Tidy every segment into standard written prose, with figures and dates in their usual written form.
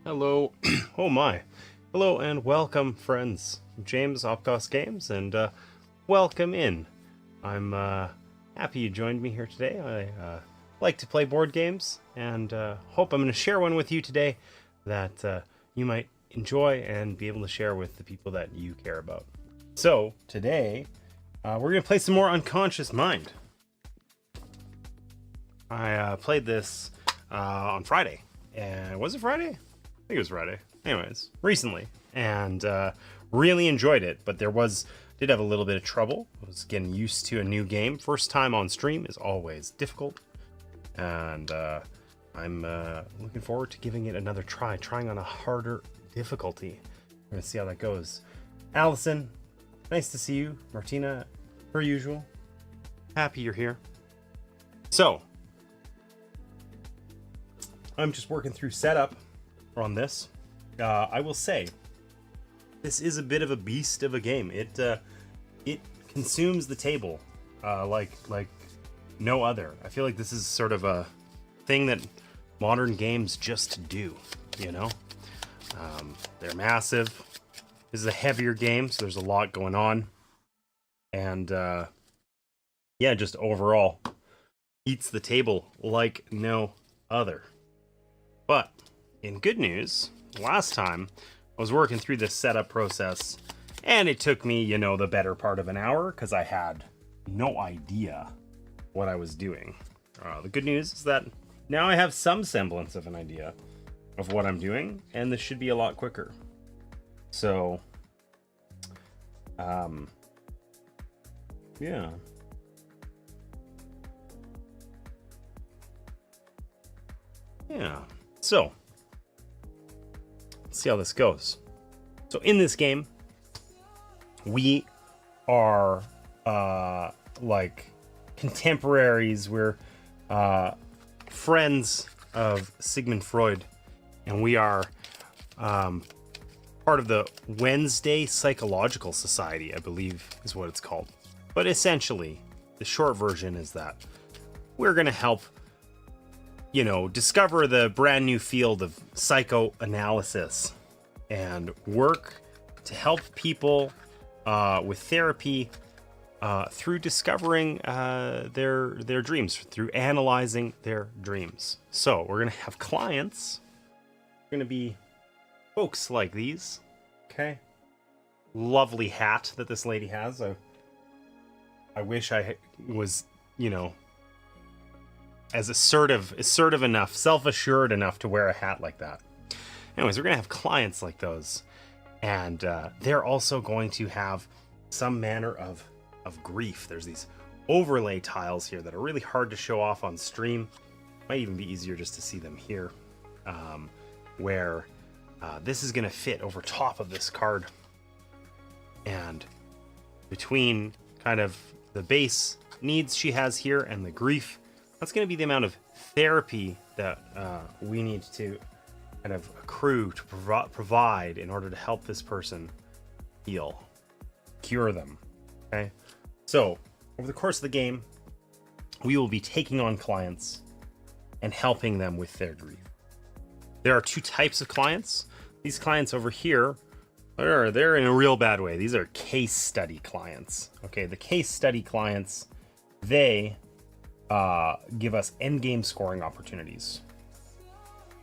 Hello. Oh my. Hello and welcome, friends. I'm James, Optos Games, and welcome in. I'm happy you joined me here today. I like to play board games, and hope I'm going to share one with you today that you might enjoy and be able to share with the people that you care about. So, today, we're going to play some more Unconscious Mind. I played this on Friday. And was it Friday? I think it was Friday. Anyways, recently. And really enjoyed it, but did have a little bit of trouble. I was getting used to a new game. First time on stream is always difficult. And I'm looking forward to giving it another try, trying on a harder difficulty. We're going to see how that goes. Allison, nice to see you. Martina, per usual. Happy you're here. So, I'm just working through setup on this. I will say, this is a bit of a beast of a game. It consumes the table like no other. I feel like this is sort of a thing that modern games just do, you know? They're massive. This is a heavier game, so there's a lot going on. And yeah, just overall, eats the table like no other. But in good news, last time I was working through this setup process, and it took me, the better part of an hour because I had no idea what I was doing. The good news is that now I have some semblance of an idea of what I'm doing, and this should be a lot quicker. So, yeah. Yeah. So, let's see how this goes. So in this game, we are like contemporaries. We're friends of Sigmund Freud, and we are part of the Wednesday Psychological Society, I believe is what it's called. But essentially, the short version is that we're going to help discover the brand new field of psychoanalysis and work to help people with therapy through discovering their dreams, through analyzing their dreams. So we're going to have clients. We're going to be folks like these. Okay. Lovely hat that this lady has. I wish I was, as assertive enough, self-assured enough to wear a hat like that. Anyways, we're going to have clients like those. And they're also going to have some manner of grief. There's these overlay tiles here that are really hard to show off on stream. Might even be easier just to see them here. Where this is going to fit over top of this card. And between kind of the base needs she has here and the grief, that's going to be the amount of therapy that we need to kind of accrue to provide in order to help this person heal, cure them. Okay, so over the course of the game, we will be taking on clients and helping them with their grief. There are two types of clients. These clients over here, they're in a real bad way. These are case study clients. Okay, the case study clients, they give us endgame scoring opportunities.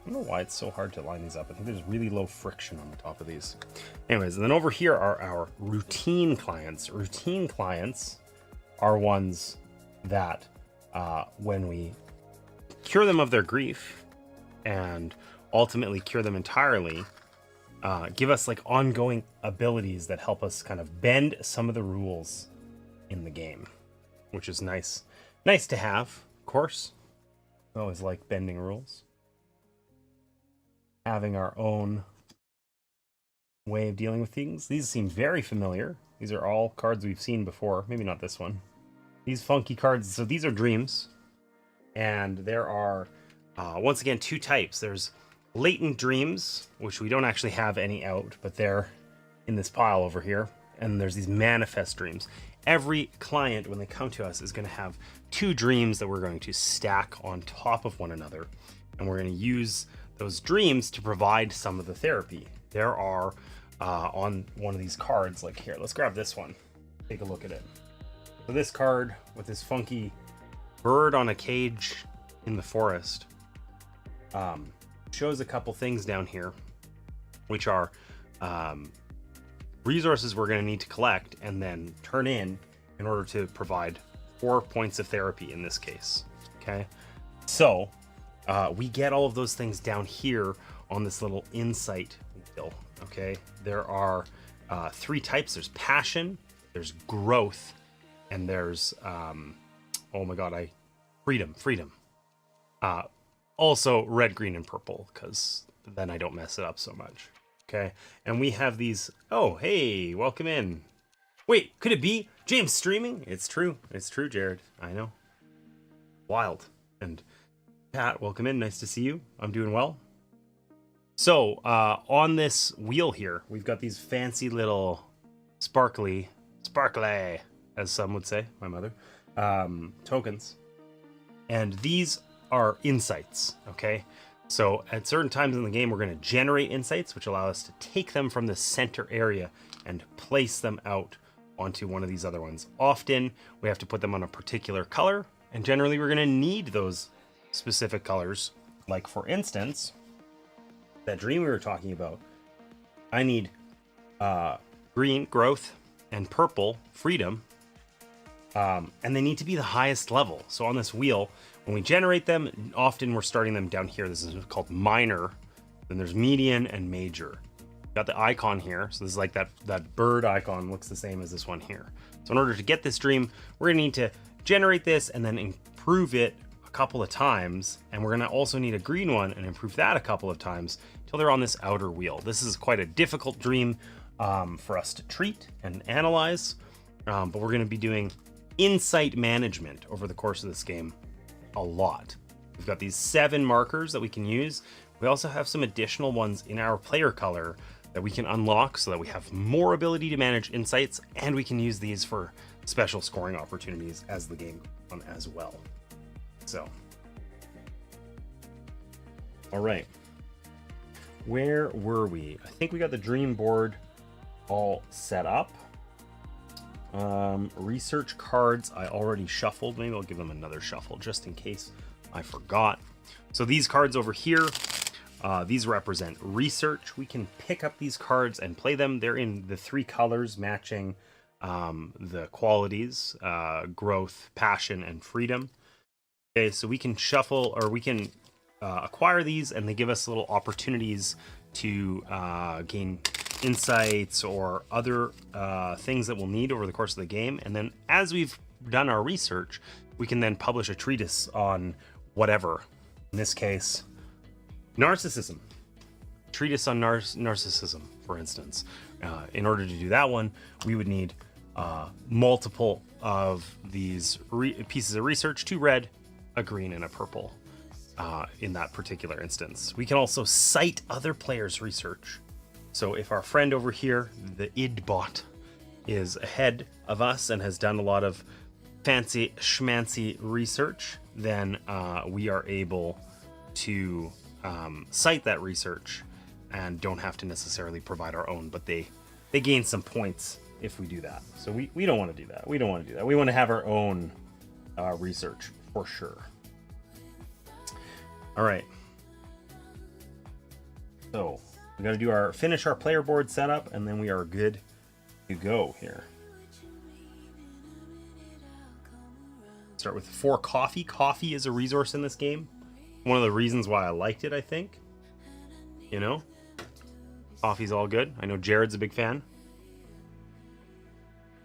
I don't know why it's so hard to line these up. I think there's really low friction on the top of these. Anyways, and then over here are our routine clients. Routine clients are ones that when we cure them of their grief and ultimately cure them entirely, give us like ongoing abilities that help us kind of bend some of the rules in the game, which is nice. Nice to have, of course. I always like bending rules. Having our own way of dealing with things. These seem very familiar. These are all cards we've seen before. Maybe not this one. These funky cards. So these are dreams. And there are, once again, two types. There's latent dreams, which we don't actually have any out, but they're in this pile over here. And there's these manifest dreams. Every client, when they come to us, is going to have two dreams that we're going to stack on top of one another. And we're going to use those dreams to provide some of the therapy. There are on one of these cards, like here, let's grab this one, take a look at it. So this card with this funky bird on a cage in the forest shows a couple things down here, which are resources we're going to need to collect and then turn in order to provide 4 points of therapy in this case. Okay, so we get all of those things down here on this little insight wheel. Okay, there are 3 types. There's passion, there's growth, and there's oh my god, freedom. Also red, green, and purple, because then I don't mess it up so much. Okay, and we have these. Oh, hey, welcome in. Wait, could it be James streaming? It's true, Jared. I know. Wild. And Pat, welcome in. Nice to see you. I'm doing well. So on this wheel here, we've got these fancy little sparkly, as some would say, my mother, tokens, and these are insights. Okay. So at certain times in the game, we're going to generate insights, which allow us to take them from the center area and place them out onto one of these other ones. Often we have to put them on a particular color, and generally we're going to need those specific colors. Like for instance, that dream we were talking about, I need green, growth, and purple, freedom, and they need to be the highest level. So on this wheel, when we generate them, often we're starting them down here. This is called minor. Then there's median and major. Got the icon here. So this is like that bird icon looks the same as this one here. So in order to get this dream, we're gonna need to generate this and then improve it a couple of times. And we're gonna also need a green one and improve that a couple of times until they're on this outer wheel. This is quite a difficult dream for us to treat and analyze. But we're gonna be doing insight management over the course of this game a lot. We've got these 7 markers that we can use. We also have some additional ones in our player color that we can unlock so that we have more ability to manage insights, and we can use these for special scoring opportunities as the game goes on as well. So, all right, where were we? I think we got the dream board all set up. Research cards I already shuffled. Maybe I'll give them another shuffle just in case I forgot. So these cards over here, these represent research. We can pick up these cards and play them. They're in the 3 colors matching the qualities, growth, passion, and freedom. Okay, so we can shuffle, or we can acquire these, and they give us little opportunities to gain insights or other things that we'll need over the course of the game. And then as we've done our research, we can then publish a treatise on whatever. In this case, narcissism. Treatise on narcissism, for instance. In order to do that one, we would need multiple of these pieces of research, 2 red, a green, and a purple in that particular instance. We can also cite other players' research. So if our friend over here, the inkpot, is ahead of us and has done a lot of fancy schmancy research, then we are able to cite that research and don't have to necessarily provide our own, but they gain some points if we do that. So we don't want to do that. We don't want to do that. We want to have our own research for sure. All right. So we got to finish our player board setup, and then we are good to go here. Start with 4 coffee. Coffee is a resource in this game. One of the reasons why I liked it, I think. You know, coffee's all good. I know Jared's a big fan.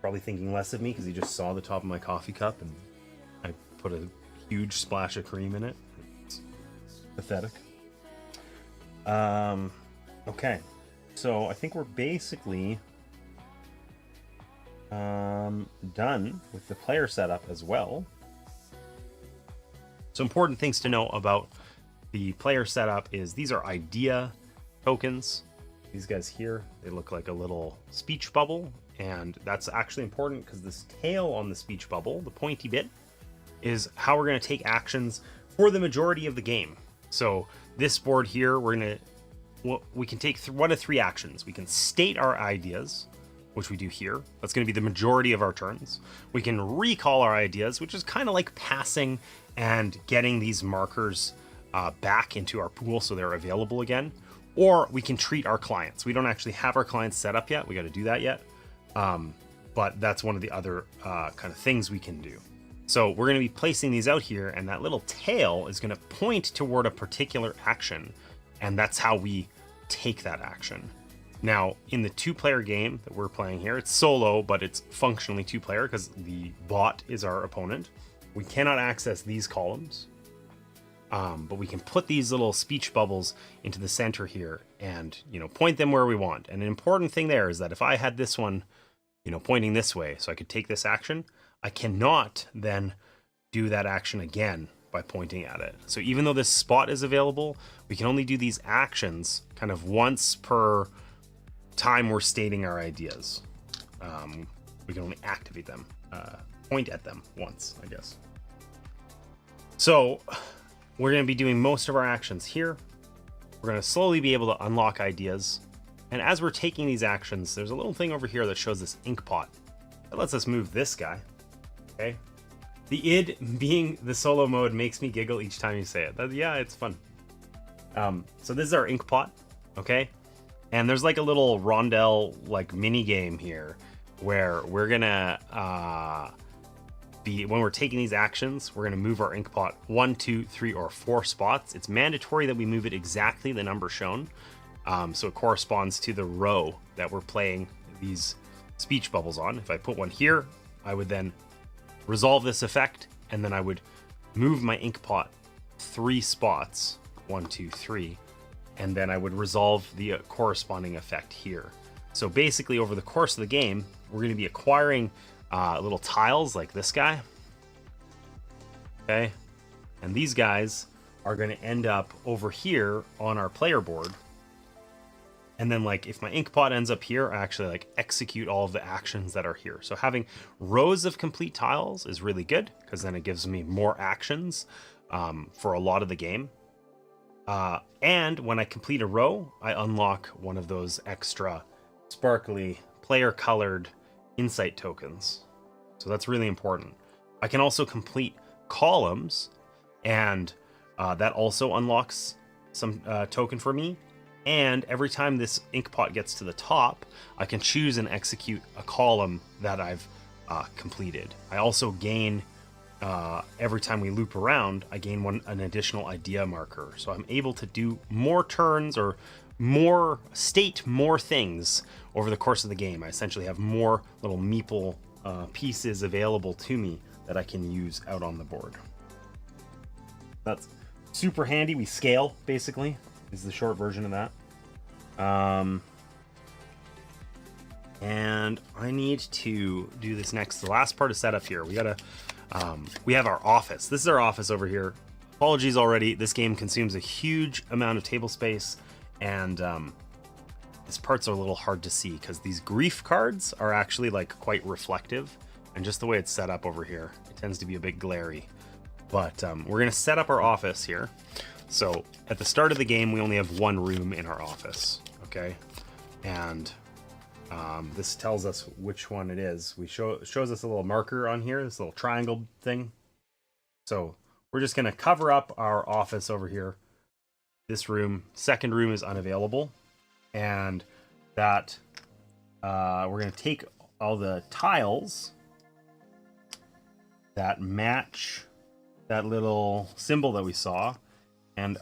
Probably thinking less of me because he just saw the top of my coffee cup and I put a huge splash of cream in it. It's pathetic. Okay, so I think we're basically done with the player setup as well. So important things to know about the player setup is these are idea tokens. These guys here, they look like a little speech bubble, and that's actually important because this tail on the speech bubble, the pointy bit, is how we're going to take actions for the majority of the game. So this board here, we can take one of three actions. We can state our ideas, which we do here. That's going to be the majority of our turns. We can recall our ideas, which is kind of like passing and getting these markers back into our pool so they're available again. Or we can treat our clients. We don't actually have our clients set up yet. We got to do that yet. But that's one of the other kind of things we can do. So we're going to be placing these out here, and that little tail is going to point toward a particular action. And that's how we take that action. Now, in the two-player game that we're playing here, it's solo, but it's functionally two-player because the bot is our opponent. We cannot access these columns. But we can put these little speech bubbles into the center here and, point them where we want. And an important thing there is that if I had this one, pointing this way, so I could take this action, I cannot then do that action again by pointing at it. So even though this spot is available, we can only do these actions kind of once per time we're stating our ideas. We can only activate them, point at them once, I guess. So we're going to be doing most of our actions here. We're going to slowly be able to unlock ideas. And as we're taking these actions, there's a little thing over here that shows this inkpot. That lets us move this guy. Okay. The id being the solo mode makes me giggle each time you say it. Yeah, it's fun. So this is our inkpot. Okay. And there's like a little rondel like mini game here where we're going to when we're taking these actions, we're going to move our inkpot 1, 2, 3, or 4 spots. It's mandatory that we move it exactly the number shown. So it corresponds to the row that we're playing these speech bubbles on. If I put one here, I would then resolve this effect, and then I would move my inkpot 3 spots, 1, 2, 3, and then I would resolve the corresponding effect here. So basically, over the course of the game, we're going to be acquiring little tiles like this guy. Okay. And these guys are going to end up over here on our player board. And then like if my inkpot ends up here, I actually like execute all of the actions that are here. So having rows of complete tiles is really good because then it gives me more actions for a lot of the game. And when I complete a row, I unlock one of those extra sparkly player colored insight tokens. So that's really important. I can also complete columns, and that also unlocks some token for me. And every time this inkpot gets to the top, I can choose and execute a column that I've completed. I also gain, every time we loop around, I gain an additional idea marker. So I'm able to do more turns or state more things over the course of the game. I essentially have more little meeple pieces available to me that I can use out on the board. That's super handy. We scale, basically, is the short version of that. And I need to do this next. The last part of setup here. We have our office. This is our office over here. Apologies already. This game consumes a huge amount of table space, and this part's a little hard to see because these grief cards are actually like quite reflective, and just the way it's set up over here, it tends to be a bit glary. But we're going to set up our office here. So at the start of the game, we only have one room in our office, okay? And this tells us which one it is. Shows us a little marker on here, this little triangle thing. So we're just going to cover up our office over here. This room, second room, is unavailable. And that we're going to take all the tiles that match that little symbol that we saw, and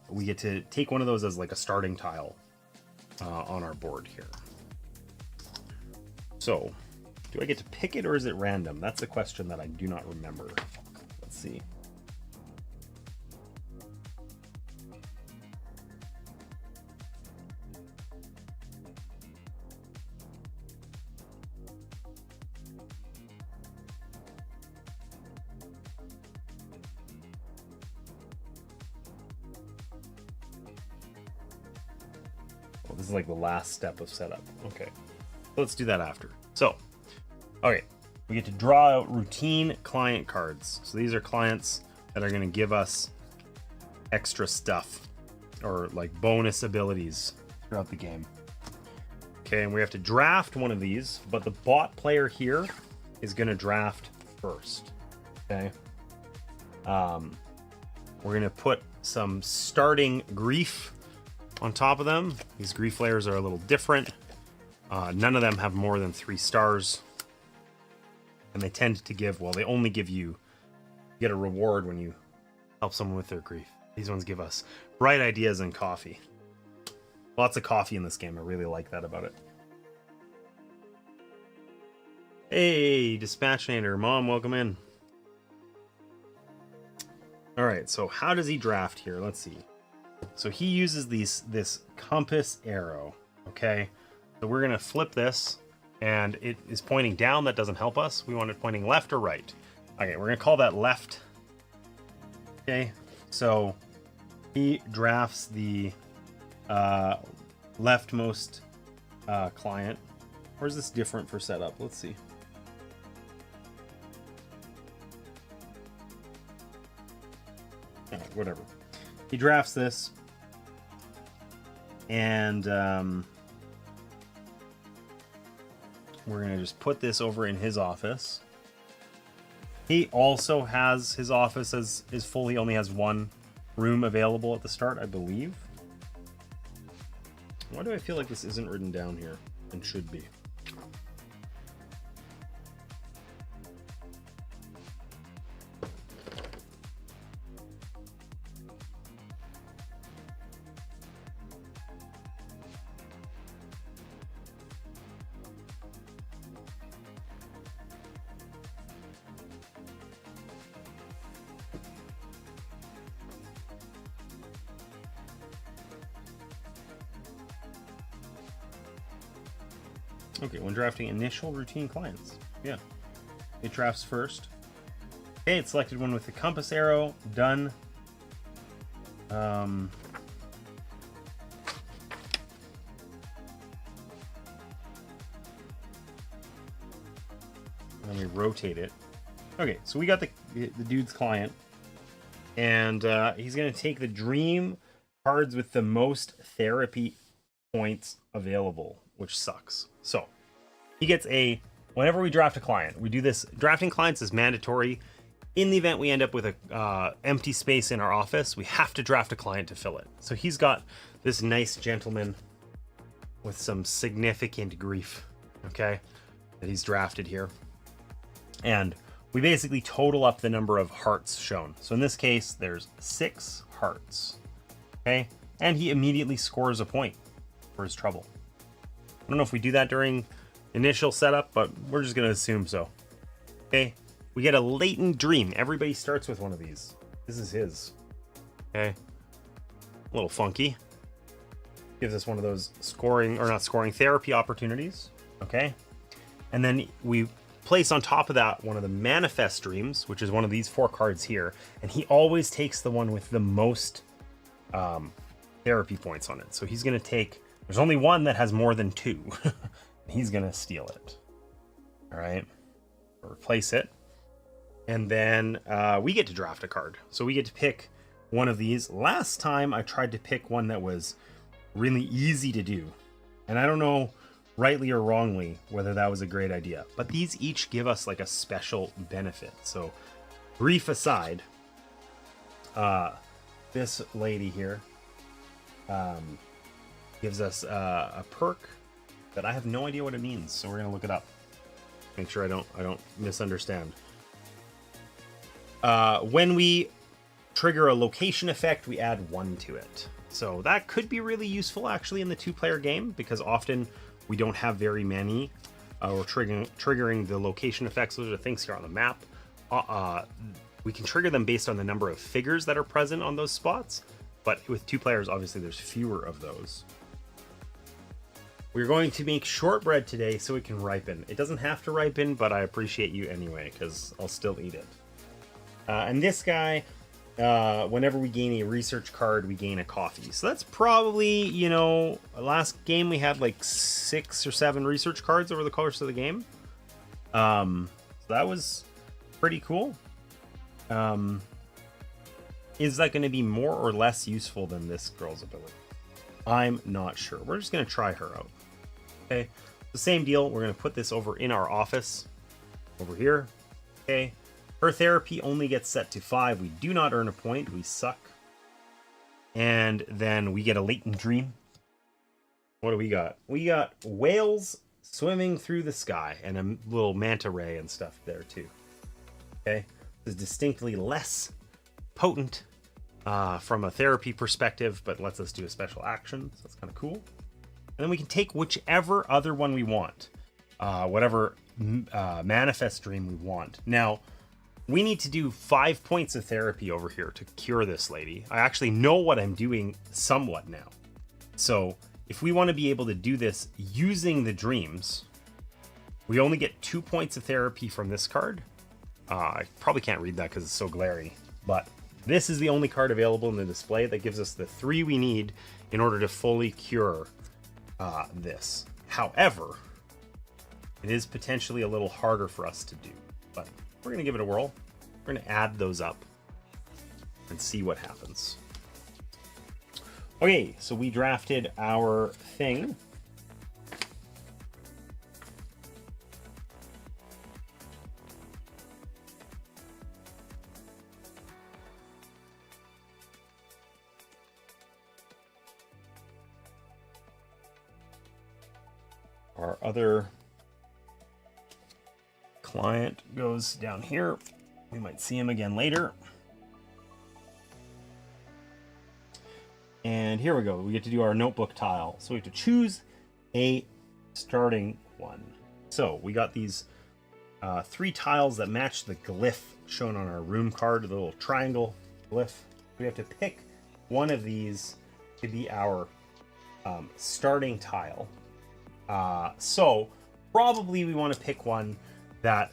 we get to take one of those as like a starting tile on our board here. So, do I get to pick it or is it random? That's a question that I do not remember. Let's see. This is like the last step of setup. Okay, let's do that after. So, okay, we get to draw out routine client cards. So these are clients that are going to give us extra stuff or like bonus abilities throughout the game. Okay, and we have to draft one of these, but the bot player here is going to draft first. Okay. We're going to put some starting grief on top of them. These grief layers are a little different. None of them have more than 3 stars. And they tend to give, well, they only give you get a reward when you help someone with their grief. These ones give us bright ideas and coffee. Lots of coffee in this game. I really like that about it. Hey, Dispatchinator. Mom, welcome in. All right, so how does he draft here? Let's see. So he uses this compass arrow, okay? So we're going to flip this, and it is pointing down. That doesn't help us. We want it pointing left or right. Okay, we're going to call that left. Okay, so he drafts the leftmost client. Or is this different for setup? Let's see. Whatever. He drafts this, and we're going to just put this over in his office. He also has his office is full. He only has 1 room available at the start, I believe. Why do I feel like this isn't written down here and should be? Okay, when drafting initial routine clients. Yeah. It drafts first. Okay, it selected one with the compass arrow. Done. Let me rotate it. Okay, so we got the dude's client. And he's going to take the dream cards with the most therapy points available, which sucks. So he gets whenever we draft a client, we do this. Drafting clients is mandatory. In the event we end up with a empty space in our office, we have to draft a client to fill it. So he's got this nice gentleman with some significant grief, okay, that he's drafted here. And we basically total up the number of hearts shown. So in this case, there's 6 hearts, okay? And he immediately scores a point for his trouble. I don't know if we do that during initial setup, but we're just going to assume so. Okay, we get a latent dream. Everybody starts with one of these. This is his. Okay, a little funky. Gives us one of those therapy opportunities. Okay, and then we place on top of that one of the manifest dreams, which is one of these 4 cards here, and he always takes the one with the most therapy points on it. So he's going to take. There's only one that has more than 2. He's going to steal it. All right. Replace it. And then we get to draft a card. So we get to pick one of these. Last time I tried to pick one that was really easy to do. And I don't know, rightly or wrongly, whether that was a great idea. But these each give us like a special benefit. So grief aside, this lady here gives us a perk that I have no idea what it means, so we're gonna look it up. Make sure I don't misunderstand. When we trigger a location effect, we add 1 to it. So that could be really useful actually in the 2-player game, because often we don't have very many. We're triggering the location effects. Those are things here on the map. We can trigger them based on the number of figures that are present on those spots. But with 2 players, obviously there's fewer of those. We're going to make shortbread today so it can ripen. It doesn't have to ripen, but I appreciate you anyway, because I'll still eat it. And this guy, whenever we gain a research card, we gain a coffee. So that's probably, you know, last game we had like 6 or 7 research cards over the course of the game. So that was pretty cool. is that going to be more or less useful than this girl's ability? I'm not sure. We're just going to try her out. Okay, the same deal. We're going to put this over in our office over here. Okay, her therapy only gets set to 5. We do not earn a point. We suck. And then we get a latent dream. What do we got? We got whales swimming through the sky and a little manta ray and stuff there too. Okay, this is distinctly less potent from a therapy perspective, but lets us do a special action, so that's kind of cool. And then we can take whichever other one we want, whatever manifest dream we want. Now, we need to do 5 points of therapy over here to cure this lady. I actually know what I'm doing somewhat now. So if we want to be able to do this using the dreams, we only get 2 points of therapy from this card. I probably can't read that because it's so glary, but this is the only card available in the display that gives us the 3 we need in order to fully cure this. However, it is potentially a little harder for us to do, but we're going to give it a whirl. We're going to add those up and see what happens. Okay, so we drafted our thing. Our other client goes down here. We might see him again later. And here we go. We get to do our notebook tile. So we have to choose a starting one. So we got these 3 tiles that match the glyph shown on our room card, the little triangle glyph. We have to pick one of these to be our starting tile. So probably we want to pick one that,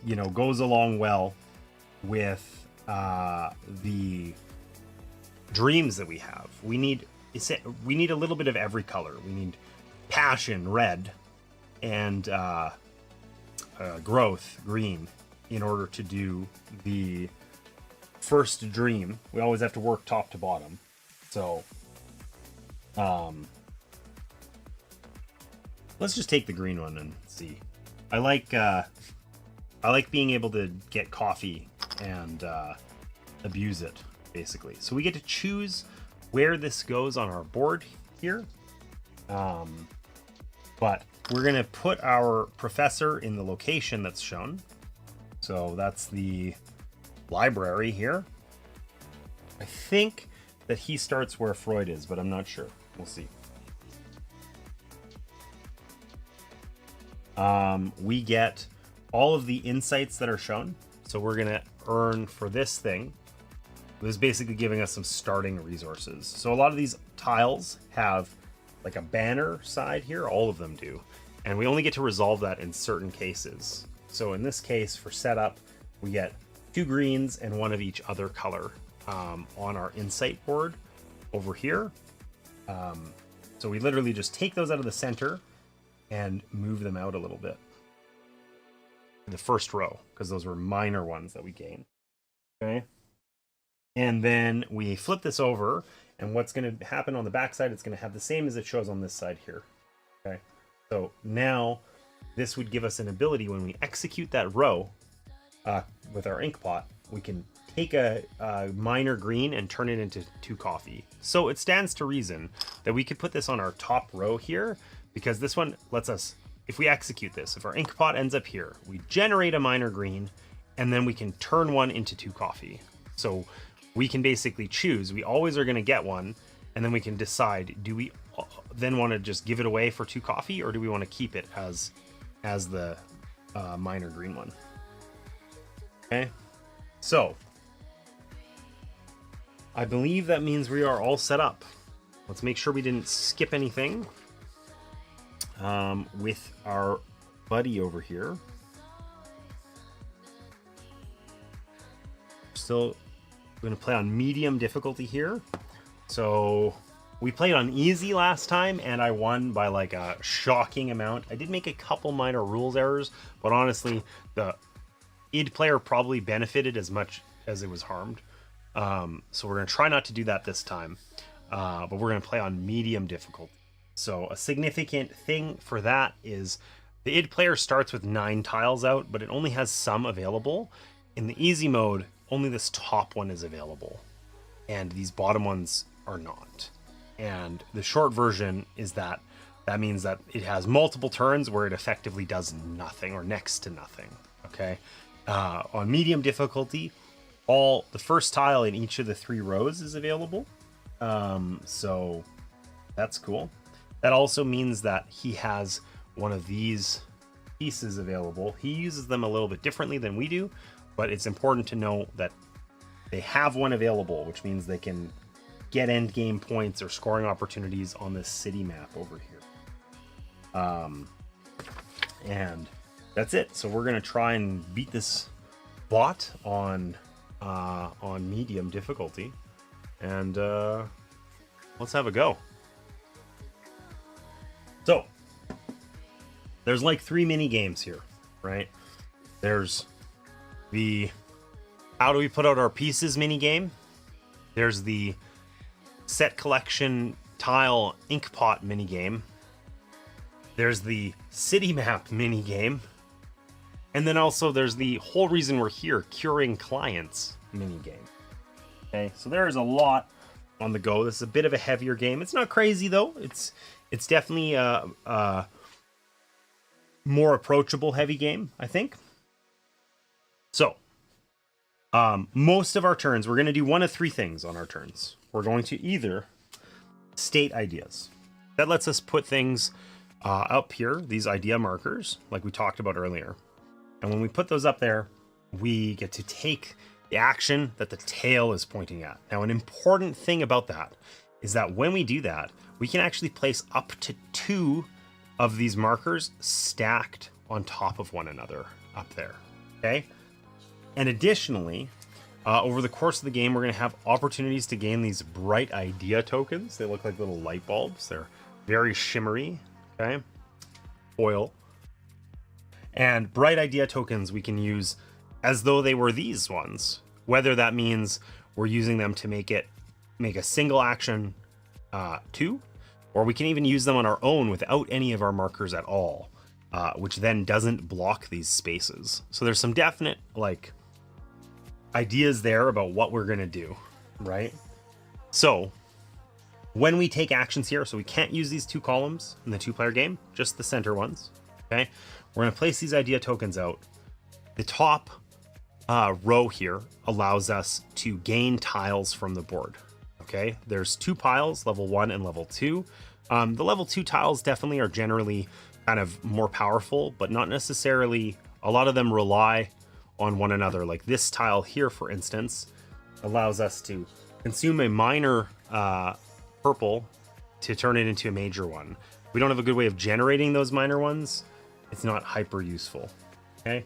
you know, goes along well with the dreams that we have. We need a little bit of every color. We need passion, red, and growth, green, in order to do the first dream. We always have to work top to bottom. So let's just take the green one and see. I like being able to get coffee and abuse it, basically. So we get to choose where this goes on our board here. But we're going to put our professor in the location that's shown. So that's the library here. I think that he starts where Freud is, but I'm not sure. We'll see. We get all of the insights that are shown. So we're going to earn for this thing. This is basically giving us some starting resources. So a lot of these tiles have like a banner side here. All of them do. And we only get to resolve that in certain cases. So in this case, for setup, we get 2 greens and 1 of each other color on our insight board over here. So we literally just take those out of the center and move them out a little bit. The first row, because those were minor ones that we gained. Okay. And then we flip this over, and what's going to happen on the back side, it's going to have the same as it shows on this side here. Okay. So now this would give us an ability when we execute that row with our inkpot, we can take a minor green and turn it into 2 coffee. So it stands to reason that we could put this on our top row here, because this one lets us, if we execute this, if our inkpot ends up here, we generate a minor green, and then we can turn 1 into 2 coffee. So we can basically choose. We always are going to get one, and then we can decide, do we then want to just give it away for 2 coffee, or do we want to keep it as the minor green one? Okay, so I believe that means we are all set up. Let's make sure we didn't skip anything with our buddy over here. Still going to play on medium difficulty here. So we played on easy last time, and I won by like a shocking amount. I did make a couple minor rules errors, but honestly, the id player probably benefited as much as it was harmed. So we're going to try not to do that this time, but we're going to play on medium difficulty. So a significant thing for that is the id player starts with 9 tiles out, but it only has some available. In the easy mode, only this top one is available, and these bottom ones are not. And the short version is that means that it has multiple turns where it effectively does nothing or next to nothing. Okay, on medium difficulty, the first tile in each of the 3 rows is available. So that's cool. That also means that he has one of these pieces available. He uses them a little bit differently than we do, but it's important to know that they have one available, which means they can get end game points or scoring opportunities on this city map over here. And that's it. So we're gonna try and beat this bot on medium difficulty, and let's have a go. So there's like 3 mini games here, right? There's the how do we put out our pieces mini game. There's the set collection tile inkpot mini game. There's the city map mini game. And then also there's the whole reason we're here, curing clients mini game. Okay, so there's a lot on the go. This is a bit of a heavier game. It's not crazy though. It's definitely a more approachable heavy game, I think. So most of our turns, we're going to do one of 3 things on our turns. We're going to either state ideas. That lets us put things up here, these idea markers, like we talked about earlier. And when we put those up there, we get to take the action that the tail is pointing at. Now, an important thing about that is that when we do that, we can actually place up to 2 of these markers stacked on top of one another up there, okay? And additionally, over the course of the game, we're going to have opportunities to gain these bright idea tokens. They look like little light bulbs. They're very shimmery, okay? Foil. And bright idea tokens we can use as though they were these ones. Whether that means we're using them to make a single action 2, or we can even use them on our own without any of our markers at all, which then doesn't block these spaces. So there's some definite like ideas there about what we're gonna do, right? So when we take actions here, so we can't use these 2 columns in the 2-player game, just the center ones, okay? We're gonna place these idea tokens out. The top row here allows us to gain tiles from the board, okay? There's 2 piles, level 1 and level 2. The level 2 tiles definitely are generally kind of more powerful, but not necessarily. A lot of them rely on one another. Like this tile here, for instance, allows us to consume a minor purple to turn it into a major one. We don't have a good way of generating those minor ones. It's not hyper useful, okay?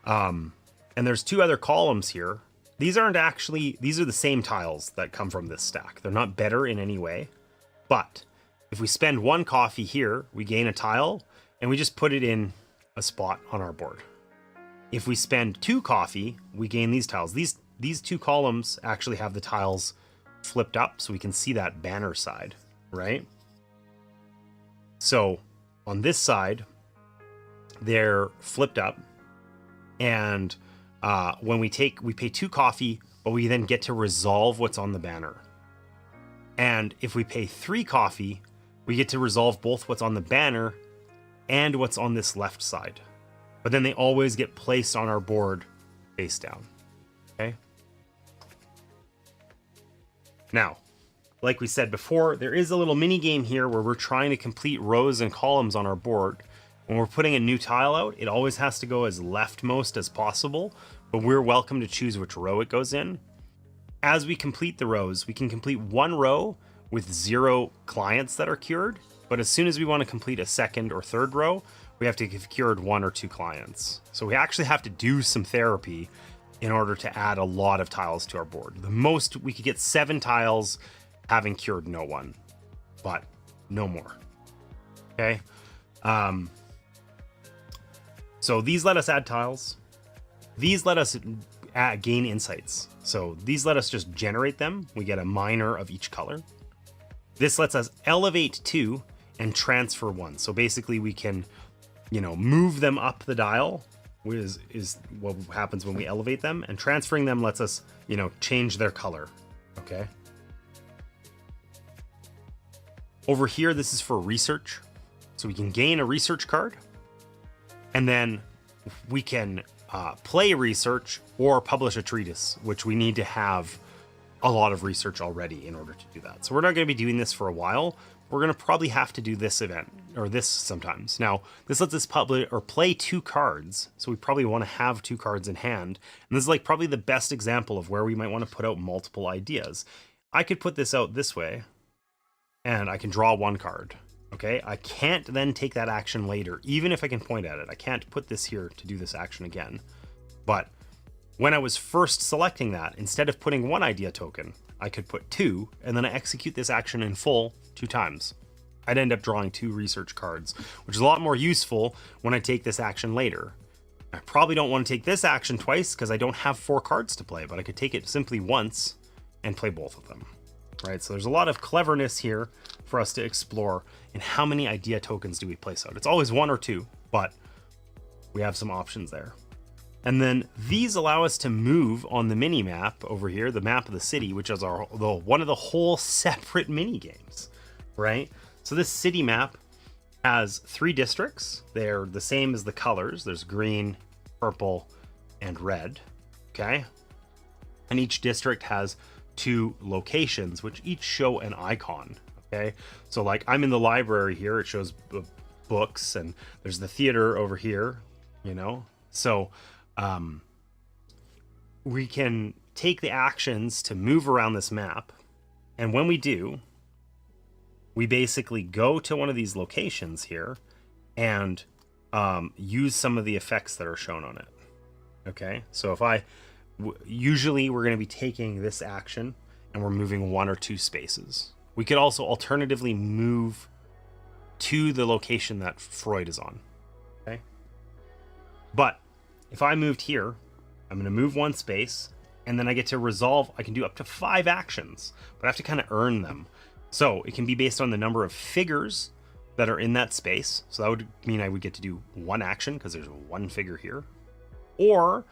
And there's 2 other columns here. These are the same tiles that come from this stack. They're not better in any way, but if we spend 1 coffee here, we gain a tile, and we just put it in a spot on our board. If we spend 2 coffee, we gain these tiles. These 2 columns actually have the tiles flipped up, so we can see that banner side, right? So on this side, they're flipped up, and when we pay 2 coffee, but we then get to resolve what's on the banner. And if we pay 3 coffee, we get to resolve both what's on the banner and what's on this left side. But then they always get placed on our board face down, okay? Now, like we said before, there is a little mini game here where we're trying to complete rows and columns on our board. When we're putting a new tile out, it always has to go as leftmost as possible, but we're welcome to choose which row it goes in. As we complete the rows, we can complete 1 row with 0 clients that are cured, but as soon as we want to complete a 2nd or 3rd row, we have to have cured 1 or 2 clients. So we actually have to do some therapy in order to add a lot of tiles to our board. The most we could get 7 tiles having cured no one, but no more, okay? So these let us add tiles. These let us gain insights. So these let us just generate them. We get a minor of each color. This lets us elevate 2 and transfer 1. So basically we can, move them up the dial, which is what happens when we elevate them, and transferring them lets us, change their color. Okay. Over here, this is for research. So we can gain a research card, and then we can play research or publish a treatise, which we need to have a lot of research already in order to do that. So we're not going to be doing this for a while. We're going to probably have to do this event or this sometimes. Now, this lets us publish or play 2 cards. So we probably want to have 2 cards in hand. And this is like probably the best example of where we might want to put out multiple ideas. I could put this out this way and I can draw 1 card. Okay, I can't then take that action later, even if I can point at it. I can't put this here to do this action again. But when I was first selecting that, instead of putting 1 idea token, I could put 2, and then I execute this action in full 2 times. I'd end up drawing 2 research cards, which is a lot more useful when I take this action later. I probably don't want to take this action twice because I don't have 4 cards to play, but I could take it simply once and play both of them. Right, so there's a lot of cleverness here for us to explore in how many idea tokens do we place out. It's always 1 or 2, but we have some options there. And then these allow us to move on the mini map over here, the map of the city, which is one of the whole separate mini games, right? So this city map has 3 districts. They're the same as the colors. There's green, purple, and red, okay? And each district has 2 locations, which each show an icon, okay? So like I'm in the library here, it shows books, and there's the theater over here, So we can take the actions to move around this map, and when we do, we basically go to one of these locations here and use some of the effects that are shown on it. Okay, so if usually we're going to be taking this action and we're moving 1 or 2 spaces. We could also alternatively move to the location that Freud is on. Okay, but if I moved here, I'm going to move 1 space, and then I get to resolve. I can do up to 5 actions, but I have to kind of earn them. So it can be based on the number of figures that are in that space. So that would mean I would get to do 1 action because there's 1 figure here. Or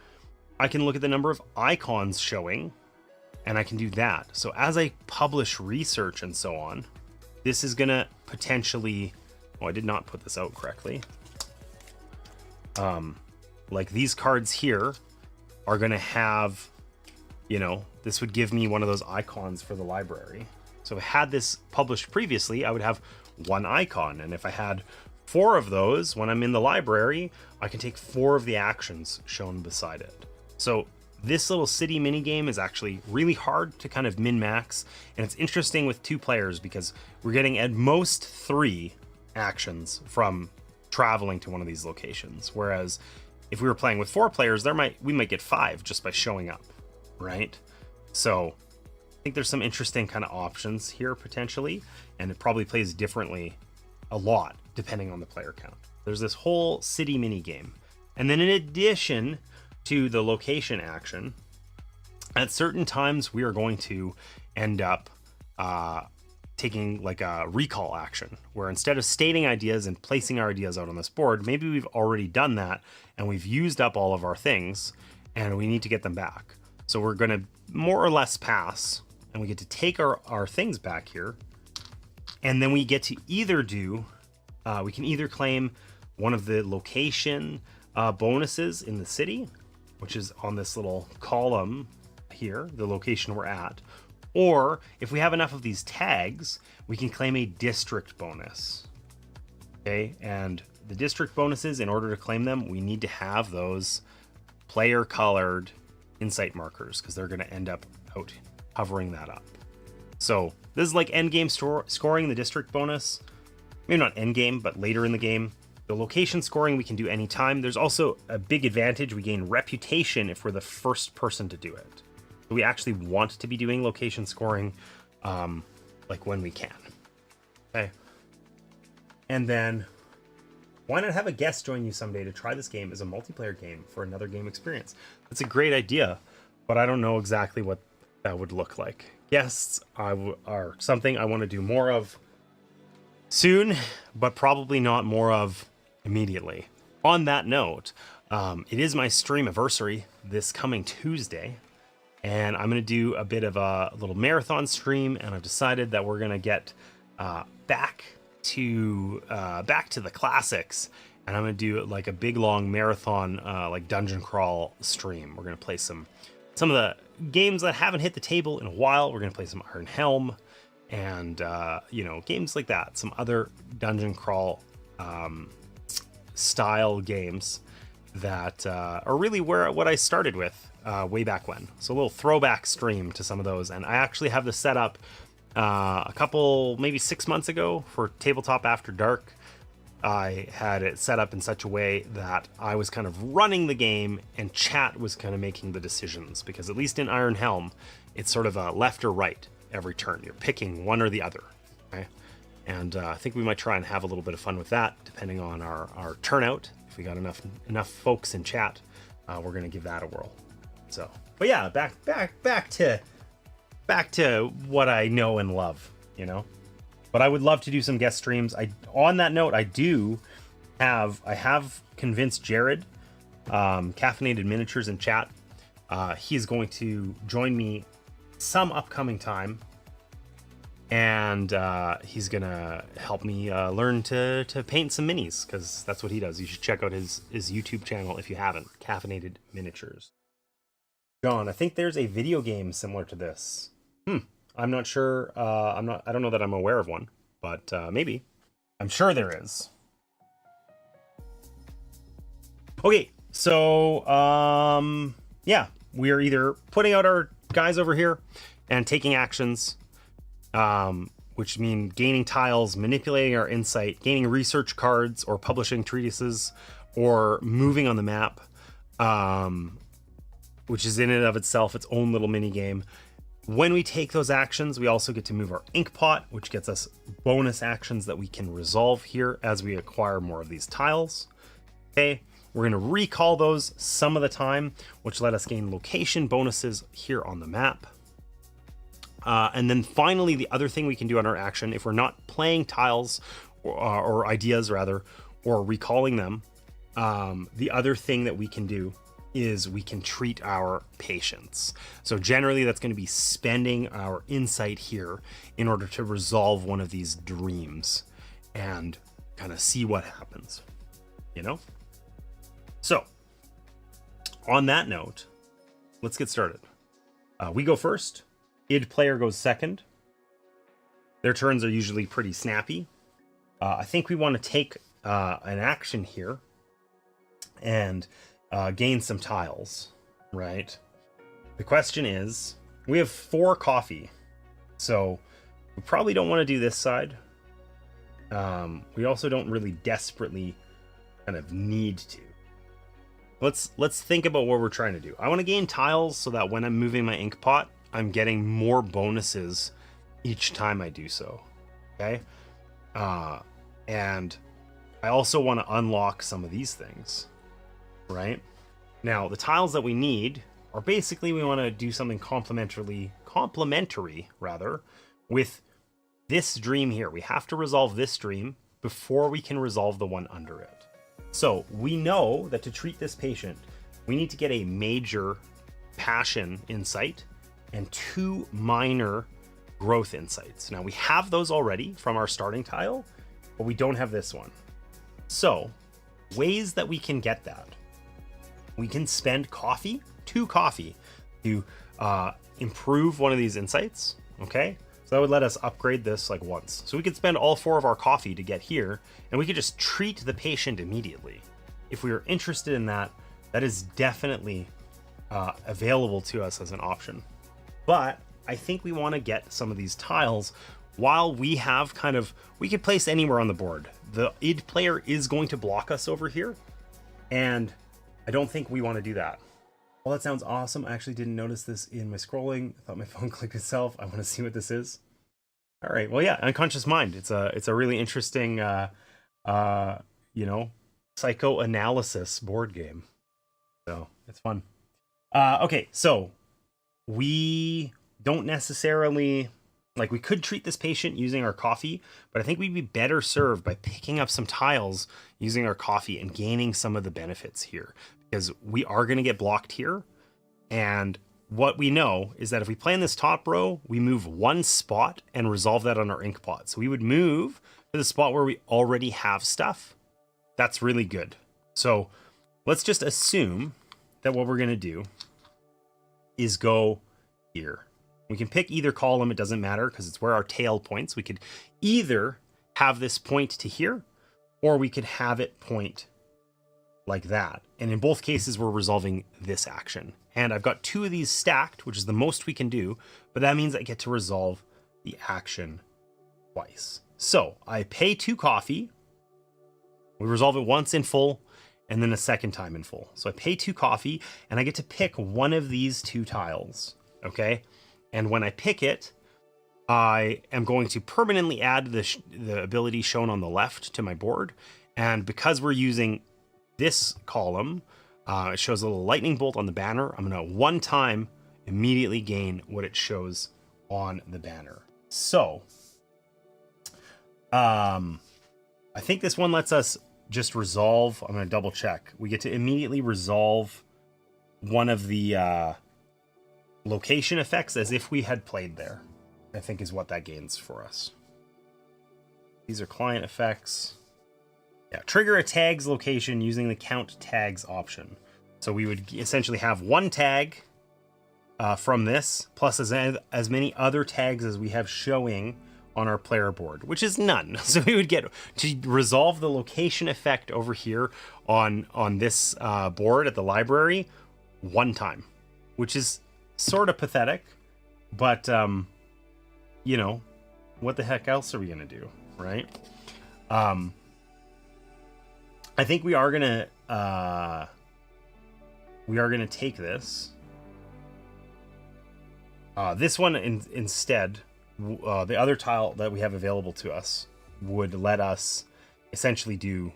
I can look at the number of icons showing, and I can do that. So as I publish research and so on, this is going to potentially... Oh, I did not put this out correctly. Like these cards here are going to have, this would give me one of those icons for the library. So if I had this published previously, I would have 1 icon. And if I had 4 of those when I'm in the library, I can take 4 of the actions shown beside it. So this little city mini game is actually really hard to kind of min-max. And it's interesting with 2 players because we're getting at most 3 actions from traveling to one of these locations. Whereas if we were playing with 4 players, we might get 5 just by showing up, right? So I think there's some interesting kind of options here potentially, and it probably plays differently a lot depending on the player count. There's this whole city mini game. And then in addition to the location action, at certain times we are going to end up taking like a recall action, where instead of stating ideas and placing our ideas out on this board, maybe we've already done that and we've used up all of our things and we need to get them back. So we're going to more or less pass, and we get to take our things back here, and then we get to either do, we can either claim one of the location bonuses in the city, which is on this little column here, the location we're at. Or if we have enough of these tags, we can claim a district bonus. Okay, and the district bonuses, in order to claim them, we need to have those player colored insight markers because they're going to end up out covering that up. So this is like endgame scoring, the district bonus. Maybe not endgame, but later in the game. The location scoring we can do anytime. There's also a big advantage. We gain reputation if we're the first person to do it. We actually want to be doing location scoring like when we can. Okay. And then Why not have a guest join you someday to try this game as a multiplayer game for another game experience? That's a great idea, but I don't know exactly what that would look like. Guests are something I want to do more of soon, but probably not more of immediately. On that note, it is my stream anniversary this coming Tuesday, and I'm going to do a bit of a little marathon stream, and I've decided that we're going to get back to the classics, and I'm going to do like a big long marathon like dungeon crawl stream. We're going to play some of the games that haven't hit the table in a while. We're going to play some Iron Helm and games like that, some other dungeon crawl style games that are really what I started with way back when. So a little throwback stream to some of those. And I actually have this set up a couple, maybe 6 months ago for Tabletop After Dark. I had it set up in such a way that I was kind of running the game and chat was kind of making the decisions, because at least in Iron Helm, it's sort of a left or right every turn. You're picking one or the other. Okay? And I think we might try and have a little bit of fun with that, depending on our turnout. If we got enough folks in chat, we're going to give that a whirl. So, but yeah, back to what I know and love, But I would love to do some guest streams. On that note, I have convinced Jared, Caffeinated Miniatures in chat. He is going to join me some upcoming time, and he's gonna help me learn to paint some minis, because that's what he does. You should check out his YouTube channel if you haven't. Caffeinated Miniatures. John, I think there's a video game similar to this. I'm not sure. I don't know that I'm aware of one, but maybe. I'm sure there is. Okay, so yeah, we are either putting out our guys over here and taking actions, which mean gaining tiles, manipulating our insight, gaining research cards, or publishing treatises, or moving on the map, which is in and of itself its own little mini game. When we take those actions, we also get to move our inkpot, which gets us bonus actions that we can resolve here as we acquire more of these tiles. Okay, we're going to recall those some of the time, which let us gain location bonuses here on the map. And then finally, the other thing we can do on our action, if we're not playing tiles or ideas rather, or recalling them, the other thing that we can do is we can treat our patients. So generally that's going to be spending our insight here in order to resolve one of these dreams and kind of see what happens, So on that note, let's get started. We go first. Id player goes second. Their turns are usually pretty snappy. I think we want to take an action here and gain some tiles, right? The question is, we have 4 coffee, so we probably don't want to do this side. We also don't really desperately kind of need to. Let's think about what we're trying to do. I want to gain tiles so that when I'm moving my inkpot, I'm getting more bonuses each time I do so. Okay, and I also want to unlock some of these things. Right now, the tiles that we need are basically, we want to do something complementary rather with this dream here. We have to resolve this dream before we can resolve the one under it. So we know that to treat this patient, we need to get a major passion insight and 2 minor growth insights. Now we have those already from our starting tile, but we don't have this one. So ways that we can get that: we can spend 2 coffee to improve one of these insights. Okay, so that would let us upgrade this like once. So we could spend all 4 of our coffee to get here, and we could just treat the patient immediately. If we are interested in that, that is definitely available to us as an option. But I think we want to get some of these tiles while we have we could place anywhere on the board. The id player is going to block us over here, and I don't think we want to do that. Well, that sounds awesome. I actually didn't notice this in my scrolling. I thought my phone clicked itself. I want to see what this is. All right. Well, yeah, unconscious mind. It's a really interesting you know, psychoanalysis board game. So it's fun. Okay, so we don't necessarily, like, we could treat this patient using our coffee, but I think we'd be better served by picking up some tiles using our coffee and gaining some of the benefits here, because we are going to get blocked here. And what we know is that if we play in this top row, we move one spot and resolve that on our inkpot. So we would move to the spot where we already have stuff. That's really good. So let's just assume that what we're going to do is go here. We can pick either column, it doesn't matter, because it's where our tail points. We could either have this point to here, or we could have it point like that. And in both cases, we're resolving this action. And I've got 2 of these stacked, which is the most we can do, but that means I get to resolve the action twice. So I pay 2 coffee, we resolve it once in full, and then a second time in full. So I pay 2 coffee, and I get to pick one of these 2 tiles, okay? And when I pick it, I am going to permanently add the ability shown on the left to my board. And because we're using this column, it shows a little lightning bolt on the banner. I'm going to one time immediately gain what it shows on the banner. So, I think this one lets us just resolve. I'm going to double check. We get to immediately resolve one of the location effects as if we had played there, I think is what that gains for us. These are client effects. Yeah, trigger a tag's location using the count tags option. So we would essentially have one tag from this, plus as many other tags as we have showing on our player board, which is none. So we would get to resolve the location effect over here on this board at the library one time, which is sort of pathetic, but you know, what the heck else are we gonna do, right? I think we are gonna take this. This one instead, the other tile that we have available to us would let us essentially do,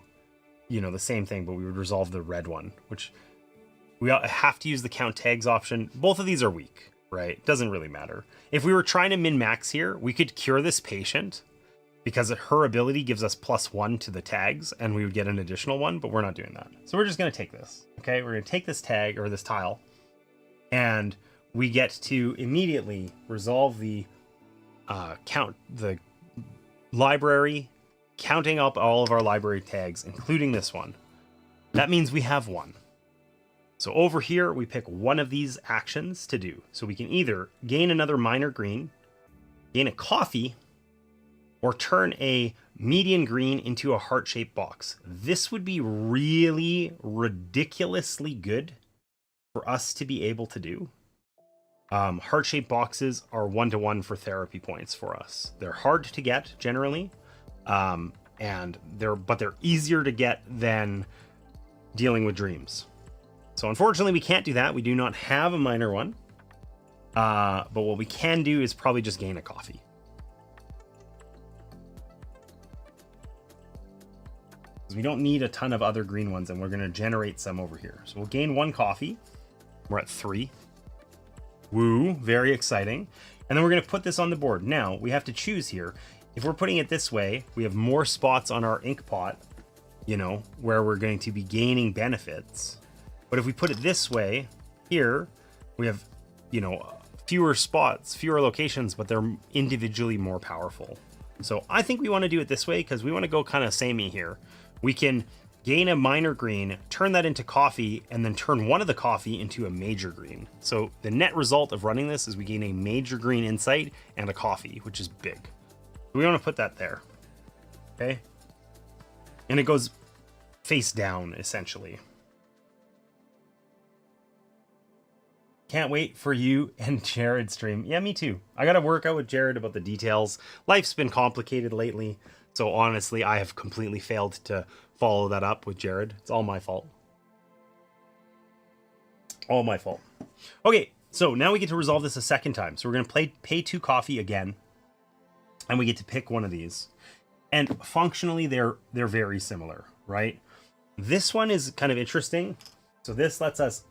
you know, the same thing, but we would resolve the red one, which we have to use the count tags option. Both of these are weak, right? Doesn't really matter. If we were trying to min-max here, we could cure this patient because her ability gives us +1 to the tags, and we would get an additional one, but we're not doing that. So we're just going to take this, okay? We're going to take this tag, or this tile, and we get to immediately resolve the count, the library, counting up all of our library tags, including this one. That means we have 1. So over here, we pick one of these actions to do. So we can either gain another minor green, gain a coffee, or turn a median green into a heart-shaped box. This would be really ridiculously good for us to be able to do. Heart-shaped boxes are 1-to-1 for therapy points for us. They're hard to get generally, and they're easier to get than dealing with dreams. So unfortunately, we can't do that. We do not have a minor one. But what we can do is probably just gain a coffee. Because we don't need a ton of other green ones, and we're going to generate some over here. So we'll gain 1 coffee. We're at 3. Woo, very exciting. And then we're going to put this on the board. Now, we have to choose here. If we're putting it this way, we have more spots on our inkpot, you know, where we're going to be gaining benefits. But if we put it this way, here, we have, you know, fewer spots, fewer locations, but they're individually more powerful. So I think we want to do it this way because we want to go kind of samey here. We can gain a minor green, turn that into coffee, and then turn one of the coffee into a major green. So the net result of running this is we gain a major green insight and a coffee, which is big. We want to put that there, okay? And it goes face down, essentially. Can't wait for you and Jared's stream. Yeah, me too. I got to work out with Jared about the details. Life's been complicated lately. So honestly, I have completely failed to follow that up with Jared. It's all my fault. All my fault. Okay, so now we get to resolve this a second time. So we're going to pay 2 coffee again. And we get to pick one of these. And functionally, they're very similar, right? This one is kind of interesting. So this lets us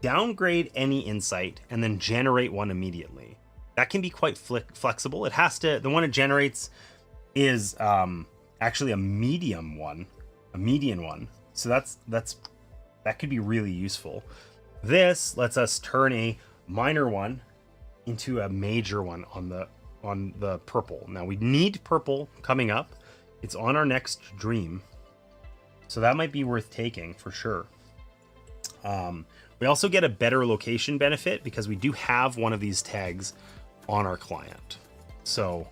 downgrade any insight and then generate one immediately. That can be quite flexible. It has to, the one it generates is actually a median one. So that could be really useful. This lets us turn a minor one into a major one on the purple. Now we need purple coming up. It's on our next dream. So that might be worth taking for sure. We also get a better location benefit because we do have one of these tags on our client. So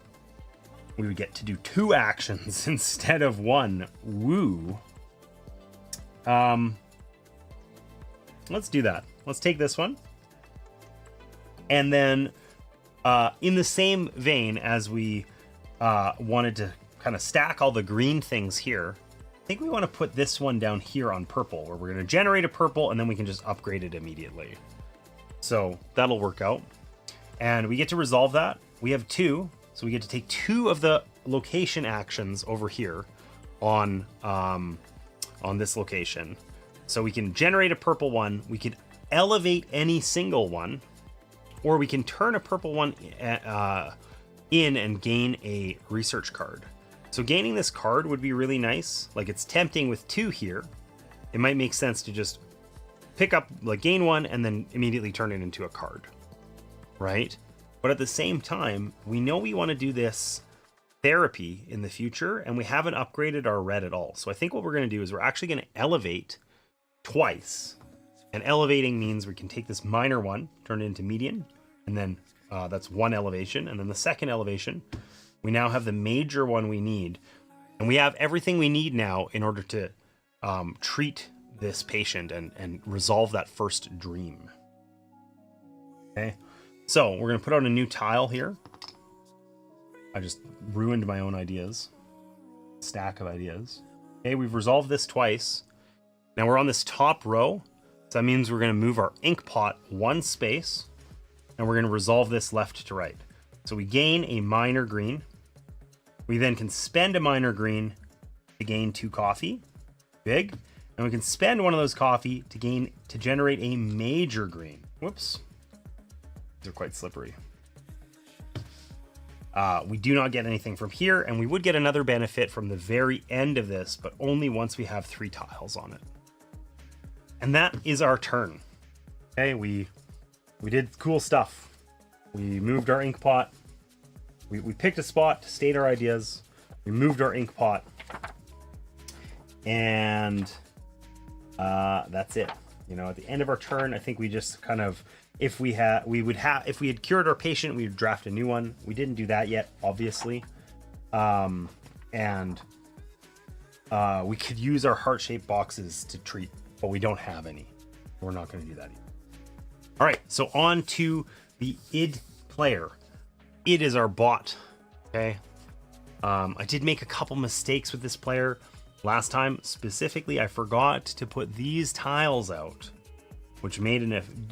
we would get to do 2 actions instead of 1. Woo. Let's do that. Let's take this one. And then in the same vein as we wanted to kind of stack all the green things here, I think we want to put this one down here on purple, where we're going to generate a purple and then we can just upgrade it immediately. So that'll work out. And we get to resolve that. We have 2, so we get to take 2 of the location actions over here on this location. So we can generate a purple one, we could elevate any single one, or we can turn a purple one in and gain a research card. So gaining this card would be really nice. Like, it's tempting with 2 here. It might make sense to just pick up, like, gain 1 and then immediately turn it into a card, right? But at the same time, we know we want to do this therapy in the future, and we haven't upgraded our red at all. So I think what we're going to do is we're actually going to elevate twice. And elevating means we can take this minor one, turn it into median, and then that's 1 elevation. And then the second elevation, we now have the major one we need. And we have everything we need now in order to treat this patient and resolve that first dream. Okay, so we're going to put on a new tile here. I just ruined my own ideas. Stack of ideas. Okay, we've resolved this twice. Now we're on this top row. So that means we're going to move our inkpot 1 space, and we're going to resolve this left to right. So we gain a minor green. We then can spend a minor green to gain 2 coffee. Big. And we can spend one of those coffee to generate a major green. Whoops. These are quite slippery. We do not get anything from here, and we would get another benefit from the very end of this, but only once we have 3 tiles on it. And that is our turn. Okay, we did cool stuff. We moved our ink pot. We picked a spot to state our ideas. We moved our ink pot. And that's it. You know, at the end of our turn, I think we just kind of, if we had cured our patient, we would draft a new one. We didn't do that yet, obviously. We could use our heart-shaped boxes to treat, but we don't have any. We're not going to do that either. All right, so on to the id player. Id is our bot. Okay. I did make a couple mistakes with this player last time. Specifically, I forgot to put these tiles out, which made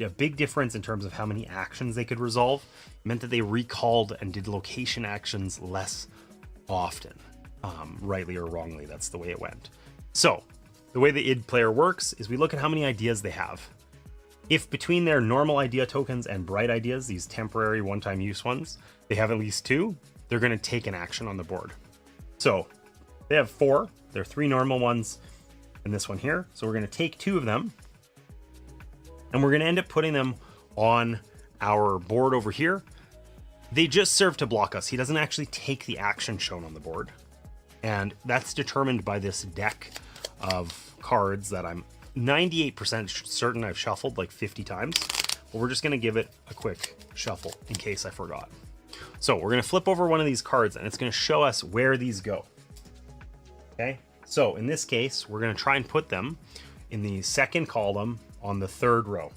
a big difference in terms of how many actions they could resolve. It meant that they recalled and did location actions less often. Rightly or wrongly, that's the way it went. So the way the id player works is we look at how many ideas they have. If between their normal idea tokens and bright ideas, these temporary one-time use ones, they have at least 2, they're going to take an action on the board. So they have 4. There are 3 normal ones and this one here. So we're going to take 2 of them, and we're going to end up putting them on our board over here. They just serve to block us. He doesn't actually take the action shown on the board. And that's determined by this deck of cards that I'm 98% certain I've shuffled like 50 times. But we're just going to give it a quick shuffle in case I forgot. So we're going to flip over one of these cards, and it's going to show us where these go. Okay, so in this case, we're going to try and put them in the second column on the 3rd row.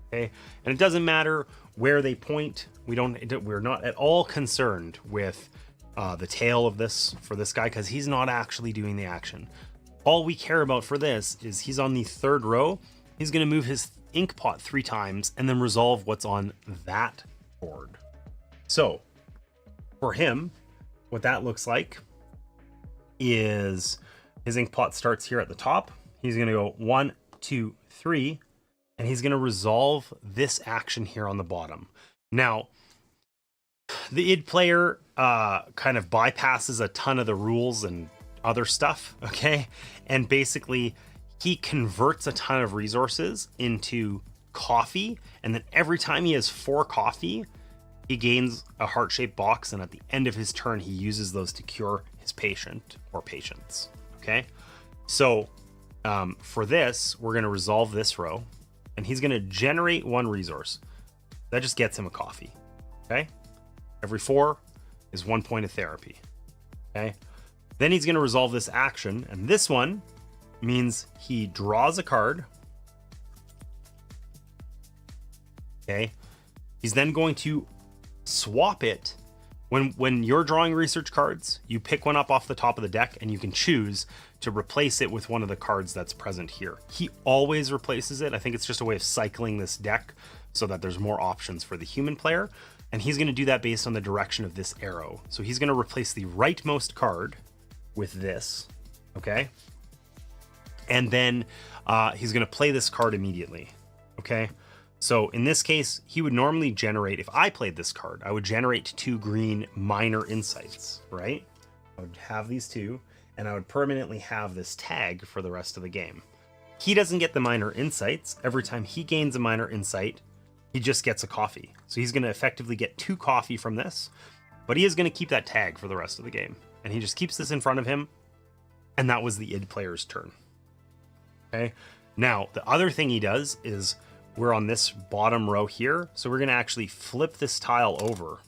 Okay, and it doesn't matter where they point. We're not at all concerned with the tail of this for this guy, because he's not actually doing the action. All we care about for this is he's on the 3rd row. He's going to move his ink pot 3 times and then resolve what's on that board. So for him, what that looks like is his inkpot starts here at the top. He's going to go 1, 2, 3, and he's going to resolve this action here on the bottom. Now, the id player kind of bypasses a ton of the rules and other stuff, okay? And basically, he converts a ton of resources into coffee, and then every time he has 4 coffee, he gains a heart-shaped box, and at the end of his turn, he uses those to cure his patient or patients, okay? So for this, we're going to resolve this row, and he's going to generate 1 resource. That just gets him a coffee, okay? Every 4 is 1 point of therapy, okay? Then he's going to resolve this action, and this one means he draws a card, okay? He's then going to swap it. When you're drawing research cards, you pick one up off the top of the deck, and you can choose to replace it with one of the cards that's present here. He always replaces it. I think it's just a way of cycling this deck so that there's more options for the human player. And he's going to do that based on the direction of this arrow. So he's going to replace the rightmost card with this, okay? And then he's going to play this card immediately, okay? So in this case, he would normally generate, if I played this card, I would generate 2 green minor insights, right? I would have these 2, and I would permanently have this tag for the rest of the game. He doesn't get the minor insights. Every time he gains a minor insight, he just gets a coffee. So he's going to effectively get 2 coffee from this, but he is going to keep that tag for the rest of the game. And he just keeps this in front of him, and that was the id player's turn. Okay. Now, the other thing he does is we're on this bottom row here, so we're going to actually flip this tile over.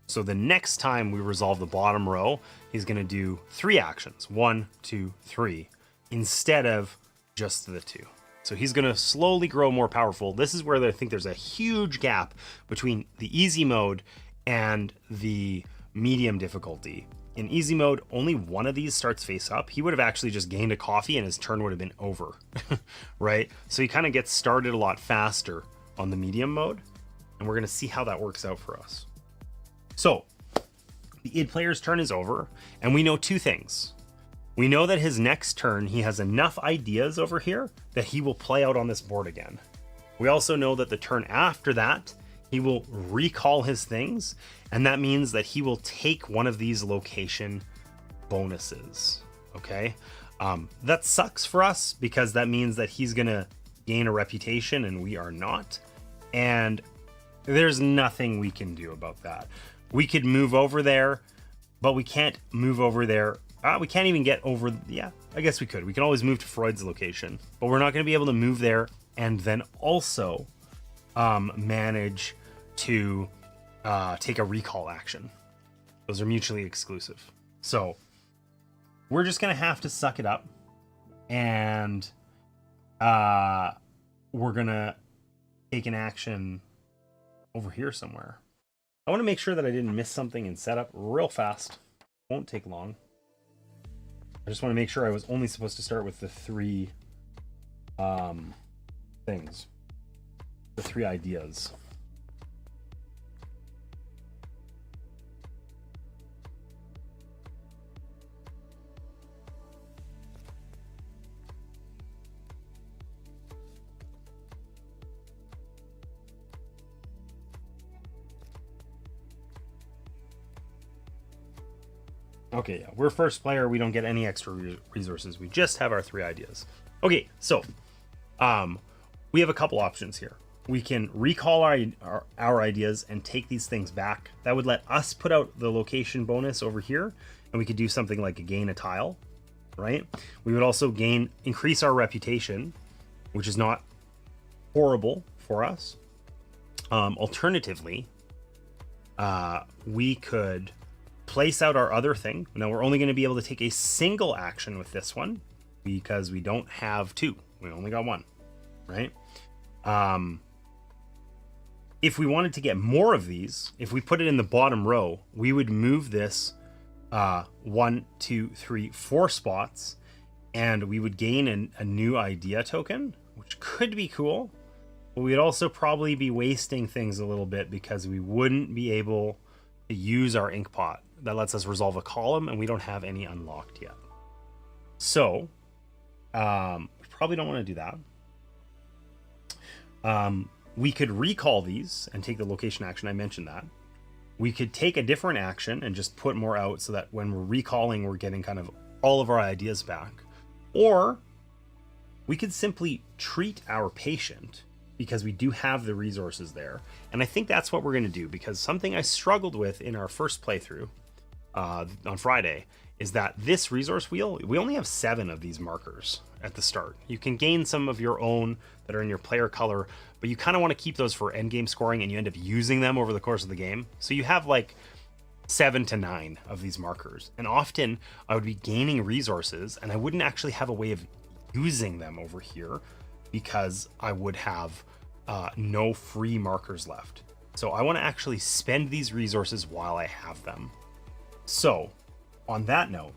So the next time we resolve the bottom row, he's going to do 3 actions, 1, 2, 3, instead of just the 2. So he's going to slowly grow more powerful. This is where I think there's a huge gap between the easy mode and the medium difficulty. In easy mode, only one of these starts face up. He would have actually just gained a coffee and his turn would have been over, right? So he kind of gets started a lot faster on the medium mode, and we're going to see how that works out for us. So the id player's turn is over, and we know 2 things. We know that his next turn, he has enough ideas over here that he will play out on this board again. We also know that the turn after that, he will recall his things, and that means that he will take one of these location bonuses, okay? That sucks for us because that means that he's gonna gain a reputation and we are not, and there's nothing we can do about that. We could move over there, but we can't move over there. We can't even get over, yeah, I guess we could. We can always move to Freud's location, but we're not gonna be able to move there and then also manage to take a recall action. Those are mutually exclusive. So we're just gonna have to suck it up, and we're gonna take an action over here somewhere. I want to make sure that I didn't miss something in setup real fast. Won't take long. I just want to make sure I was only supposed to start with the 3 things, the 3 ideas. Okay, yeah, we're first player. We don't get any extra resources. We just have our 3 ideas. Okay, so we have a couple options here. We can recall our ideas and take these things back. That would let us put out the location bonus over here, and we could do something like gain a tile, right? We would also increase our reputation, which is not horrible for us. Alternatively, we could place out our other thing. Now we're only going to be able to take a single action with this one because we don't have 2. We only got 1, right? If we wanted to get more of these, if we put it in the bottom row, we would move this 1, 2, 3, 4 spots, and we would gain a new idea token, which could be cool, but we'd also probably be wasting things a little bit because we wouldn't be able to use our inkpot that lets us resolve a column, and we don't have any unlocked yet. So we probably don't want to do that. We could recall these and take the location action. I mentioned that. We could take a different action and just put more out so that when we're recalling, we're getting kind of all of our ideas back. Or we could simply treat our patient because we do have the resources there. And I think that's what we're going to do, because something I struggled with in our first playthrough on Friday is that this resource wheel, we only have 7 of these markers at the start. You can gain some of your own that are in your player color, but you kind of want to keep those for endgame scoring, and you end up using them over the course of the game. So you have like 7 to 9 of these markers. And often I would be gaining resources and I wouldn't actually have a way of using them over here because I would have no free markers left. So I want to actually spend these resources while I have them. So on that note,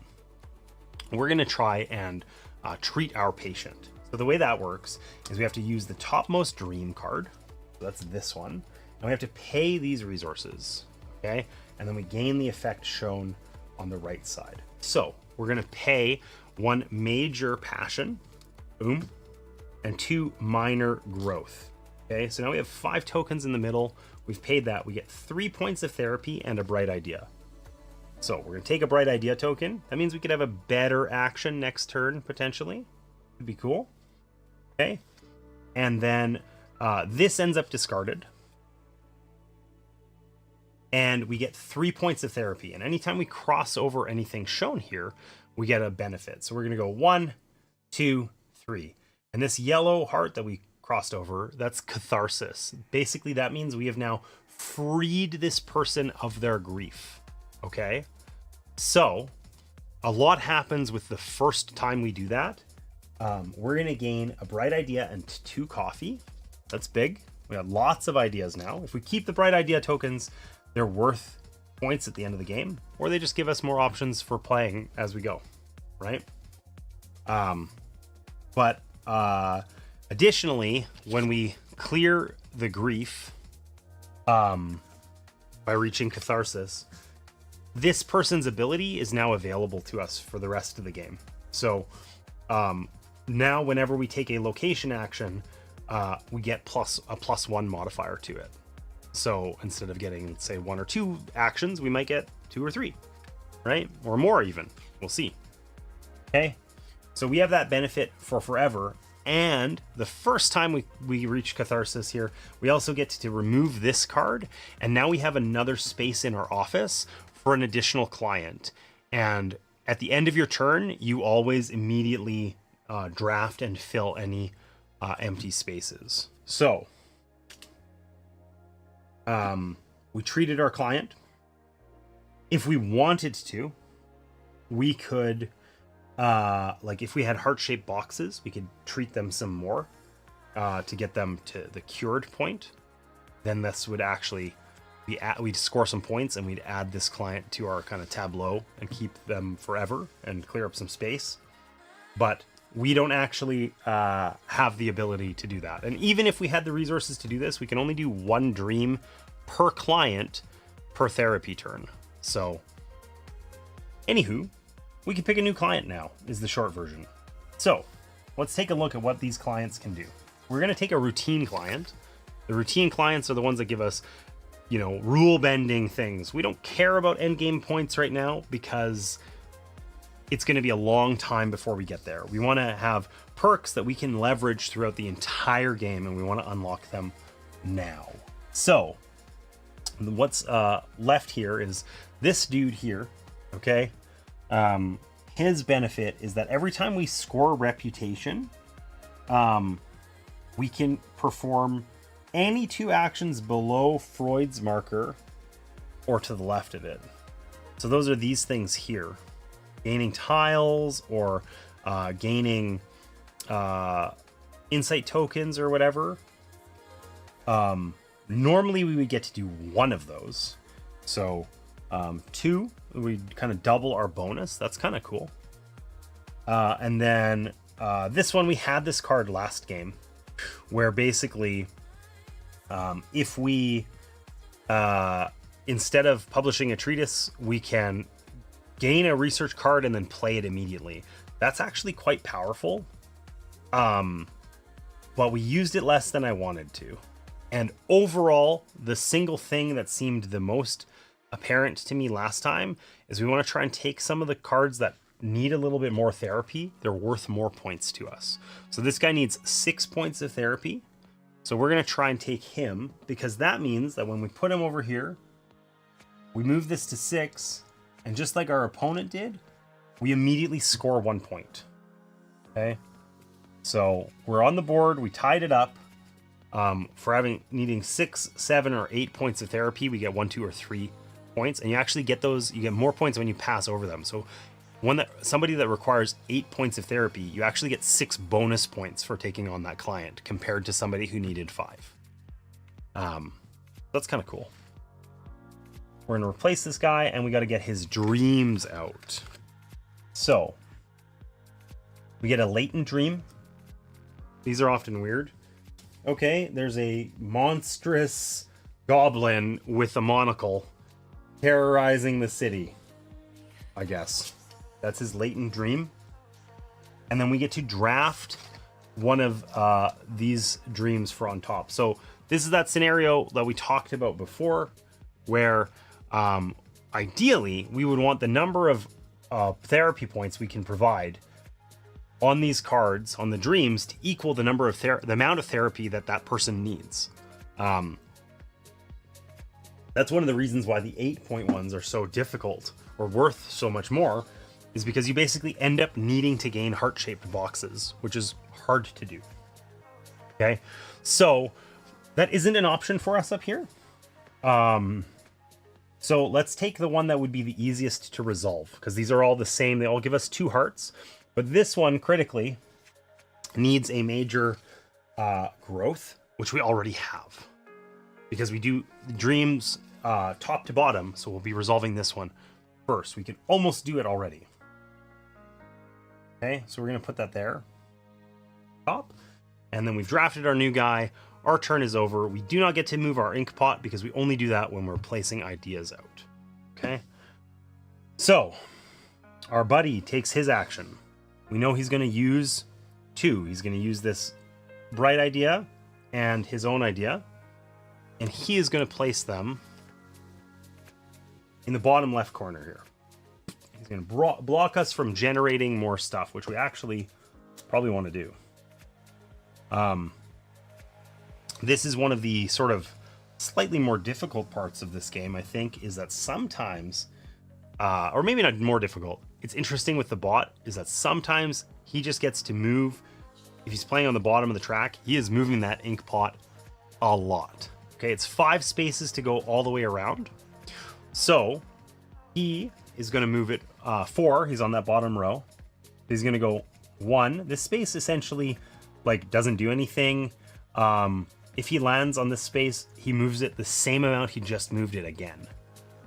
we're going to try and treat our patient. So the way that works is we have to use the topmost dream card. So that's this one. And we have to pay these resources. Okay. And then we gain the effect shown on the right side. So we're going to pay 1 major passion, boom, and 2 minor growth. Okay, so now we have 5 tokens in the middle. We've paid that. We get 3 points of therapy and a bright idea. So we're going to take a bright idea token. That means we could have a better action next turn, potentially. Could be cool. Okay, and then this ends up discarded. And we get 3 points of therapy. And anytime we cross over anything shown here, we get a benefit. So we're going to go 1, 2, 3. And this yellow heart that we crossed over, that's catharsis. Basically, that means we have now freed this person of their grief. Okay? So a lot happens with the first time we do that. We're going to gain a bright idea and 2 coffee. That's big. We have lots of ideas now. If we keep the bright idea tokens, they're worth points at the end of the game, or they just give us more options for playing as we go, right? But additionally, when we clear the grief by reaching catharsis, this person's ability is now available to us for the rest of the game. So now whenever we take a location action, we get a +1 modifier to it. So instead of getting, say, 1 or 2 actions, we might get 2 or 3, right? Or more even. We'll see. Okay. So we have that benefit for forever. And the first time we reach catharsis here, we also get to remove this card. And now we have another space in our office for an additional client. And at the end of your turn, you always immediately draft and fill any empty spaces. So we treated our client. If we wanted to, we could, like if we had heart-shaped boxes, we could treat them some more to get them to the cured point. Then this would actually be, we'd score some points and we'd add this client to our kind of tableau and keep them forever and clear up some space. But we don't actually have the ability to do that. And even if we had the resources to do this, we can only do 1 dream per client per therapy turn. So anywho, we can pick a new client now, is the short version. So let's take a look at what these clients can do. We're going to take a routine client. The routine clients are the ones that give us, you know, rule bending things. We don't care about endgame points right now because it's going to be a long time before we get there. We want to have perks that we can leverage throughout the entire game, and we want to unlock them now. So what's left here is this dude here. Okay. His benefit is that every time we score reputation, we can perform any 2 actions below Freud's marker or to the left of it. So those are these things here. Gaining tiles or gaining insight tokens or whatever. Normally we would get to do 1 of those. So 2, we kind of double our bonus. That's kind of cool. And then this one, we had this card last game where basically if we instead of publishing a treatise, we can gain a research card and then play it immediately. That's actually quite powerful. But we used it less than I wanted to. And overall, the single thing that seemed the most apparent to me last time is we want to try and take some of the cards that need a little bit more therapy. They're worth more points to us. So this guy needs 6 points of therapy. So we're going to try and take him, because that means that when we put him over here, we move this to 6, and just like our opponent did, we immediately score 1 point. Okay? So we're on the board, we tied it up. For needing 6, 7, or 8 points of therapy, we get 1, 2, or 3 points, and you actually get those. You get more points when you pass over them. So somebody that requires 8 points of therapy, you actually get 6 bonus points for taking on that client compared to somebody who needed 5. That's kind of cool. We're gonna replace this guy, and we got to get his dreams out. So we get a latent dream. These are often weird. Okay, there's a monstrous goblin with a monocle terrorizing the city, I guess. That's his latent dream. And then we get to draft one of these dreams for on top. So this is that scenario that we talked about before, where ideally we would want the number of therapy points we can provide on these cards, on the dreams, to equal the number of the amount of therapy that person needs. That's one of the reasons why the 8-point ones are so difficult or worth so much more, is because you basically end up needing to gain heart-shaped boxes, which is hard to do. Okay, so that isn't an option for us up here. So let's take the one that would be the easiest to resolve, because these are all the same. They all give us 2 hearts. But this one, critically, needs a major growth, which we already have. Because we do the dreams top to bottom, so we'll be resolving this one first. We can almost do it already. Okay, so we're going to put that there. Top. And then we've drafted our new guy. Our turn is over. We do not get to move our inkpot, because we only do that when we're placing ideas out. Okay? So, our buddy takes his action. We know he's going to use 2. He's going to use this bright idea and his own idea. And he is going to place them in the bottom left corner here. He's going to block us from generating more stuff, which we actually probably want to do. This is one of the sort of slightly more difficult parts of this game, I think, is that sometimes, or maybe not more difficult, it's interesting with the bot, is that sometimes he just gets to move. If he's playing on the bottom of the track, he is moving that inkpot a lot. Okay, it's 5 spaces to go all the way around. So he is going to move it 4. He's on that bottom row. He's going to go 1. This space essentially like doesn't do anything. If he lands on this space, he moves it the same amount he just moved it again.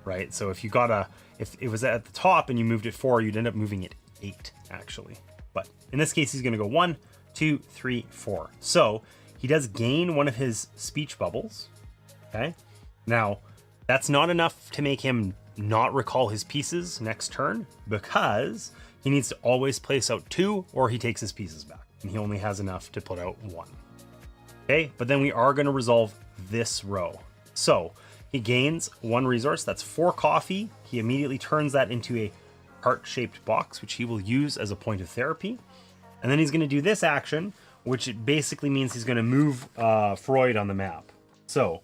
Right? So if it was at the top and you moved it 4, you'd end up moving it 8 actually. But in this case, he's going to go 1, 2, 3, 4. So he does gain one of his speech bubbles. Okay. Now that's not enough to make him not recall his pieces next turn, because he needs to always place out 2 or he takes his pieces back, and he only has enough to put out 1. Okay. But then we are going to resolve this row. So he gains 1 resource. That's 4 coffee. He immediately turns that into a heart-shaped box, which he will use as a point of therapy. And then he's going to do this action, which basically means he's going to move Freud on the map. So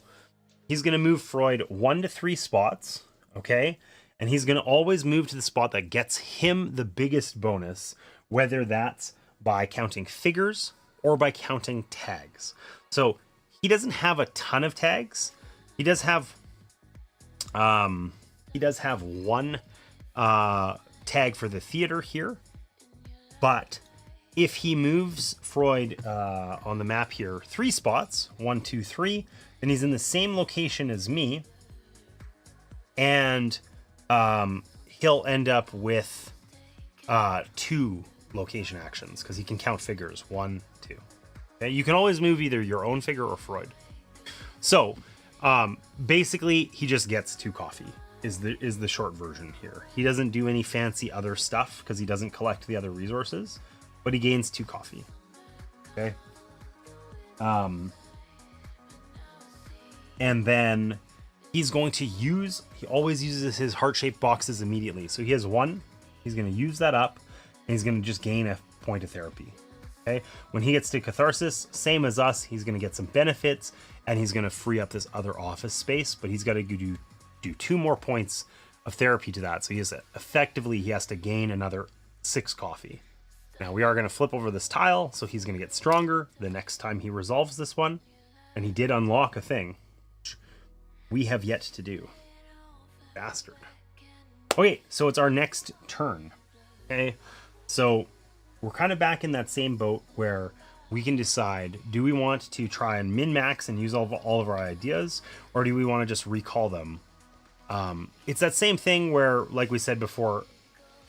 he's going to move Freud 1 to 3 spots. Okay. And he's going to always move to the spot that gets him the biggest bonus, whether that's by counting figures or by counting tags. So he doesn't have a ton of tags. He does have one tag for the theater here, but if he moves Freud on the map here 3 spots, 1, 2, 3, then he's in the same location as me, and he'll end up with 2 location actions because he can count figures 1, 2. Okay? You can always move either your own figure or Freud. So basically, he just gets 2 coffee. is the short version here. He doesn't do any fancy other stuff because he doesn't collect the other resources, but he gains 2 coffee. Okay. And then he's going to use, he always uses his heart-shaped boxes immediately. So he has 1, he's going to use that up, and he's going to just gain a point of therapy. Okay. When he gets to catharsis, same as us, he's going to get some benefits, and he's going to free up this other office space, but he's got to do 2 more points of therapy to that. So he has he has to gain another 6 coffee. Now we are going to flip over this tile, so he's going to get stronger the next time he resolves this one. And he did unlock a thing, which we have yet to do. Bastard. Okay, so it's our next turn. Okay, so we're kind of back in that same boat where we can decide, do we want to try and min-max and use all of our ideas, or do we want to just recall them? It's that same thing where, like we said before,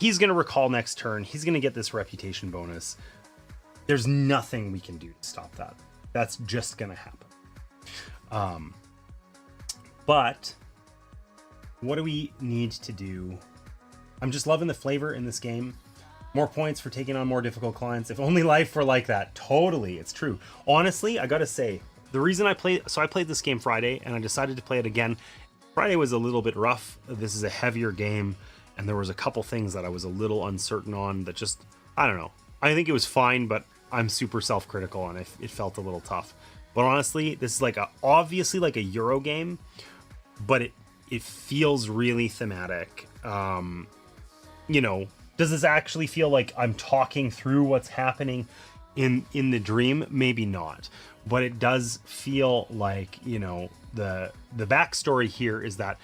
he's going to recall next turn. He's going to get this reputation bonus. There's nothing we can do to stop that. That's just going to happen. But what do we need to do? I'm just loving the flavor in this game. More points for taking on more difficult clients. If only life were like that. Totally, it's true. Honestly, I gotta say, the reason I played this game Friday, and I decided to play it again. Friday was a little bit rough. This is a heavier game, and there was a couple things that I was a little uncertain on that just, I don't know. I think it was fine, but I'm super self-critical, and it felt a little tough. But honestly, this is obviously like a Euro game, but it feels really thematic. You know, does this actually feel like I'm talking through what's happening in the dream? Maybe not, but it does feel like, you know, the backstory here is that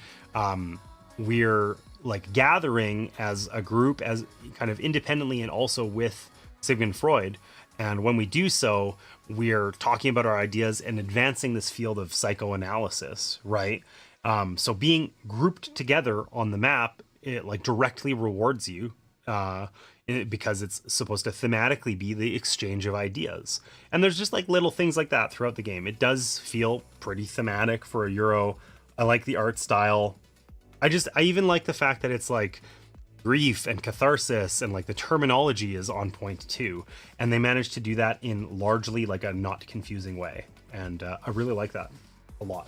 we're like gathering as a group, as kind of independently, and also with Sigmund Freud. And when we do so, we're talking about our ideas and advancing this field of psychoanalysis, right? So being grouped together on the map, it like directly rewards you because it's supposed to thematically be the exchange of ideas. And there's just like little things like that throughout the game. It does feel pretty thematic for a Euro. I like the art style. I even like the fact that it's like grief and catharsis, and like the terminology is on point too. And they managed to do that in largely like a not confusing way. And I really like that a lot.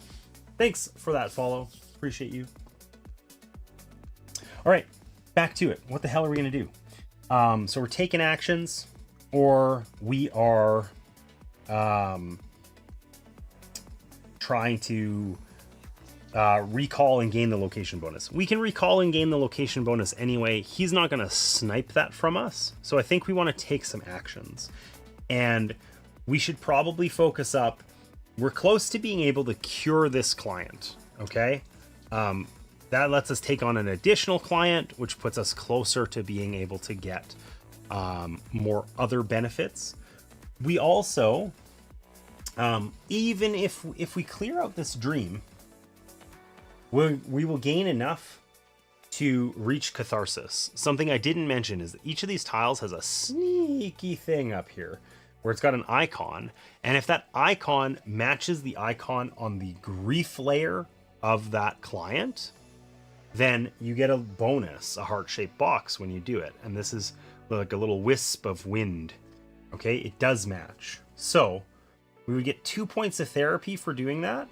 Thanks for that follow. Appreciate you. All right, back to it. What the hell are we going to do? So we're taking actions, or we are trying to recall and gain the location bonus. We can recall and gain the location bonus anyway. He's not going to snipe that from us. So I think we want to take some actions. And we should probably focus up. We're close to being able to cure this client, okay? That lets us take on an additional client, which puts us closer to being able to get more other benefits. We also, even if we clear out this dream, we will gain enough to reach catharsis. Something I didn't mention is that each of these tiles has a sneaky thing up here where it's got an icon. And if that icon matches the icon on the grief layer of that client, then you get a bonus, a heart-shaped box when you do it. And this is like a little wisp of wind. Okay, it does match. So we would get 2 points of therapy for doing that.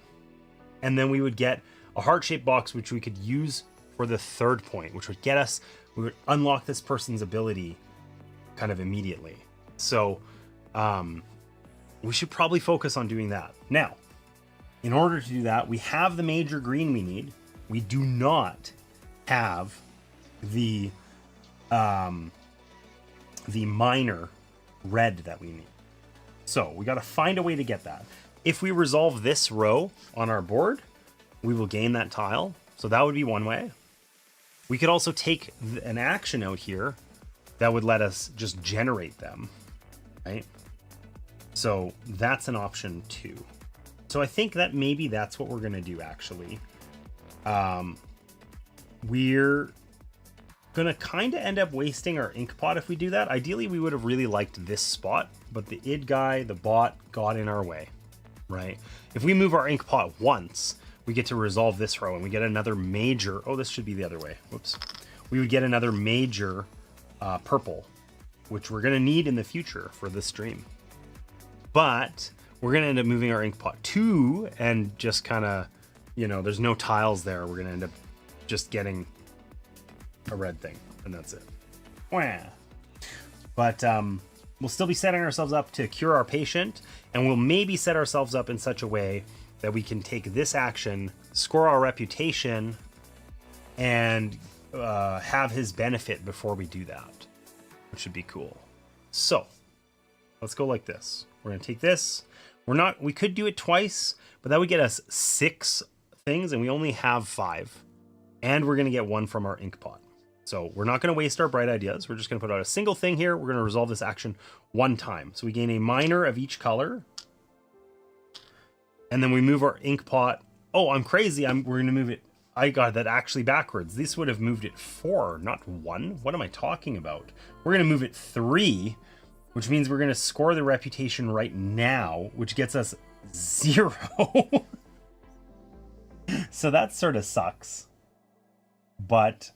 And then we would get a heart-shaped box, which we could use for the 3rd point, which would get us, we would unlock this person's ability kind of immediately. So we should probably focus on doing that. Now, in order to do that, we have the major green we need. We do not have the minor red that we need. So we got to find a way to get that. If we resolve this row on our board, we will gain that tile. So that would be one way. We could also take an action out here that would let us just generate them, right? So that's an option too. So I think that maybe that's what we're going to do, actually. We're going to kind of end up wasting our inkpot if we do that. Ideally, we would have really liked this spot, but the id guy, the bot, got in our way, right? If we move our inkpot once, we get to resolve this row, and we get another major. Oh, this should be the other way. Whoops. We would get another major purple, which we're going to need in the future for this stream. But we're going to end up moving our inkpot 2 and just kind of, you know, there's no tiles there. We're going to end up just getting a red thing, and that's it. But we'll still be setting ourselves up to cure our patient, and we'll maybe set ourselves up in such a way that we can take this action, score our reputation, and have his benefit before we do that, which should be cool. So let's go like this. We're gonna take this. We could do it twice, but that would get us 6 things, and we only have 5. And we're gonna get 1 from our inkpot. So we're not gonna waste our bright ideas. We're just gonna put out a single thing here. We're gonna resolve this action 1 time. So we gain a minor of each color. And then we move our inkpot. Oh, I'm crazy. We're gonna move it. I got that actually backwards. This would have moved it 4, not 1. What am I talking about? We're gonna move it 3, which means we're gonna score the reputation right now, which gets us 0. So that sort of sucks. But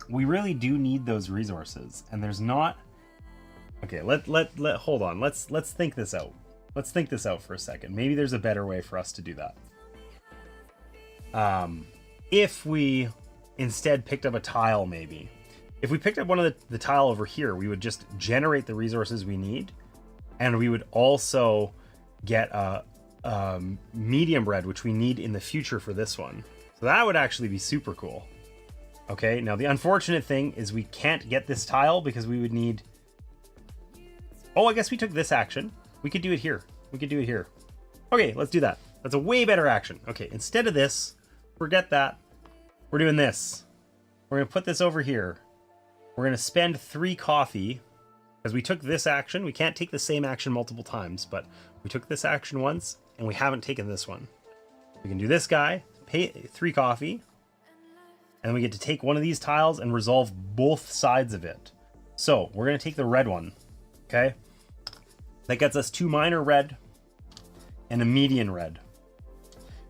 we really do need those resources, and there's not. Okay, hold on. Let's think this out. Let's think this out for a second. Maybe there's a better way for us to do that. If we instead picked up a tile, maybe. If we picked up one of the tile over here, we would just generate the resources we need, and we would also get a medium red, which we need in the future for this one. So that would actually be super cool. Okay, now the unfortunate thing is we can't get this tile because we would need... Oh, I guess we took this action. We could do it here. We could do it here. Okay, let's do that. That's a way better action. Okay, instead of this, forget that. We're doing this. We're going to put this over here. We're going to spend 3 coffee because we took this action. We can't take the same action multiple times, but we took this action once and we haven't taken this one. We can do this guy, pay 3 coffee, and we get to take one of these tiles and resolve both sides of it. So we're going to take the red one. Okay. That gets us 2 minor red and a median red.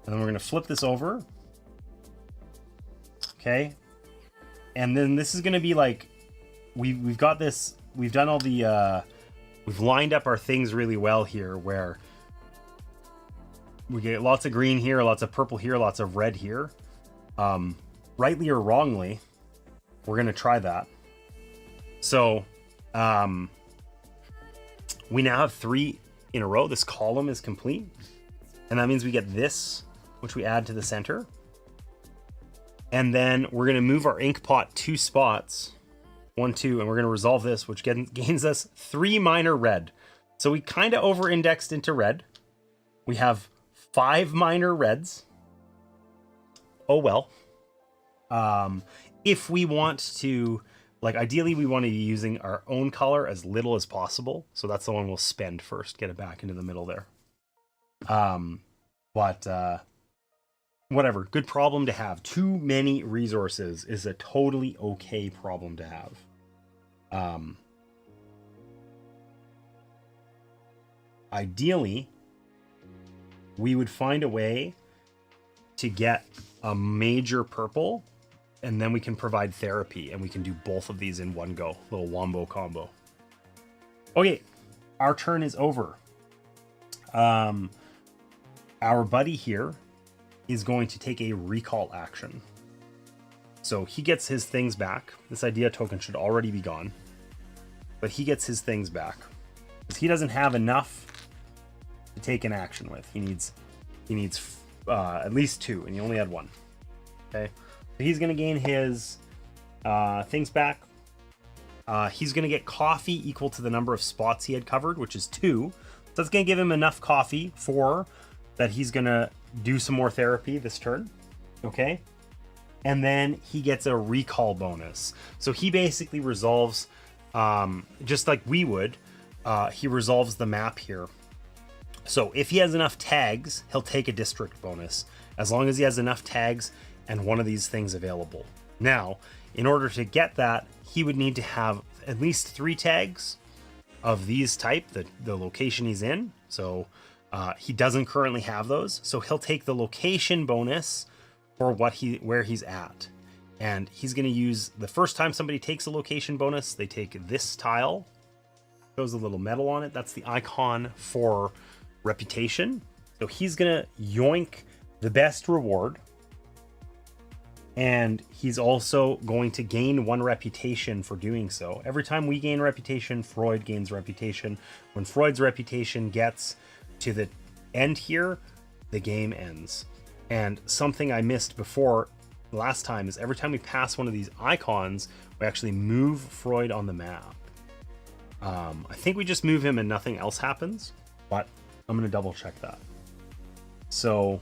And then we're going to flip this over. Okay. And then this is going to be like, we've got this, we've done all the, we've lined up our things really well here, where we get lots of green here, lots of purple here, lots of red here. Rightly or wrongly, we're going to try that. So, we now have 3 in a row. This column is complete. And that means we get this, which we add to the center. And then we're going to move our inkpot 2 spots. 1, 2, and we're going to resolve this, which gains us 3 minor red. So we kind of over-indexed into red. We have 5 minor reds. Oh, well. If we want to... Like, ideally, we want to be using our own color as little as possible. So that's the one we'll spend first. Get it back into the middle there. Whatever. Good problem to have. Too many resources is a totally okay problem to have. Ideally, we would find a way to get a major purple, and then we can provide therapy, and we can do both of these in one go. Little wombo combo. Okay, our turn is over. Our buddy here is going to take a recall action. So he gets his things back. This idea token should already be gone, but he gets his things back because he doesn't have enough to take an action with. He needs at least 2, and he only had 1. Okay. He's going to gain his things back. He's going to get coffee equal to the number of spots he had covered, which is 2. So that's going to give him enough coffee that he's going to do some more therapy this turn. Okay. And then he gets a recall bonus. So he basically resolves, just like we would, he resolves the map here. So if he has enough tags, he'll take a district bonus, as long as he has enough tags and one of these things available. Now, in order to get that, he would need to have at least 3 tags of these type, the location he's in. So he doesn't currently have those. So he'll take the location bonus for where he's at. And he's going to use, the first time somebody takes a location bonus, they take this tile. Shows a little medal on it. That's the icon for reputation. So he's going to yoink the best reward. And he's also going to gain 1 reputation for doing so. Every time we gain reputation, Freud gains reputation. When Freud's reputation gets to the end here, the game ends. And something I missed before last time is every time we pass one of these icons, we actually move Freud on the map. I think we just move him and nothing else happens, but I'm going to double check that. So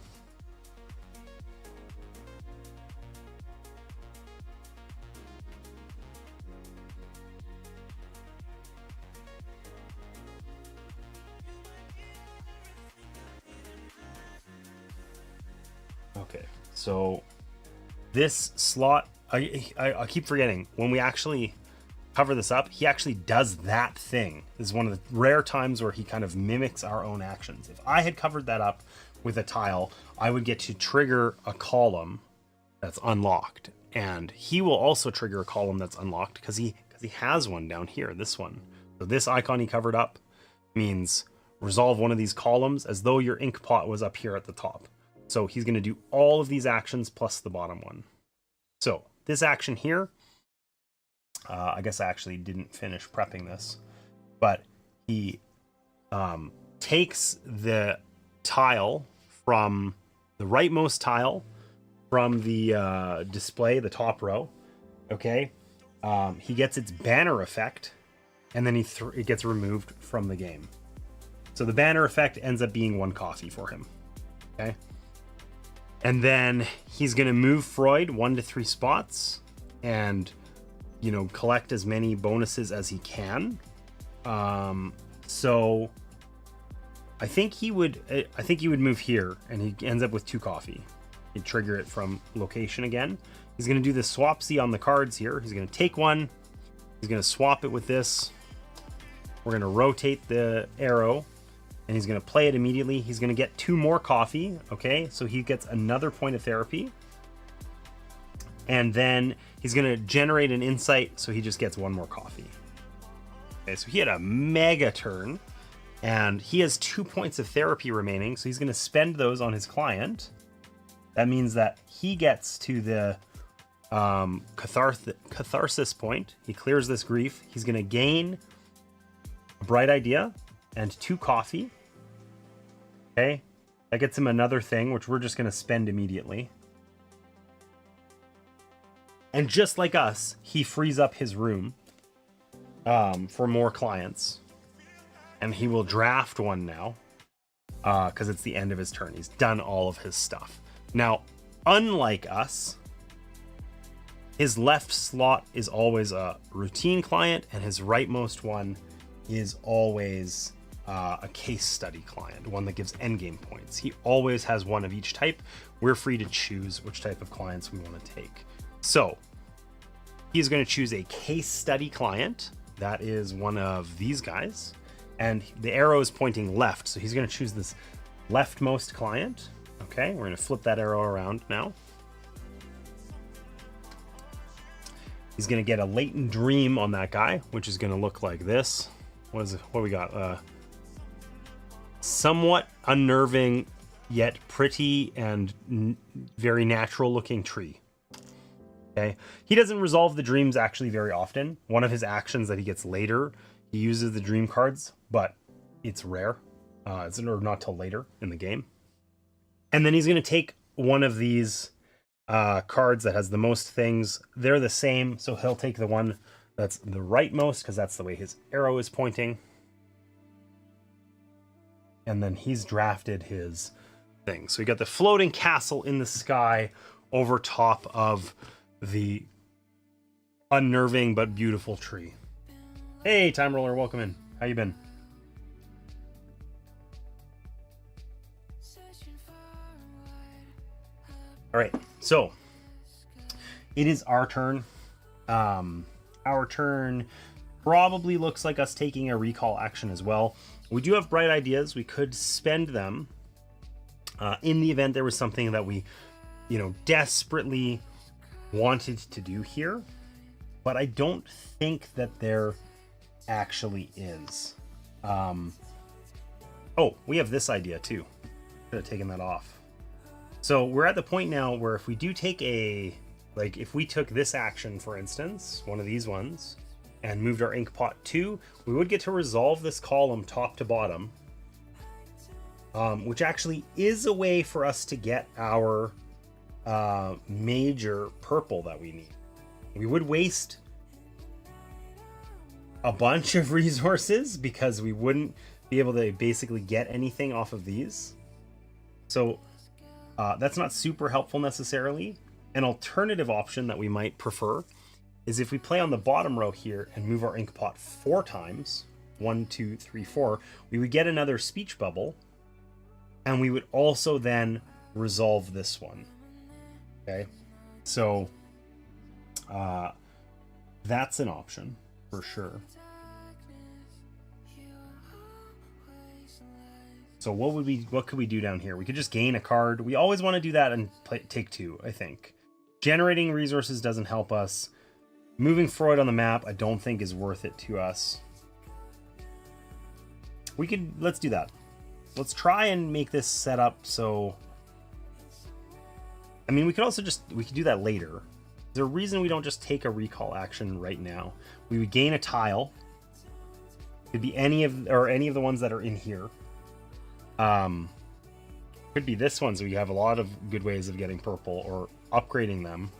okay, so this slot, I keep forgetting, when we actually cover this up, he actually does that thing. This is one of the rare times where he kind of mimics our own actions. If I had covered that up with a tile, I would get to trigger a column that's unlocked. And he will also trigger a column that's unlocked because he has one down here, this one. So this icon he covered up means resolve one of these columns as though your inkpot was up here at the top. So he's going to do all of these actions plus the bottom one. So this action here, I guess I actually didn't finish prepping this, but he takes the tile from the rightmost tile from the display, the top row. Okay, he gets its banner effect, and then it gets removed from the game. So the banner effect ends up being 1 coffee for him. Okay. And then he's going to move Freud 1 to 3 spots and, you know, collect as many bonuses as he can. So I think he would move here and he ends up with 2 coffee. He'd trigger it from location again. He's going to do the swapsy on the cards here. He's going to take one. He's going to swap it with this. We're going to rotate the arrow. And he's going to play it immediately. He's going to get 2 more coffee. Okay, so he gets another point of therapy. And then he's going to generate an insight, so he just gets 1 more coffee. Okay, so he had a mega turn. And he has 2 points of therapy remaining, so he's going to spend those on his client. That means that he gets to the catharsis point. He clears this grief. He's going to gain a bright idea and 2 coffee. Okay, that gets him another thing, which we're just going to spend immediately. And just like us, he frees up his room for more clients. And he will draft 1 now because it's the end of his turn. He's done all of his stuff. Now, unlike us, his left slot is always a routine client, and his rightmost one is always a case study client, one that gives endgame points. He always has 1 of each type. We're free to choose which type of clients we want to take. So he's going to choose a case study client. That is one of these guys. And the arrow is pointing left. So he's going to choose this leftmost client. Okay, we're going to flip that arrow around now. He's going to get a latent dream on that guy, which is going to look like this. What we got? Somewhat unnerving, yet pretty and very natural looking tree. Okay. He doesn't resolve the dreams actually very often. One of his actions that he gets later, he uses the dream cards, but it's rare. It's not till later in the game. And then he's going to take one of these cards that has the most things. They're the same, so he'll take the one that's the rightmost because that's the way his arrow is pointing. And then he's drafted his thing. So we got the floating castle in the sky over top of the unnerving but beautiful tree. Hey, Time Roller, welcome in. How you been? All right, so it is our turn. Our turn probably looks like us taking a recall action as well. We do have bright ideas. We could spend them in the event there was something that we, desperately wanted to do here. But I don't think that there actually is. Oh, we have this idea too. Could have taken that off. So we're at the point now where if we do take if we took this action, for instance, one of these ones, and moved our inkpot 2, we would get to resolve this column top to bottom, which actually is a way for us to get our major purple that we need. We would waste a bunch of resources because we wouldn't be able to basically get anything off of these. So that's not super helpful necessarily. An alternative option that we might prefer is if we play on the bottom row here and move our inkpot 4 times, 1, 2, 3, 4, we would get another speech bubble, and we would also then resolve this one. Okay, so that's an option for sure. So what could we do down here? We could just gain a card. We always want to do that and take 2, I think. Generating resources doesn't help us. Moving Freud on the map, I don't think is worth it to us. Let's do that. Let's try and make this set up so... I mean, we could do that later. Is there a reason we don't just take a recall action right now? We would gain a tile. It could be any of the ones that are in here. Could be this one, so we have a lot of good ways of getting purple or upgrading them.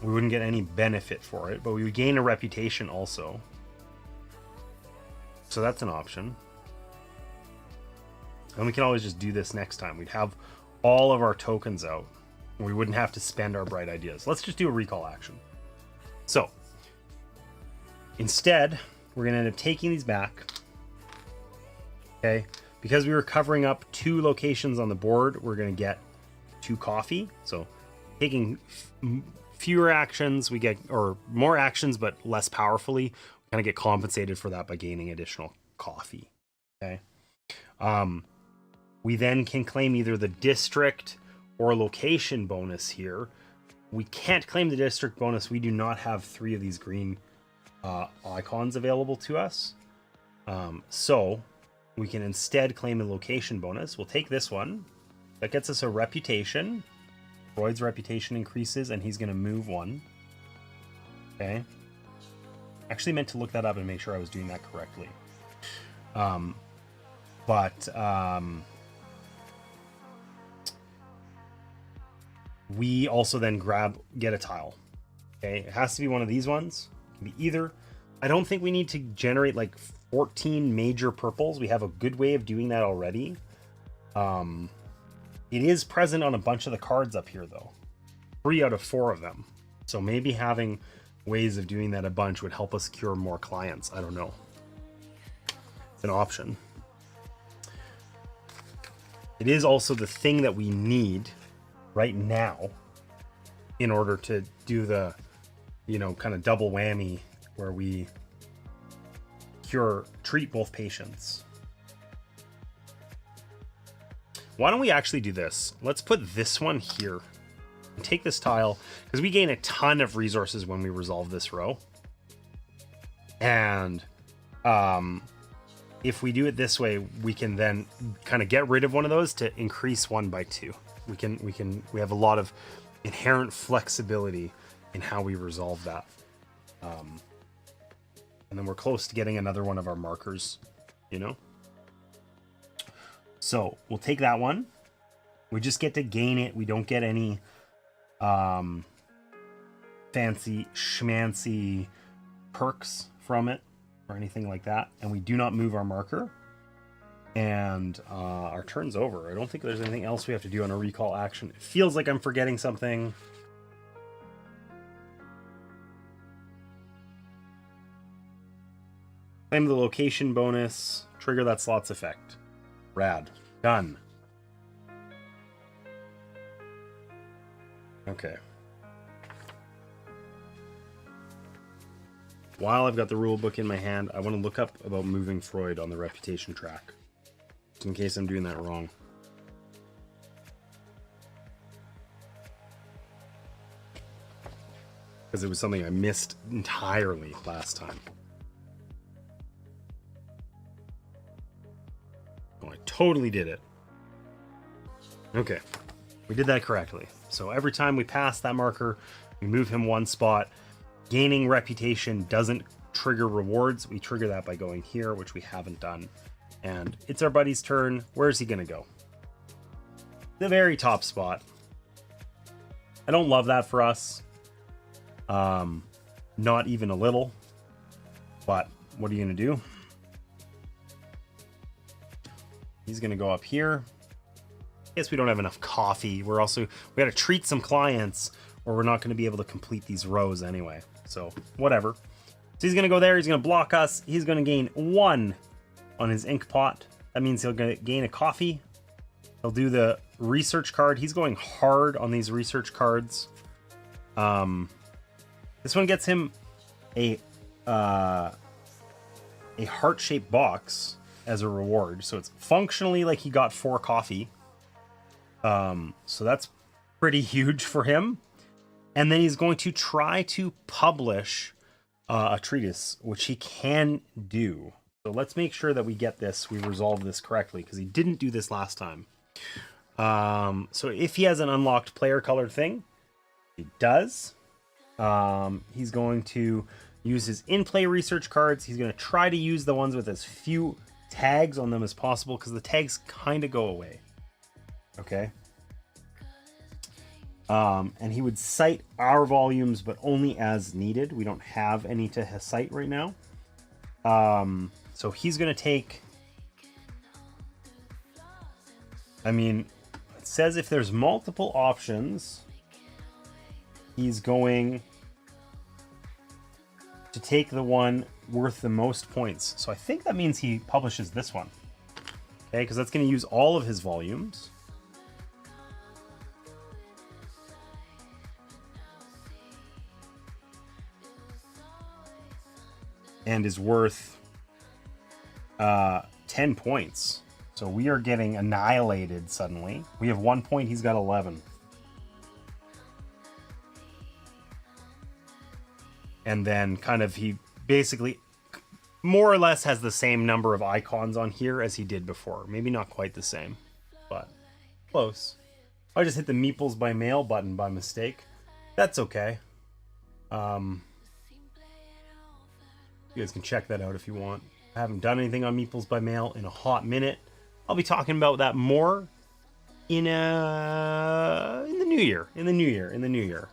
We wouldn't get any benefit for it, but we would gain a reputation also. So that's an option. And we can always just do this next time. We'd have all of our tokens out. We wouldn't have to spend our bright ideas. Let's just do a recall action. So instead, we're going to end up taking these back. Okay, because we were covering up 2 locations on the board, we're going to get 2 coffee. So taking fewer actions, we get, or more actions, but less powerfully, we kind of get compensated for that by gaining additional coffee. Okay. We then can claim either the district or location bonus here. We can't claim the district bonus. We do not have 3 of these green icons available to us. So we can instead claim a location bonus. We'll take this one. That gets us a reputation. Freud's reputation increases, and he's going to move 1. Okay. Actually meant to look that up and make sure I was doing that correctly. We also then get a tile. Okay, it has to be one of these ones. It can be either. I don't think we need to generate like 14 major purples. We have a good way of doing that already. It is present on a bunch of the cards up here though. 3 out of 4 of them. So maybe having ways of doing that a bunch would help us cure more clients. I don't know. It's an option. It is also the thing that we need right now in order to do the, kind of double whammy where we treat both patients. Why don't we actually do this? Let's put this one here and take this tile, because we gain a ton of resources when we resolve this row. And if we do it this way, we can then kind of get rid of one of those to increase 1 by 2. We have a lot of inherent flexibility in how we resolve that. And then we're close to getting another one of our markers, So we'll take that one. We just get to gain it. We don't get any fancy schmancy perks from it or anything like that. And we do not move our marker. And our turn's over. I don't think there's anything else we have to do on a recall action. It feels like I'm forgetting something. Claim the location bonus. Trigger that slot's effect. Rad. Done. Okay. while I've got the rule book in my hand, I want to look up about moving Freud on the reputation track, just in case I'm doing that wrong. Because it was something I missed entirely last time. Oh, I totally did it. Okay, we did that correctly. So every time we pass that marker, we move him one spot. Gaining reputation doesn't trigger rewards. We trigger that by going here, which we haven't done. And it's our buddy's turn. Where's he gonna go? The very top spot. I don't love that for us. Not even a little, but what are you gonna do? He's gonna go up here. Guess we don't have enough coffee. We gotta treat some clients or we're not gonna be able to complete these rows anyway. So whatever. So he's gonna go there, he's gonna block us. He's gonna gain 1 on his inkpot. That means he'll gain a coffee. He'll do the research card. He's going hard on these research cards. This one gets him a heart-shaped box as a reward. So it's functionally like he got 4 coffee. So that's pretty huge for him. And then he's going to try to publish a treatise, which he can do. So let's make sure that we get this, we resolve this correctly, because he didn't do this last time. So if he has an unlocked player colored thing, he does. He's going to use his in-play research cards. He's going to try to use the ones with as few tags on them as possible, because the tags kind of go away. Okay. And he would cite our volumes, but only as needed. We don't have any to cite right now. So he's going to take... I mean, it says if there's multiple options, he's going to take the one worth the most points. So I think that means he publishes this one. Okay, because that's going to use all of his volumes. And is worth 10 points. So we are getting annihilated suddenly. We have 1 point, he's got 11. And then kind of he basically more or less has the same number of icons on here as he did before. Maybe not quite the same, but close. I just hit the Meeples by Mail button by mistake. That's okay. You guys can check that out if you want. I haven't done anything on Meeples by Mail in a hot minute. I'll be talking about that more in the new year. In the new year.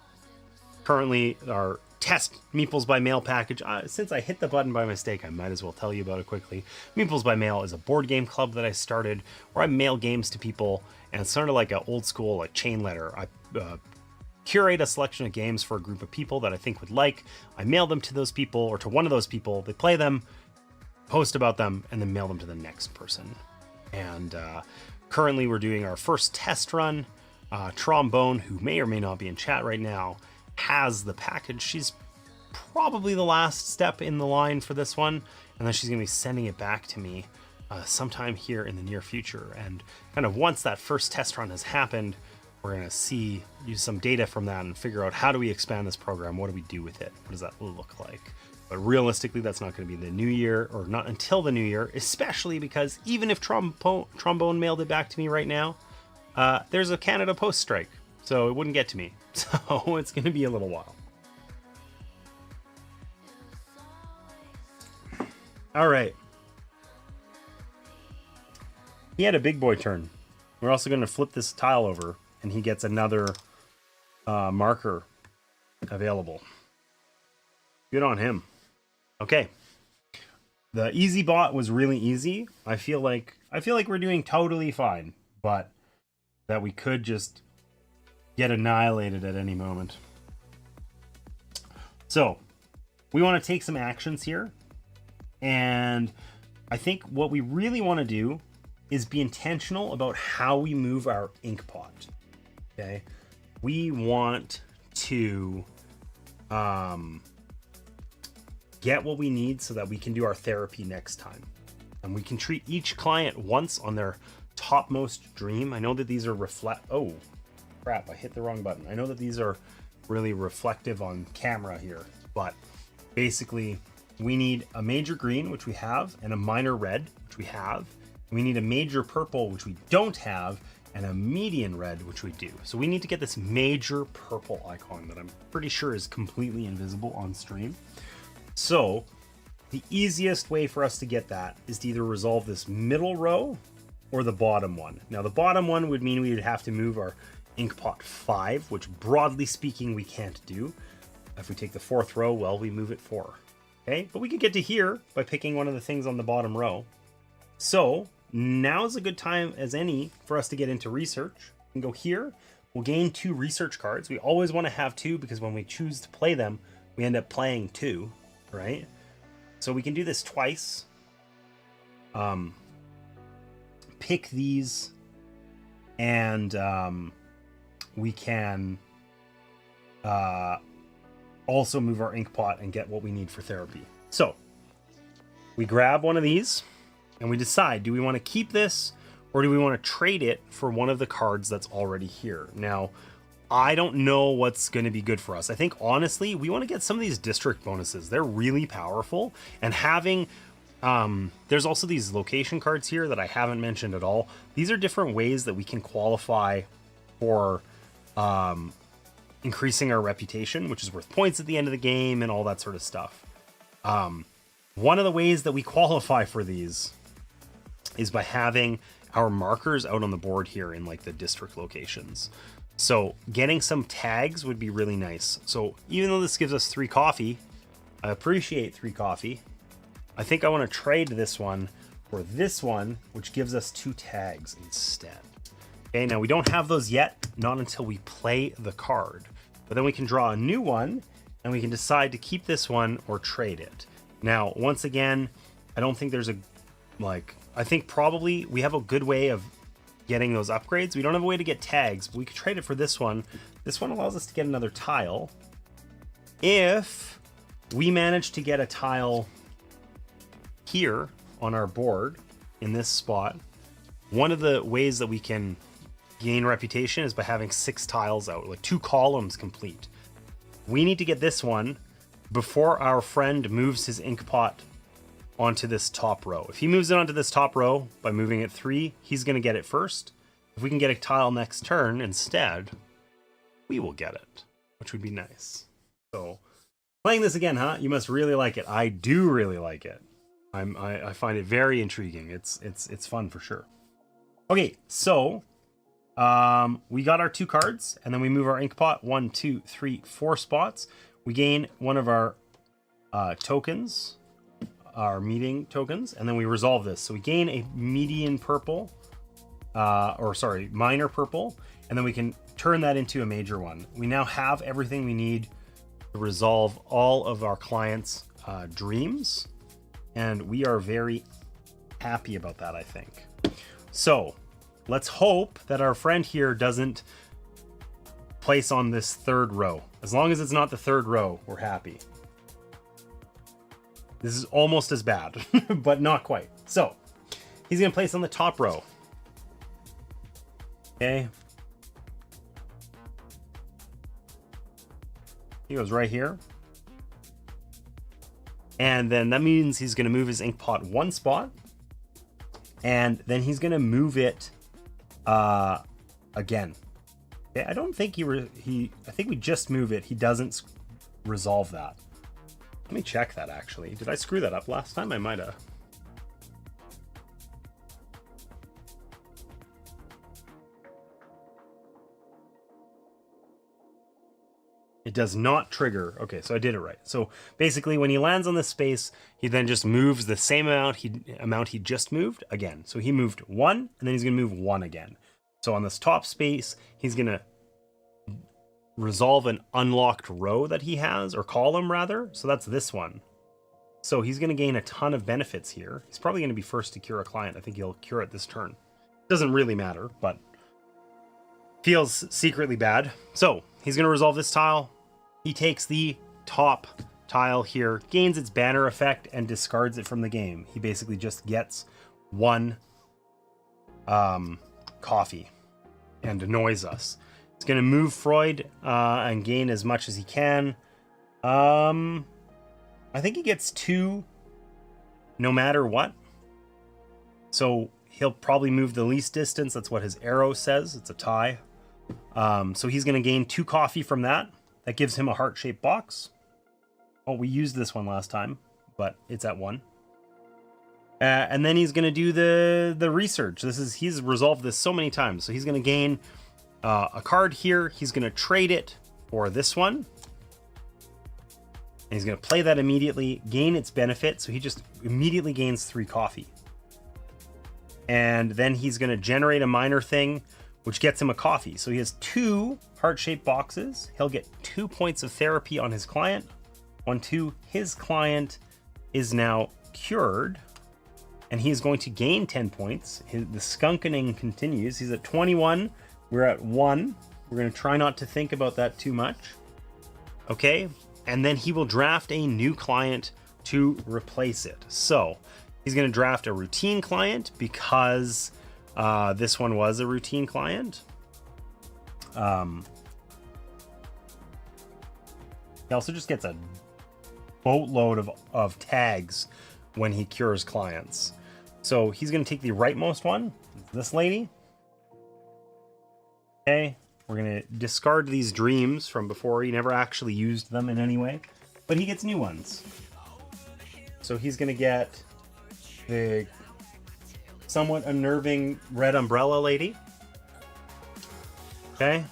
Currently, our test Meeples by Mail package. Since I hit the button by mistake, I might as well tell you about it quickly. Meeples by Mail is a board game club that I started where I mail games to people, and it's sort of like an old school like chain letter. I curate a selection of games for a group of people that I think would like. I mail them to those people or to one of those people. They play them, post about them, and then mail them to the next person. And currently we're doing our first test run. Trombone, who may or may not be in chat right now, has the package. She's probably the last step in the line for this one, and then she's going to be sending it back to me sometime here in the near future. And kind of once that first test run has happened, we're going to use some data from that and figure out how do we expand this program? What do we do with it? What does that look like? But realistically, that's not going to be the new year, or not until the new year, especially because even if Trombone mailed it back to me right now, there's a Canada Post strike, so it wouldn't get to me. So it's going to be a little while. All right. He had a big boy turn. We're also going to flip this tile over, and he gets another marker available. Good on him. Okay. The easy bot was really easy. I feel like we're doing totally fine, but that we could just get annihilated at any moment. So, we want to take some actions here, and I think what we really want to do is be intentional about how we move our inkpot. Okay, we want to get what we need so that we can do our therapy next time. And we can treat each client once on their topmost dream. I know that these are oh crap, I hit the wrong button. I know that these are really reflective on camera here, but basically we need a major green, which we have, and a minor red, which we have. We need a major purple, which we don't have, and a median red, which we do. So we need to get this major purple icon that I'm pretty sure is completely invisible on stream. So the easiest way for us to get that is to either resolve this middle row or the bottom one. Now the bottom one would mean we would have to move our inkpot 5, which broadly speaking we can't do. If we take the 4th row, well, we move it 4. Okay, but we could get to here by picking one of the things on the bottom row. So now is a good time as any for us to get into research. We can go here. We'll gain 2 research cards. We always want to have 2 because when we choose to play them, we end up playing 2, right? So we can do this twice. Pick these, and we can also move our inkpot and get what we need for therapy. So we grab one of these and we decide, do we want to keep this or do we want to trade it for one of the cards that's already here? Now, I don't know what's going to be good for us. I think honestly, we want to get some of these district bonuses. They're really powerful, and having there's also these location cards here that I haven't mentioned at all. These are different ways that we can qualify for increasing our reputation, which is worth points at the end of the game and all that sort of stuff. One of the ways that we qualify for these is by having our markers out on the board here in like the district locations. So getting some tags would be really nice. So even though this gives us 3 coffee, I appreciate 3 coffee. I think I want to trade this one for this one, which gives us 2 tags instead. Okay, now we don't have those yet, not until we play the card. But then we can draw a new one, and we can decide to keep this one or trade it. Now, once again, I don't think there's I think probably we have a good way of getting those upgrades. We don't have a way to get tags, but we could trade it for this one. This one allows us to get another tile. If we manage to get a tile here on our board in this spot, one of the ways that we can gain reputation is by having 6 tiles out, like 2 columns complete. We need to get this one before our friend moves his inkpot onto this top row. If he moves it onto this top row by moving it 3, he's going to get it first. If we can get a tile next turn instead, we will get it, which would be nice. So playing this again, huh? You must really like it. I do really like it. I find it very intriguing. It's fun for sure. Okay, so we got our 2 cards, and then we move our inkpot 1, 2, 3, 4 spots. We gain one of our tokens, our meeting tokens, and then we resolve this. So we gain a median purple, minor purple, and then we can turn that into a major one. We now have everything we need to resolve all of our clients' dreams, and we are very happy about that, I think. So let's hope that our friend here doesn't place on this 3rd row. As long as it's not the 3rd row, we're happy. This is almost as bad, but not quite. So he's going to place on the top row. Okay. He goes right here. And then that means he's going to move his inkpot 1 spot. And then he's going to move it again. Okay, I don't think I think we just move it. He doesn't resolve that. Let me check that actually. Did I screw that up last time? I might have. It does not trigger. Okay, so I did it right. So basically when he lands on this space, he then just moves the same amount he just moved again. So he moved 1, and then he's going to move 1 again. So on this top space, he's going to resolve an unlocked row that he has, or column rather. So that's this one. So he's going to gain a ton of benefits here. He's probably going to be first to cure a client. I think he'll cure it this turn. Doesn't really matter, but feels secretly bad. So he's going to resolve this tile. He takes the top tile here, gains its banner effect and discards it from the game. He basically just gets one coffee and annoys us. It's going to move Freud and gain as much as he can. I think he gets 2 no matter what. So he'll probably move the least distance. That's what his arrow says. It's a tie. So he's going to gain 2 coffee from that. That gives him a heart-shaped box. Oh, we used this one last time, but it's at 1. And then he's going to do the research. He's resolved this so many times. So he's going to gain a card here. He's going to trade it for this one. And he's going to play that immediately, gain its benefit. So he just immediately gains 3 coffee. And then he's going to generate a minor thing, which gets him a coffee. So he has 2 heart-shaped boxes. He'll get 2 points of therapy on his client. 1, 2. His client is now cured. And he's going to gain 10 points. The skunkening continues. He's at 21. We're at 1. We're going to try not to think about that too much. Okay. And then he will draft a new client to replace it. So he's going to draft a routine client because this one was a routine client. He also just gets a boatload of tags when he cures clients. So he's going to take the rightmost one, this lady. Okay, we're going to discard these dreams from before. He never actually used them in any way, but he gets new ones. So he's going to get the somewhat unnerving red umbrella lady. Okay.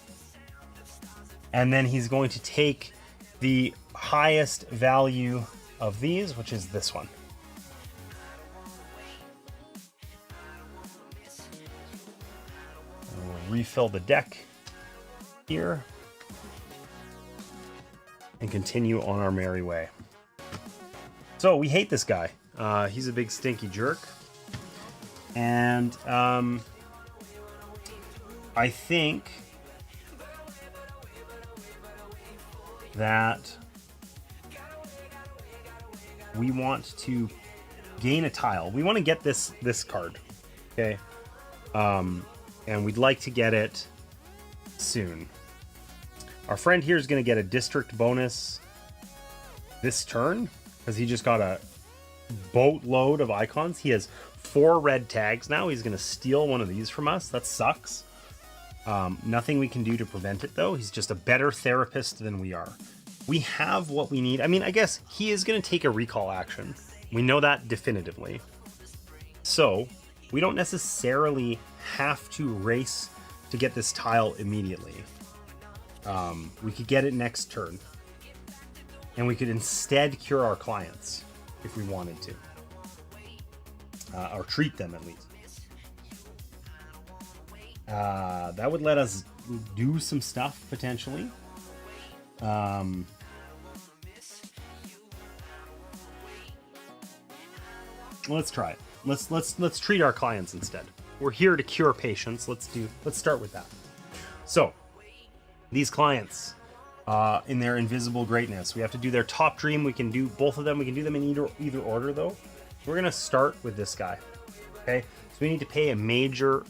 And then he's going to take the highest value of these, which is this one. We'll refill the deck here and continue on our merry way. So we hate this guy. He's a big stinky jerk. And I think that we want to gain a tile. We want to get this card. Okay. And we'd like to get it soon. Our friend here is going to get a district bonus this turn because he just got a boatload of icons. He has 4 red tags now. He's going to steal one of these from us. That sucks. Nothing we can do to prevent it, though. He's just a better therapist than we are. We have what we need. I mean, I guess he is going to take a recall action. We know that definitively. So we don't necessarily have to race to get this tile immediately. We could get it next turn. And we could instead cure our clients if we wanted to. Or treat them, at least. That would let us do some stuff, potentially. Let's try it. Let's treat our clients instead. We're here to cure patients. Let's start with that. So, these clients, in their invisible greatness, we have to do their top dream. We can do both of them. We can do them in either order, though. We're gonna start with this guy. Okay, so we need to pay a major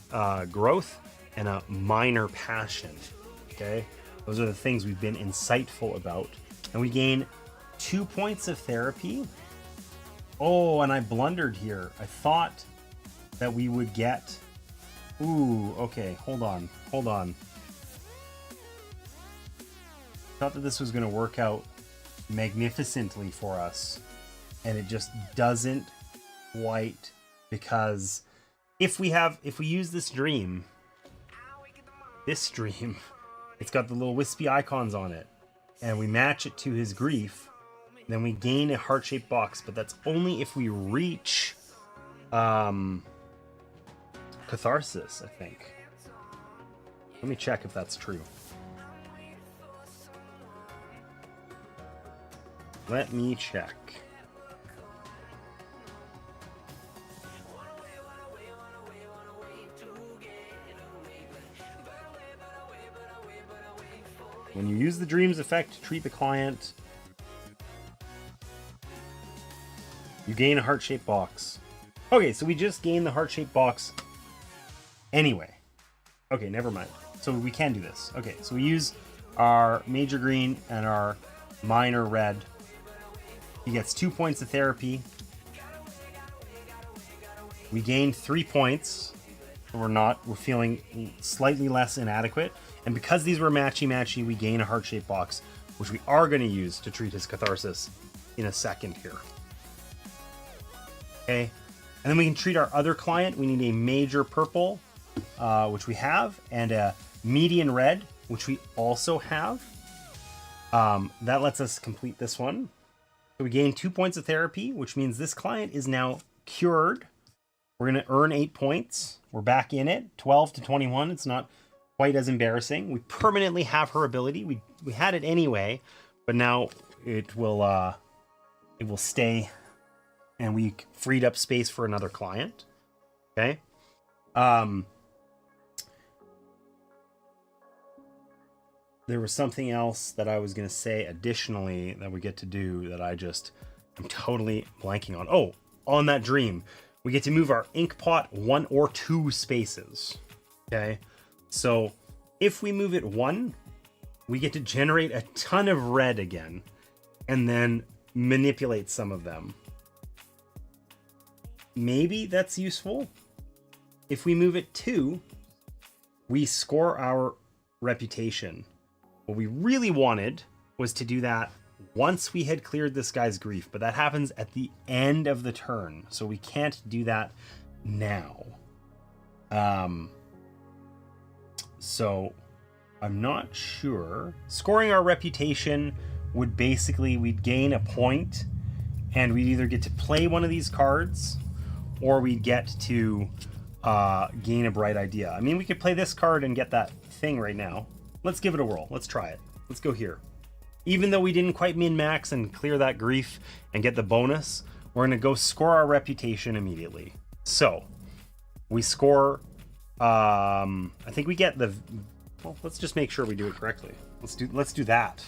growth and a minor passion. Okay, those are the things we've been insightful about, and we gain 2 points of therapy. Oh, and I blundered here. I thought that we would get... Ooh, okay, hold on. I thought that this was going to work out magnificently for us, and it just doesn't quite, because if we use this dream, it's got the little wispy icons on it, and we match it to his grief, then we gain a heart-shaped box, but that's only if we reach catharsis, I think. Let me check if that's true. Let me check. When you use the dreams effect to treat the client, You gain a heart-shaped box. Okay, so we just gained the heart-shaped box anyway. Okay, never mind. So we can do this. Okay, so we use our major green and our minor red. He gets 2 points of therapy. We gained 3 points. We're feeling slightly less inadequate. And because these were matchy-matchy, we gain a heart-shaped box, which we are going to use to treat his catharsis in a second here. Okay, and then we can treat our other client. We need a major purple, which we have, and a median red, which we also have. That lets us complete this one. So we gain 2 points of therapy, which means this client is now cured. We're going to earn 8 points. We're back in it, 12 to 21. It's not quite as embarrassing. We permanently have her ability. We had it anyway, but now it will stay, and we freed up space for another client. Okay. There was something else that I was going to say additionally that we get to do that I'm totally blanking on. Oh, on that dream, we get to move our inkpot 1 or 2 spaces. Okay. So if we move it 1, we get to generate a ton of red again and then manipulate some of them. Maybe that's useful. If we move it 2, we score our reputation. What we really wanted was to do that once we had cleared this guy's grief, but that happens at the end of the turn, so we can't do that now. So I'm not sure. Scoring our reputation would basically, we'd gain a point, and we'd either get to play one of these cards, or we'd get to gain a bright idea. I mean, we could play this card and get that thing right now. Let's give it a whirl. Let's try it. Let's go here. Even though we didn't quite min-max and clear that grief and get the bonus, we're going to go score our reputation immediately. So we score, I think we get the, well, let's just make sure we do it correctly. Let's do that.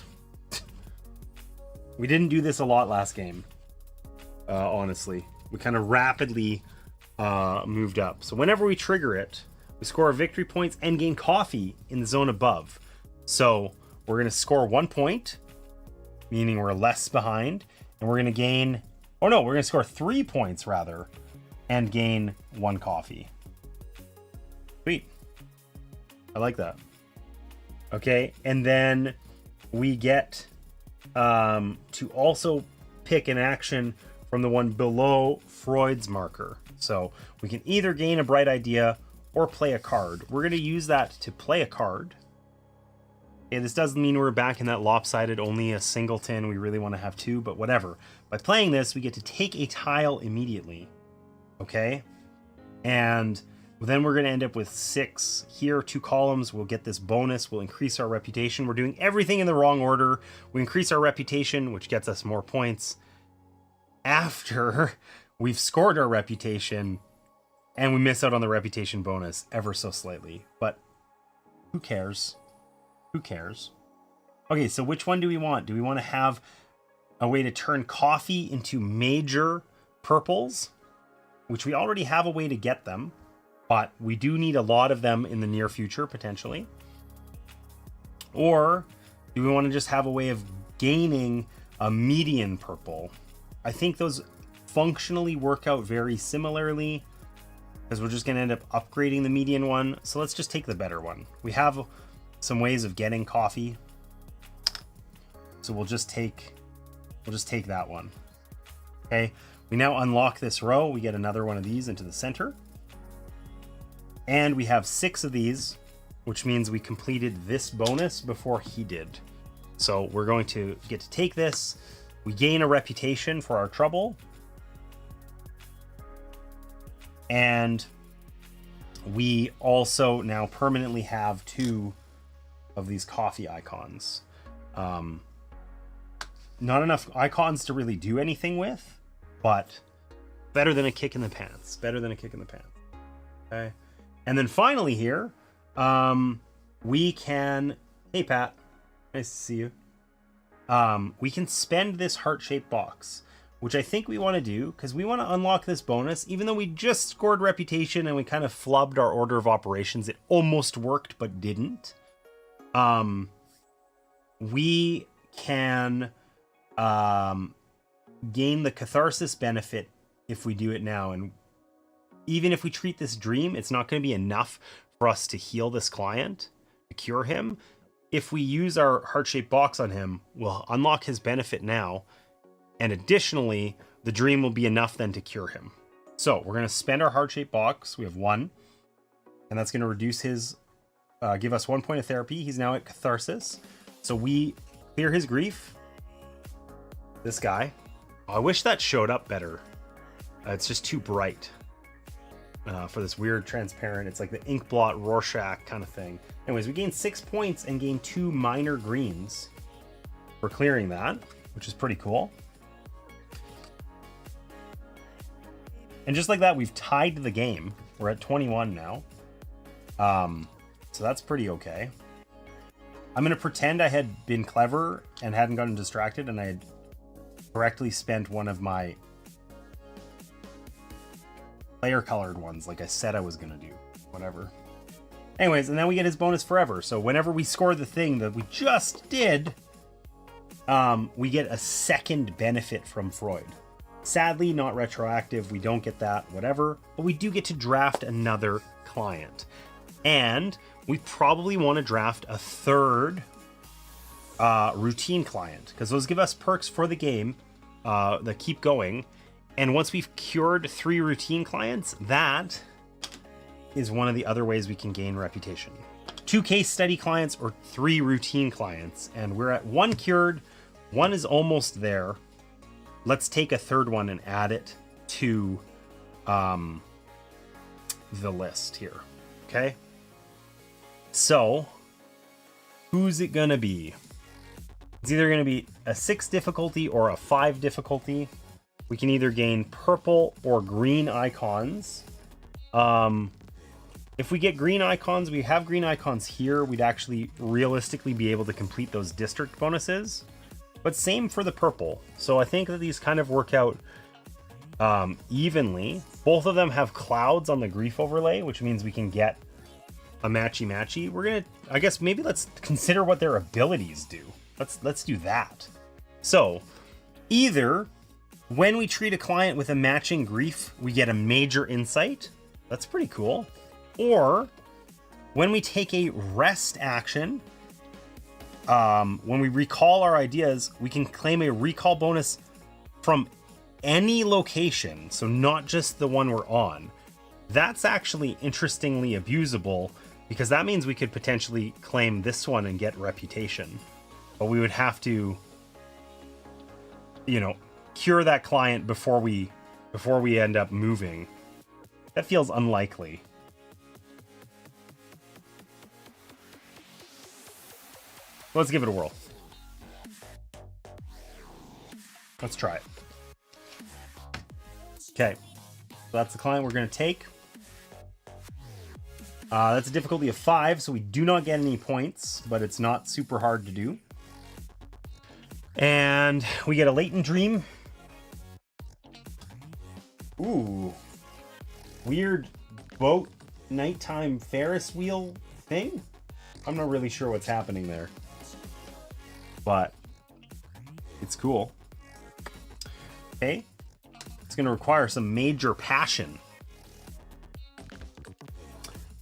We didn't do this a lot last game, honestly. We kind of rapidly moved up. So whenever we trigger it, we score our victory points and gain coffee in the zone above. So we're going to score 1 point, meaning we're less behind, and we're going to gain, we're going to score 3 points rather, and gain 1 coffee. Sweet. I like that. Okay, and then we get to also pick an action from the one below Freud's marker. So we can either gain a bright idea or play a card. We're going to use that to play a card. Okay, this doesn't mean we're back in that lopsided, only a singleton. We really want to have 2, but whatever. By playing this, we get to take a tile immediately. Okay? And then we're going to end up with 6 here, 2 columns. We'll get this bonus. We'll increase our reputation. We're doing everything in the wrong order. We increase our reputation, which gets us more points after we've scored our reputation, and we miss out on the reputation bonus ever so slightly. But who cares? Who cares? Okay, so which one do we want? Do we want to have a way to turn coffee into major purples, which we already have a way to get them, but we do need a lot of them in the near future, potentially? Or do we want to just have a way of gaining a median purple? I think those functionally work out very similarly, because we're just going to end up upgrading the median one. So let's just take the better one. We have some ways of getting coffee, so we'll just take that one. Okay, we now unlock this row. We get another one of these into the center, and we have 6 of these, which means we completed this bonus before he did. So we're going to get to take this. We gain a reputation for our trouble, and we also now permanently have 2 of these coffee icons. Not enough icons to really do anything with, but better than a kick in the pants. Better than a kick in the pants. Okay. And then finally here, we can, hey Pat, nice to see you. We can spend this heart-shaped box. which I think we want to do because we want to unlock this bonus. Even though we just scored reputation and we kind of flubbed our order of operations, it almost worked but didn't. We can gain the catharsis benefit if we do it now. And even if we treat this dream, it's not going to be enough for us to heal this client, to cure him. If we use our heart-shaped box on him, we'll unlock his benefit now. And additionally, the dream will be enough then to cure him. So we're going to spend our heart-shaped box. We have 1. And that's going to reduce his, give us 1 point of therapy. He's now at catharsis. So we clear his grief. This guy. Oh, I wish that showed up better. It's just too bright for this weird transparent. It's like the inkpot Rorschach kind of thing. Anyways, we gain 6 points and gain 2 minor greens for clearing that, which is pretty cool. And just like that, we've tied the game. We're at 21 now. So that's pretty okay. I'm going to pretend I had been clever and hadn't gotten distracted and I had correctly spent one of my player colored ones like I said I was going to do. Whatever. Anyways, and then we get his bonus forever. So whenever we score the thing that we just did, we get a second benefit from Freud. Sadly, not retroactive. We don't get that, whatever. But we do get to draft another client. And we probably want to draft a third routine client, because those give us perks for the game that keep going. And once we've cured 3 routine clients, that is one of the other ways we can gain reputation. 2 case study clients or 3 routine clients. And we're at 1 cured. 1 is almost there. Let's take a third one and add it to the list here. Okay. So who's it gonna be? It's either gonna be a 6 difficulty or a 5 difficulty. We can either gain purple or green icons. If we get green icons, we have green icons here. We'd actually realistically be able to complete those district bonuses. But same for the purple. So I think that these kind of work out evenly. Both of them have clouds on the grief overlay, which means we can get a matchy-matchy. We're gonna, I guess maybe let's consider what their abilities do. Let's do that. So either when we treat a client with a matching grief, we get a major insight. That's pretty cool. Or when we take a rest action, when we recall our ideas, we can claim a recall bonus from any location. So not just the one we're on. That's actually interestingly abusable, because that means we could potentially claim this one and get reputation. But we would have to, you know, cure that client before we end up moving. That feels unlikely. Let's give it a whirl. Let's try it. Okay, so that's the client we're going to take. That's a difficulty of 5, so we do not get any points, but it's not super hard to do. And we get a latent dream. Ooh. Weird boat nighttime Ferris wheel thing. I'm not really sure what's happening there, but it's cool. Okay. It's going to require some major passion.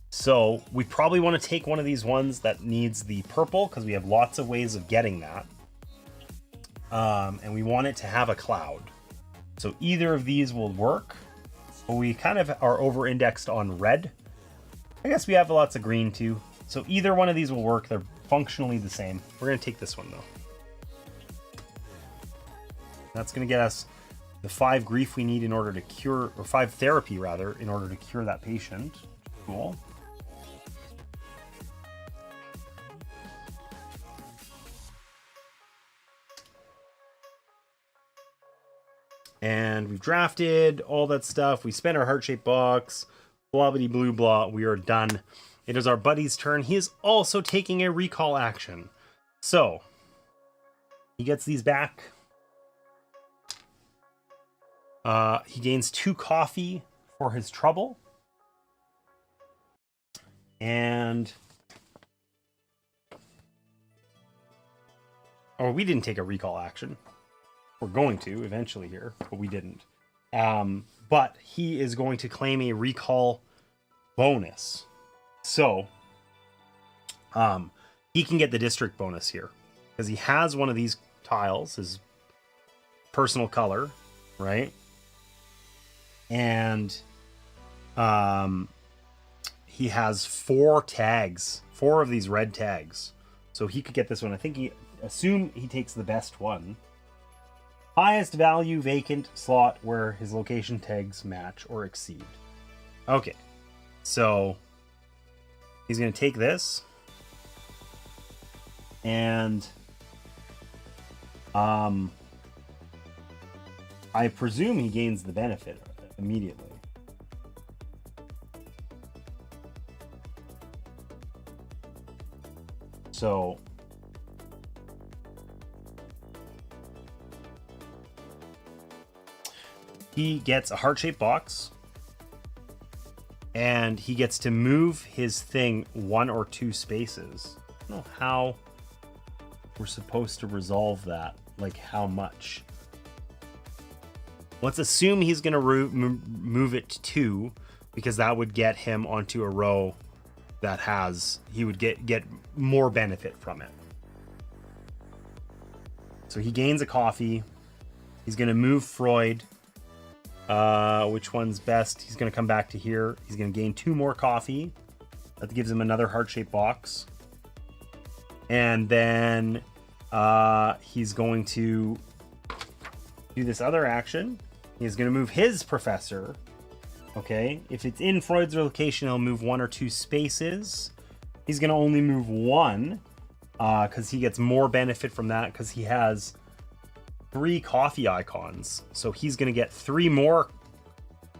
So we probably want to take one of these ones that needs the purple, because we have lots of ways of getting that. And we want it to have a cloud. So either of these will work. But we kind of are over-indexed on red. I guess we have lots of green too. So either one of these will work. They're functionally the same. We're going to take this one though. That's going to get us the 5 grief we need in order to cure, or 5 therapy rather, in order to cure that patient. Cool. And we've drafted all that stuff. We spent our heart-shaped box. Blah, bitty, blue, blah. We are done. It is our buddy's turn. He is also taking a recall action. So, he gets these back. He gains 2 coffee for his trouble. And... oh, we didn't take a recall action. We're going to eventually here, but we didn't. But he is going to claim a recall bonus. So, he can get the district bonus here. Because he has one of these tiles, his personal color, right? And he has 4 tags, 4 of these red tags. So he could get this one. I think assume he takes the best one. Highest value vacant slot where his location tags match or exceed. Okay. So he's going to take this. And I presume he gains the benefit immediately. So he gets a heart-shaped box, and he gets to move his thing 1 or 2 spaces. I don't know how we're supposed to resolve that, like how much. Let's assume he's going to move it to 2, because that would get him onto a row that has, he would get more benefit from it. So he gains a coffee. He's going to move Freud. Which one's best? He's going to come back to here. He's going to gain 2 more coffee. That gives him another heart-shaped box. And then he's going to do this other action. He's going to move his professor. Okay, if it's in Freud's location, he'll move 1 or 2 spaces. He's going to only move 1 because he gets more benefit from that because he has 3 coffee icons. So he's going to get 3 more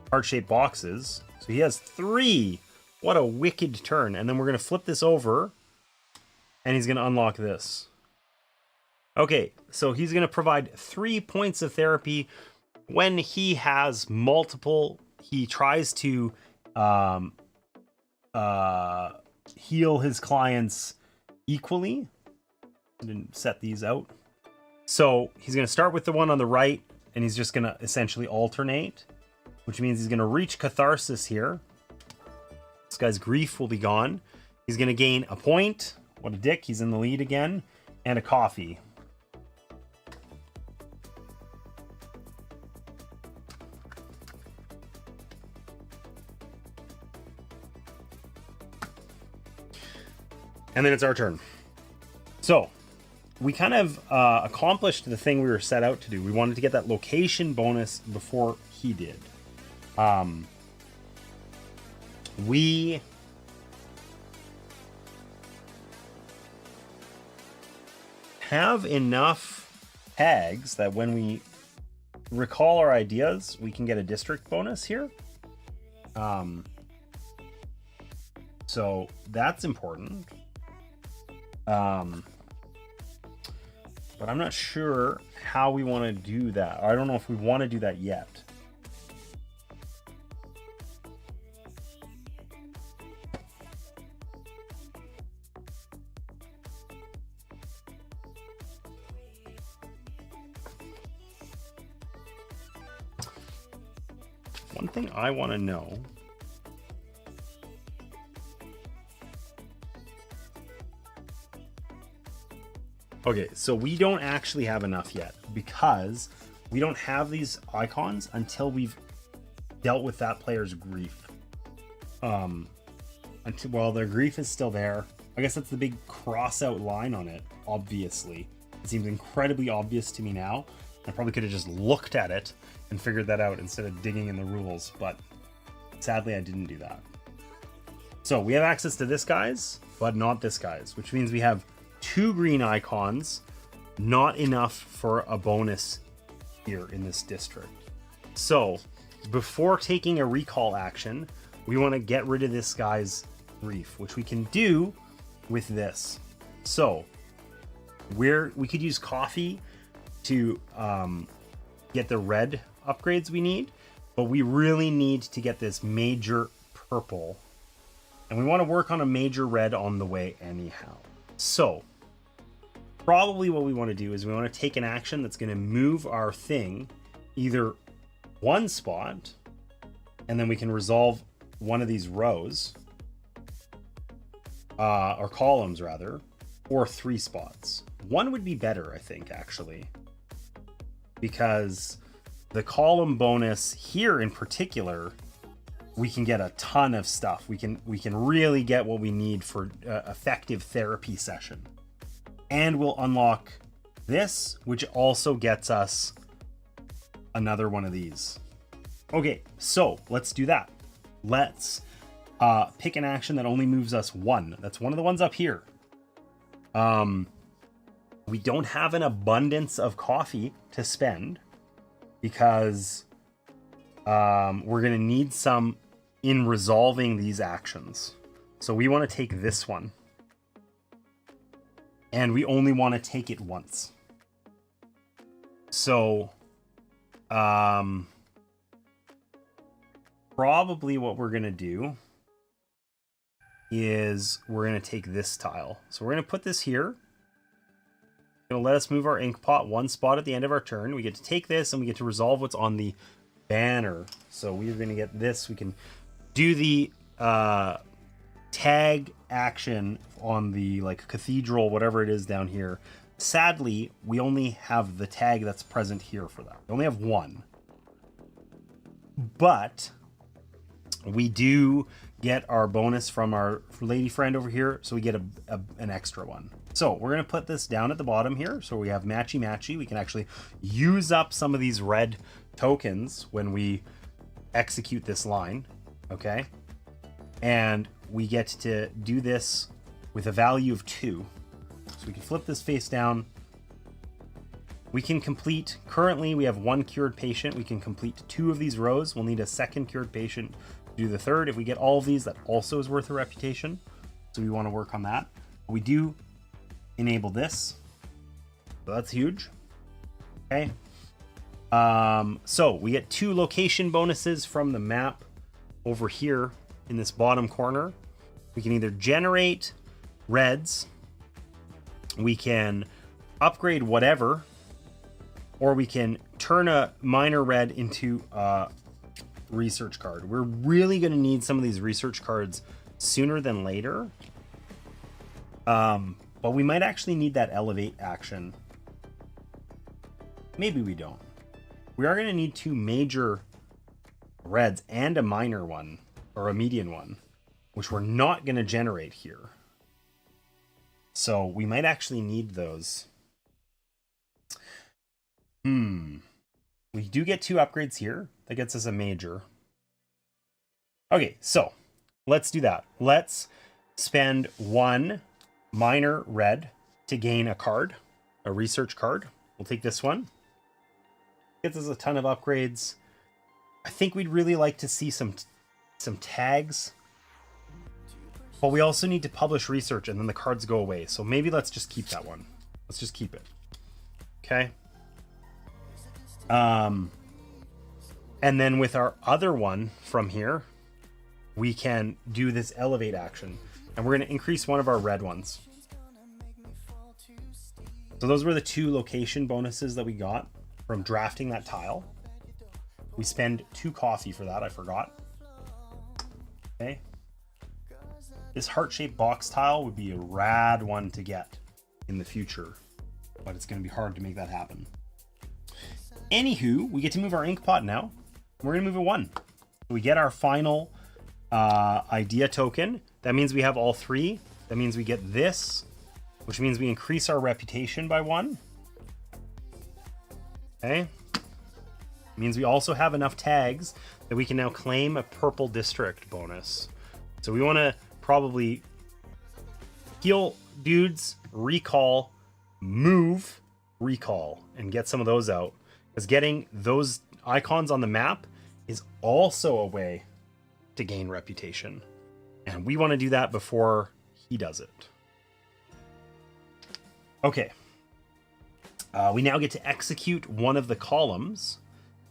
heart-shaped boxes. So he has 3. What a wicked turn. And then we're going to flip this over and he's going to unlock this. Okay, so he's going to provide 3 points of therapy when he has multiple. He tries to heal his clients equally. I didn't set these out. So he's going to start with the one on the right, and he's just going to essentially alternate, which means he's going to reach catharsis here. This guy's grief will be gone. He's going to gain a point. What a dick. He's in the lead again. And a coffee. And then it's our turn. So we kind of accomplished the thing we were set out to do. We wanted to get that location bonus before he did. We have enough tags that when we recall our ideas, we can get a district bonus here. So that's important. But I'm not sure how we want to do that. I don't know if we want to do that yet. One thing I want to know . Okay, so we don't actually have enough yet because we don't have these icons until we've dealt with that player's grief. Well, their grief is still there. I guess that's the big cross out line on it, obviously. It seems incredibly obvious to me now. I probably could have just looked at it and figured that out instead of digging in the rules, but sadly I didn't do that. So we have access to this guy's, but not this guy's, which means we have 2 green icons, not enough for a bonus here in this district. So before taking a recall action, we want to get rid of this guy's grief, which we can do with this. So we could use coffee to get the red upgrades we need, but we really need to get this major purple. And we want to work on a major red on the way anyhow. So probably what we want to do is we want to take an action that's going to move our thing either one spot, and then we can resolve one of these rows, or columns rather, or 3 spots. One would be better, I think, actually, because the column bonus here in particular, we can get a ton of stuff. We can really get what we need for effective therapy session. And we'll unlock this, which also gets us another one of these. Okay, so let's do that. Let's pick an action that only moves us 1. That's one of the ones up here. We don't have an abundance of coffee to spend because we're going to need some in resolving these actions. So we want to take this one. And we only want to take it once. So probably what we're going to do is we're going to take this tile. So we're going to put this here. It's going to let us move our inkpot 1 spot at the end of our turn. We get to take this and we get to resolve what's on the banner. So we're going to get this. We can do the tag action on the cathedral, whatever it is down here. Sadly, we only have the tag that's present here for that. We only have 1. But we do get our bonus from our lady friend over here, so we get an extra one. So we're going to put this down at the bottom here, so we have matchy. We can actually use up some of these red tokens when we execute this line, okay? And we get to do this with a value of 2. So we can flip this face down. We can complete, currently we have 1 cured patient. We can complete 2 of these rows. We'll need a 2nd cured patient to do the 3rd. If we get all of these, that also is worth a reputation. So we want to work on that. We do enable this. So that's huge. Okay. So we get 2 location bonuses from the map over here in this bottom corner. We can either generate reds, we can upgrade whatever, or we can turn a minor red into a research card. We're really going to need some of these research cards sooner than later. But we might actually need that elevate action. Maybe we don't. We are going to need 2 major reds and a minor one, or a median one, which we're not going to generate here. So we might actually need those. We do get 2 upgrades here. That gets us a major. Okay, so let's do that. Let's spend 1 minor red to gain a card, a research card. We'll take this one. Gets us a ton of upgrades. I think we'd really like to see some tags. But we also need to publish research and then the cards go away. So maybe let's just keep that one. Let's just keep it. Okay. And then with our other one from here, we can do this elevate action. And we're going to increase one of our red ones. So those were the 2 location bonuses that we got from drafting that tile. We spend 2 coffee for that, I forgot. Okay. This heart-shaped box tile would be a rad one to get in the future, but it's going to be hard to make that happen. Anywho, we get to move our inkpot now. We're going to move it 1. We get our final idea token. That means we have all 3. That means we get this, which means we increase our reputation by 1. Okay. It means we also have enough tags that we can now claim a purple district bonus. So we want to probably heal dudes, recall, move, recall, and get some of those out. Because getting those icons on the map is also a way to gain reputation. And we want to do that before he does it. Okay. We now get to execute one of the columns.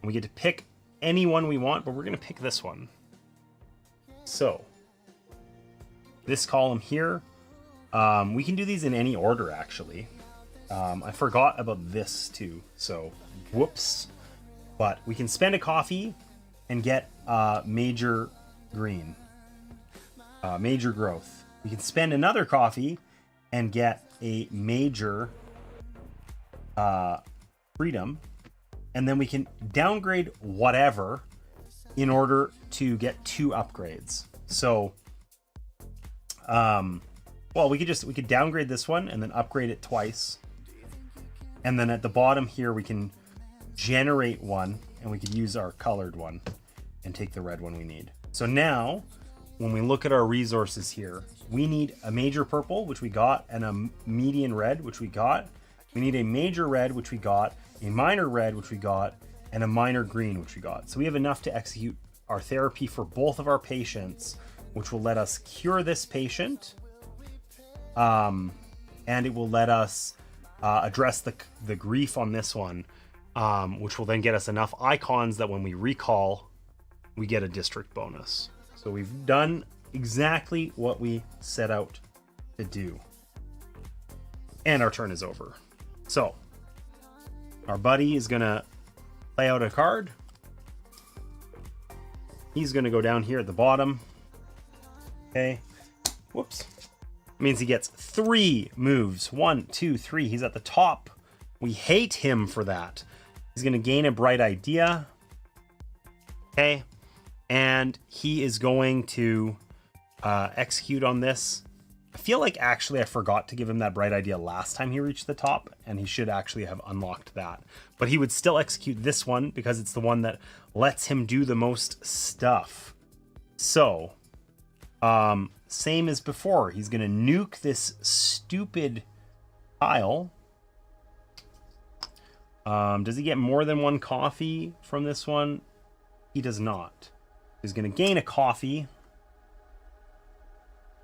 We get to pick any one we want, but we're going to pick this one. So this column here, we can do these in any order, actually. I forgot about this too, so whoops. But we can spend a coffee and get major green, major growth. We can spend another coffee and get a major freedom. And then we can downgrade whatever in order to get 2 upgrades. So, well, we could downgrade this one and then upgrade it twice. And then at the bottom here, we can generate one, and we could use our colored one and take the red one we need. So now, when we look at our resources here, we need a major purple, which we got, and a median red, which we got. We need a major red, which we got, a minor red, which we got, and a minor green, which we got. So we have enough to execute our therapy for both of our patients, which will let us cure this patient, and it will let us address the grief on this one, which will then get us enough icons that when we recall, we get a district bonus. So we've done exactly what we set out to do. And our turn is over. So our buddy is going to play out a card. He's going to go down here at the bottom. Okay. Whoops. Means he gets 3 moves. 1, 2, 3. He's at the top. We hate him for that. He's going to gain a bright idea. Okay. And he is going to execute on this. I feel like actually I forgot to give him that bright idea last time he reached the top, and he should actually have unlocked that. But he would still execute this one because it's the one that lets him do the most stuff. So, same as before. He's going to nuke this stupid tile. Does he get more than 1 coffee from this one? He does not. He's going to gain a coffee.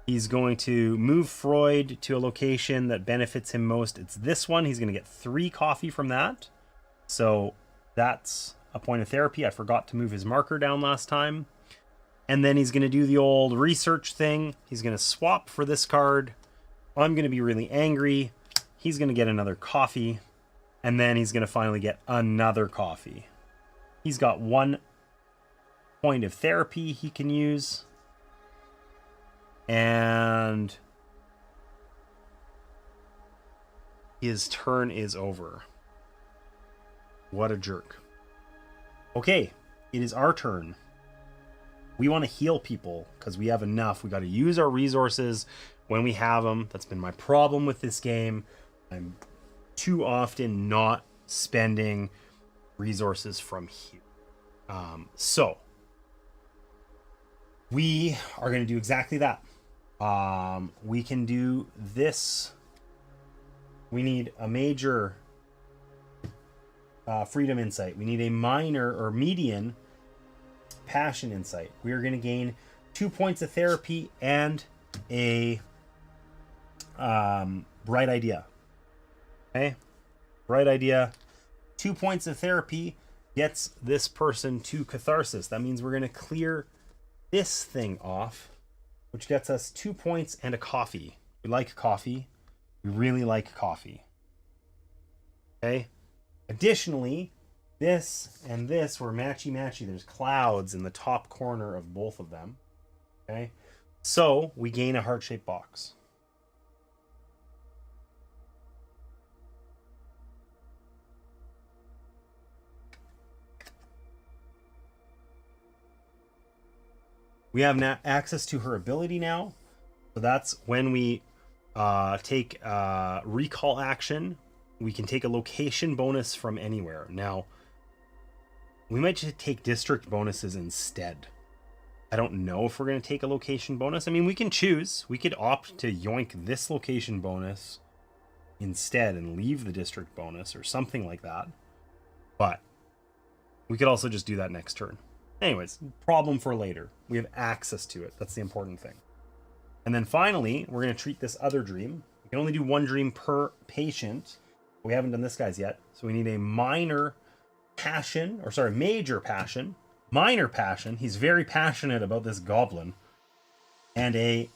He's going to move Freud to a location that benefits him most. It's this one. He's going to get 3 coffee from that. So that's a point of therapy. I forgot to move his marker down last time. And then he's going to do the old research thing. He's going to swap for this card. I'm going to be really angry. He's going to get another coffee. And then he's going to finally get another coffee. He's got 1 point of therapy he can use. And his turn is over. What a jerk. Okay, it is our turn. We want to heal people because we have enough. We got to use our resources when we have them. That's been my problem with this game. I'm too often not spending resources from here. So we are going to do exactly that. We can do this. We need a major freedom insight. We need a minor or median passion insight. We are going to gain 2 points of therapy and a bright idea. Okay, bright idea. 2 points of therapy gets this person to catharsis. That means we're going to clear this thing off, which gets us 2 points and a coffee. We like coffee. We really like coffee. Okay. Additionally, this and this were matchy-matchy. There's clouds in the top corner of both of them. Okay. So we gain a heart-shaped box. We have access to her ability now. So that's when we take recall action. We can take a location bonus from anywhere. Now, we might just take district bonuses instead. I don't know if we're going to take a location bonus. I mean, we can choose. We could opt to yoink this location bonus instead and leave the district bonus or something like that. But we could also just do that next turn. Anyways, problem for later. We have access to it. That's the important thing. And then finally, we're going to treat this other dream. We can only do 1 dream per patient. We haven't done this guy's yet. So we need a minor major passion, minor passion. He's very passionate about this goblin, and a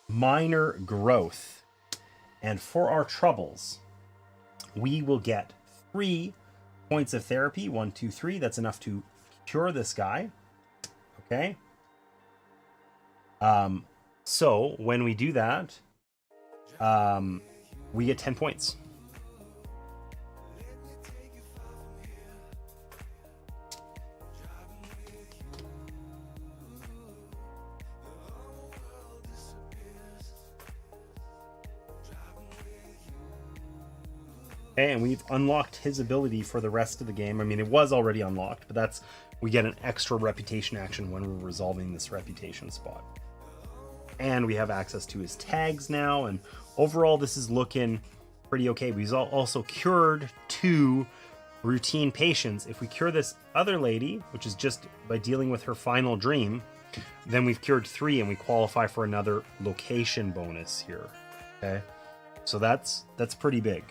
minor growth. And for our troubles, we will get 3 points of therapy. 1, 2, 3. That's enough to cure this guy. Okay. So when we do that, we get 10 points. Okay, and we've unlocked his ability for the rest of the game. I mean, it was already unlocked, but we get an extra reputation action when we're resolving this reputation spot. And we have access to his tags now, and overall this is looking pretty okay. We've also cured 2 routine patients. If we cure this other lady, which is just by dealing with her final dream, then we've cured 3 and we qualify for another location bonus here. Okay, so that's pretty big.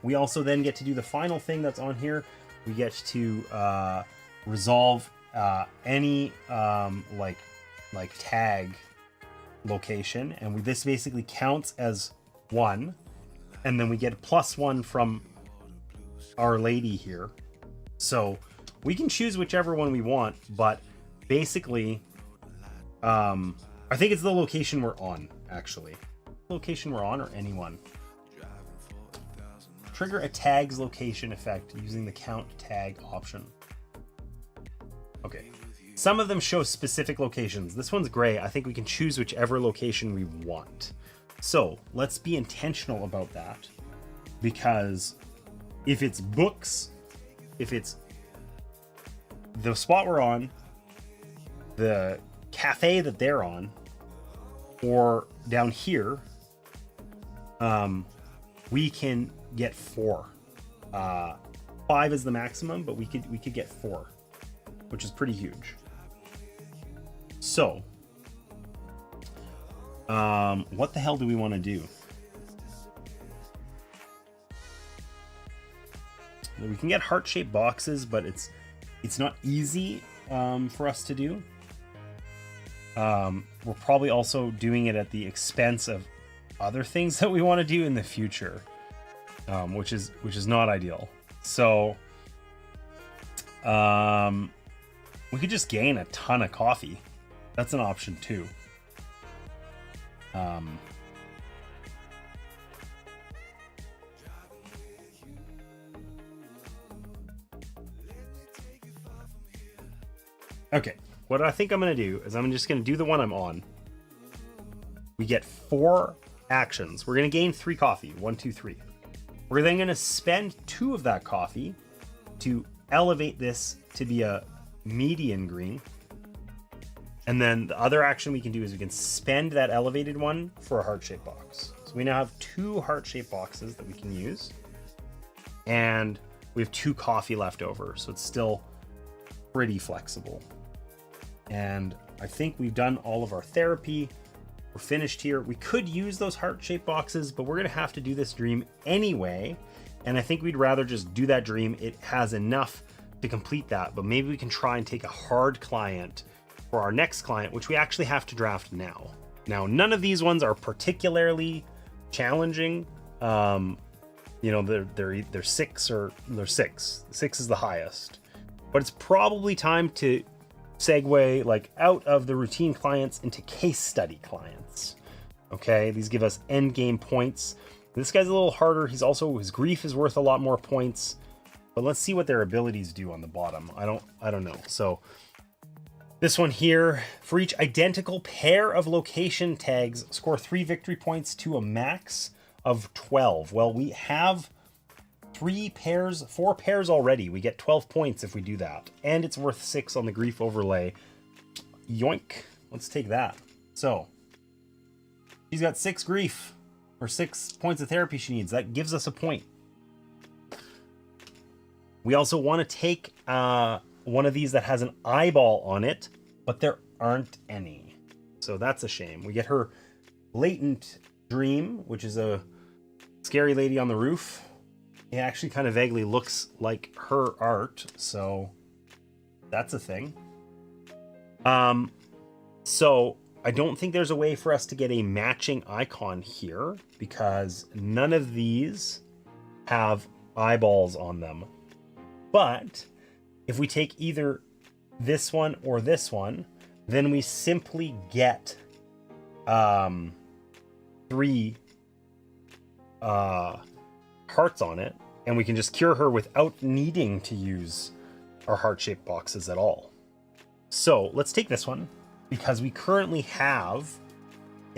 We also then get to do the final thing that's on here. We get to resolve any like tag location, and this basically counts as 1, and then we get +1 from our lady here. So we can choose whichever one we want, but basically I think it's the location we're on, actually. Location we're on, or anyone. Trigger a tag's location effect using the count tag option. Okay. Some of them show specific locations. This one's gray. I think we can choose whichever location we want. So let's be intentional about that, because if it's books, if it's the spot we're on, the cafe that they're on, or down here, we can get 4. 5 is the maximum, but we could get 4, which is pretty huge. So, what the hell do we want to do? We can get heart-shaped boxes, but it's not easy for us to do. We're probably also doing it at the expense of other things that we want to do in the future, which is not ideal. So, we could just gain a ton of coffee. That's an option too. Okay, what I think I'm going to do is I'm just going to do the one I'm on. We get 4 actions. We're going to gain 3 coffee. 1, 2, 3. We're then going to spend 2 of that coffee to elevate this to be a median green. And then the other action we can do is we can spend that elevated one for a heart-shaped box. So we now have 2 heart-shaped boxes that we can use. And we have 2 coffee left over. So it's still pretty flexible. And I think we've done all of our therapy. We're finished here. We could use those heart-shaped boxes, but we're going to have to do this dream anyway. And I think we'd rather just do that dream. It has enough to complete that, but maybe we can try and take a hard client for our next client, which we actually have to draft now. Now, none of these ones are particularly challenging. You know, they're 6 or they're 6. 6 is the highest, but it's probably time to segue like out of the routine clients into case study clients. Okay, these give us end game points. This guy's a little harder. His grief is worth a lot more points, but let's see what their abilities do on the bottom. I don't know. So this one here, for each identical pair of location tags, score 3 victory points to a max of 12. Well, we have 4 pairs already. We get 12 points if we do that. And it's worth 6 on the grief overlay. Yoink. Let's take that. So, she's got 6 grief, or 6 points of therapy she needs. That gives us a point. We also want to take one of these that has an eyeball on it, but there aren't any. So that's a shame. We get her latent dream, which is a scary lady on the roof. It actually kind of vaguely looks like her art, so that's a thing. So I don't think there's a way for us to get a matching icon here because none of these have eyeballs on them. But if we take either this one or this one, then we simply get 3 hearts on it, and we can just cure her without needing to use our heart-shaped boxes at all. So let's take this one because we currently have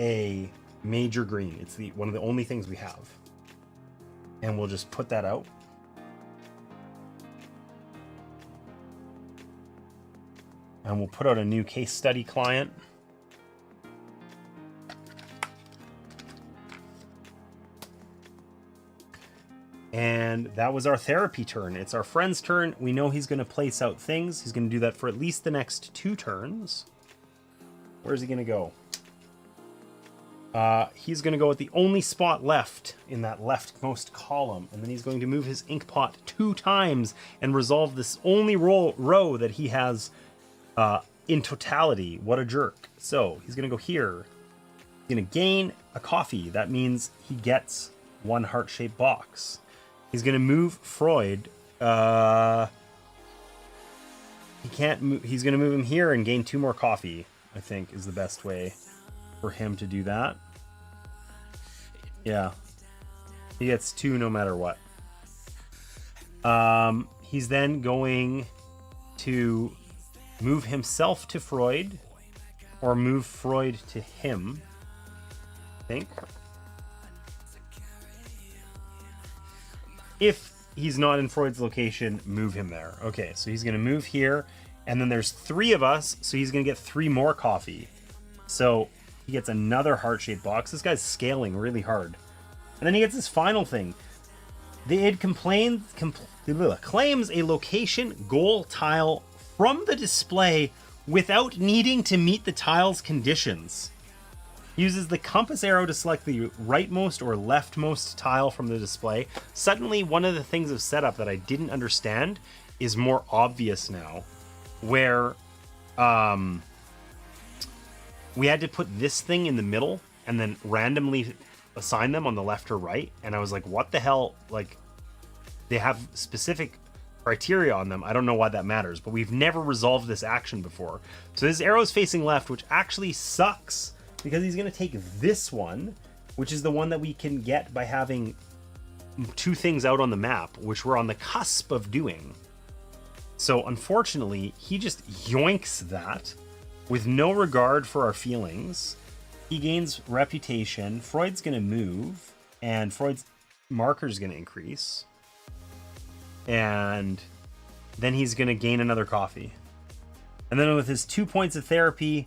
a major green. It's one of the only things we have, and we'll just put that out. And we'll put out a new case study client. And that was our therapy turn. It's our friend's turn. We know he's going to place out things. He's going to do that for at least the next 2 turns. Where's he going to go? He's going to go at the only spot left in that leftmost column. And then he's going to move his inkpot 2 times and resolve this only row that he has in totality. What a jerk. So he's going to go here. He's going to gain a coffee. That means he gets 1 heart-shaped box. He's going to move Freud. He can't move. He's going to move him here and gain 2 more coffee, I think is the best way for him to do that. Yeah. He gets 2 no matter what. He's then going to move himself to Freud or move Freud to him, I think. If he's not in Freud's location, move him there. Okay, so he's going to move here, and then there's 3 of us, so he's going to get 3 more coffee. So he gets another heart-shaped box. This guy's scaling really hard. And then he gets his final thing. The id claims a location goal tile from the display without needing to meet the tile's conditions. Uses the compass arrow to select the rightmost or leftmost tile from the display. Suddenly, one of the things of setup that I didn't understand is more obvious now, where we had to put this thing in the middle and then randomly assign them on the left or right. And I was like, what the hell? Like, they have specific criteria on them. I don't know why that matters, but we've never resolved this action before. So this arrow is facing left, which actually sucks, because he's going to take this one, which is the one that we can get by having 2 things out on the map, which we're on the cusp of doing. So unfortunately, he just yoinks that with no regard for our feelings. He gains reputation. Freud's going to move, and Freud's marker is going to increase. And then he's going to gain another coffee. And then with his 2 points of therapy,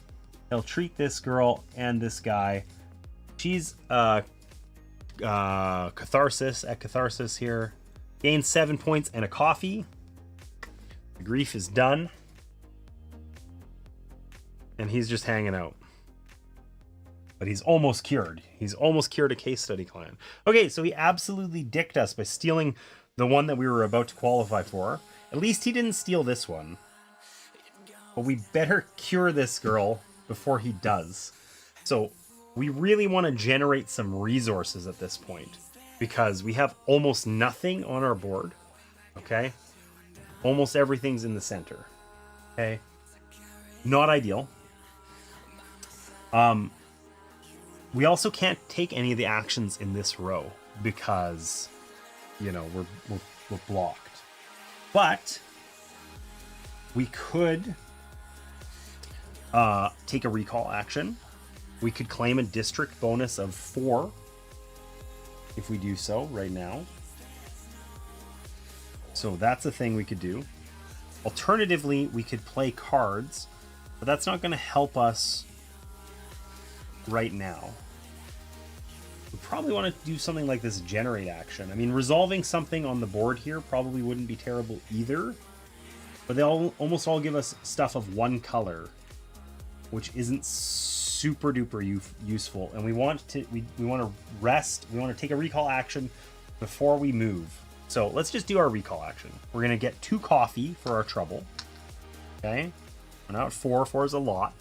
he'll treat this girl and this guy. She's catharsis here. Gains 7 points and a coffee. The grief is done. And he's just hanging out. But he's almost cured. He's almost cured a case study client. Okay, so he absolutely dicked us by stealing the one that we were about to qualify for. At least he didn't steal this one. But we better cure this girl before he does. So we really want to generate some resources at this point, because we have almost nothing on our board. Okay, almost everything's in the center. Okay, not ideal. We also can't take any of the actions in this row because, you know, we're blocked. But we could take a recall action. We could claim a district bonus of 4 if we do so right now. So that's a thing we could do. Alternatively, we could play cards, but that's not going to help us right now. We probably want to do something like this generate action. I mean, resolving something on the board here probably wouldn't be terrible either, but they almost all give us stuff of 1 color, which isn't super duper useful. And we want to rest. We want to take a recall action before we move. So let's just do our recall action. We're going to get 2 coffee for our trouble. Okay. We're now at 4. 4 is a lot.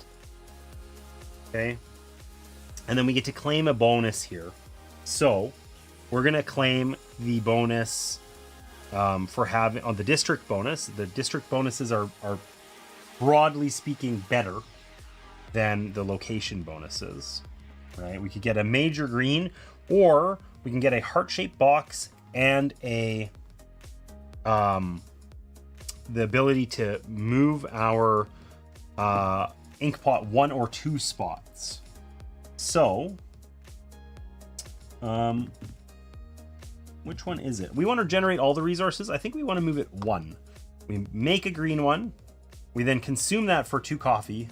Okay. And then we get to claim a bonus here. So we're going to claim the bonus for having on the district bonus. The district bonuses are broadly speaking better than the location bonuses, right? We could get a major green, or we can get a heart-shaped box and a the ability to move our inkpot 1 or 2 spots. So which one is it? We want to generate all the resources. I think we want to move it 1. We make a green one. We then consume that for 2 coffee.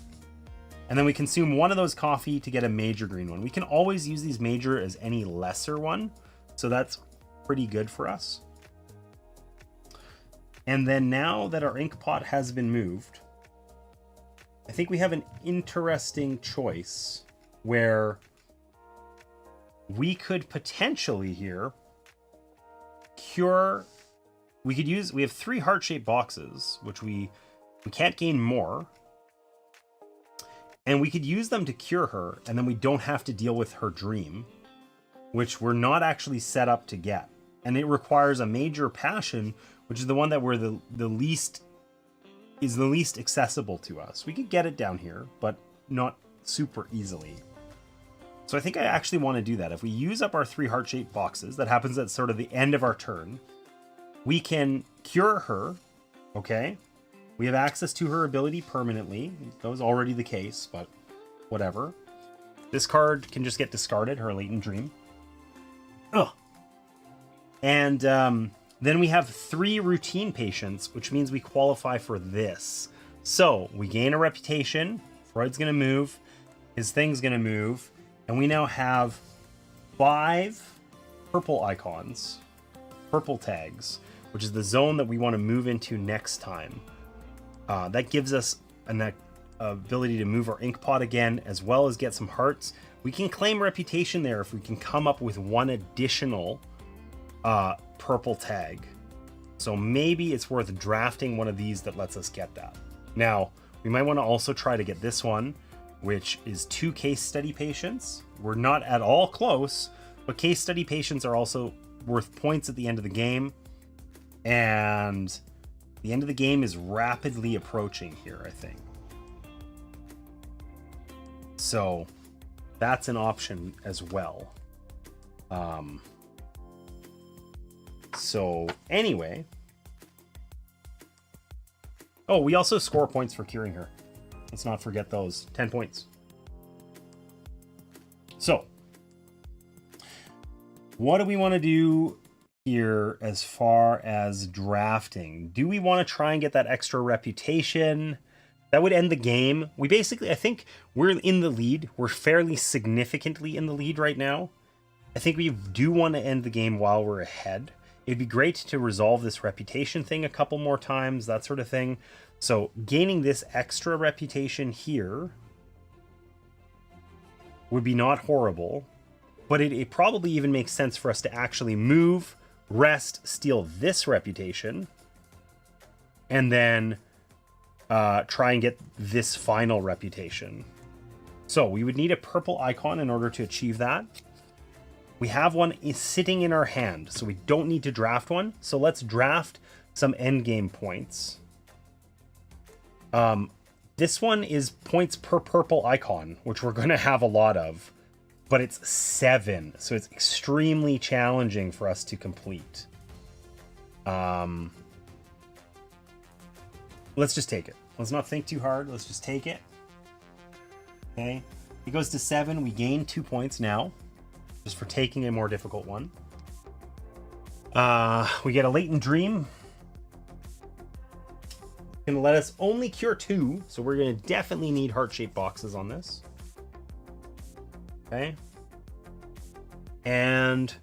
And then we consume 1 of those coffee to get a major green one. We can always use these major as any lesser one. So that's pretty good for us. And then now that our inkpot has been moved, I think we have an interesting choice where we could potentially here cure. We have 3 heart-shaped boxes, which we can't gain more. And we could use them to cure her, and then we don't have to deal with her dream, which we're not actually set up to get. And it requires a major passion, which is the one that we're the least accessible to us. We could get it down here, but not super easily. So I think I actually want to do that. If we use up our 3 heart-shaped boxes, that happens at sort of the end of our turn, we can cure her, okay? We have access to her ability permanently. That was already the case, but whatever. This card can just get discarded, her latent dream. Oh. And then we have 3 routine patients, which means we qualify for this. So we gain a reputation. Freud's going to move. His thing's going to move. And we now have 5 purple icons, purple tags, which is the zone that we want to move into next time. That gives us an ability to move our inkpot again, as well as get some hearts. We can claim reputation there if we can come up with 1 additional purple tag. So maybe it's worth drafting one of these that lets us get that. Now, we might want to also try to get this one, which is 2 case study patients. We're not at all close, but case study patients are also worth points at the end of the game. And the end of the game is rapidly approaching here, I think. So that's an option as well. So anyway. Oh, we also score points for curing her. Let's not forget those. 10 points. So what do we want to do here as far as drafting? Do we want to try and get that extra reputation? That would end the game. We basically, I think we're in the lead. We're fairly significantly in the lead right now. I think we do want to end the game while we're ahead. It'd be great to resolve this reputation thing a couple more times, that sort of thing. So gaining this extra reputation here would be not horrible, but it probably even makes sense for us to actually move, rest, steal this reputation, and then try and get this final reputation. So we would need a purple icon in order to achieve that. We have one sitting in our hand, so we don't need to draft one. So let's draft some endgame points. This one is points per purple icon, which we're going to have a lot of, but it's 7, so it's extremely challenging for us to complete. Let's just take it. Let's not think too hard. Let's just take it. Okay. It goes to 7. We gain 2 points now, just for taking a more difficult one. We get a latent dream. It's gonna let us only cure 2, so we're gonna definitely need heart-shaped boxes on this. Okay. And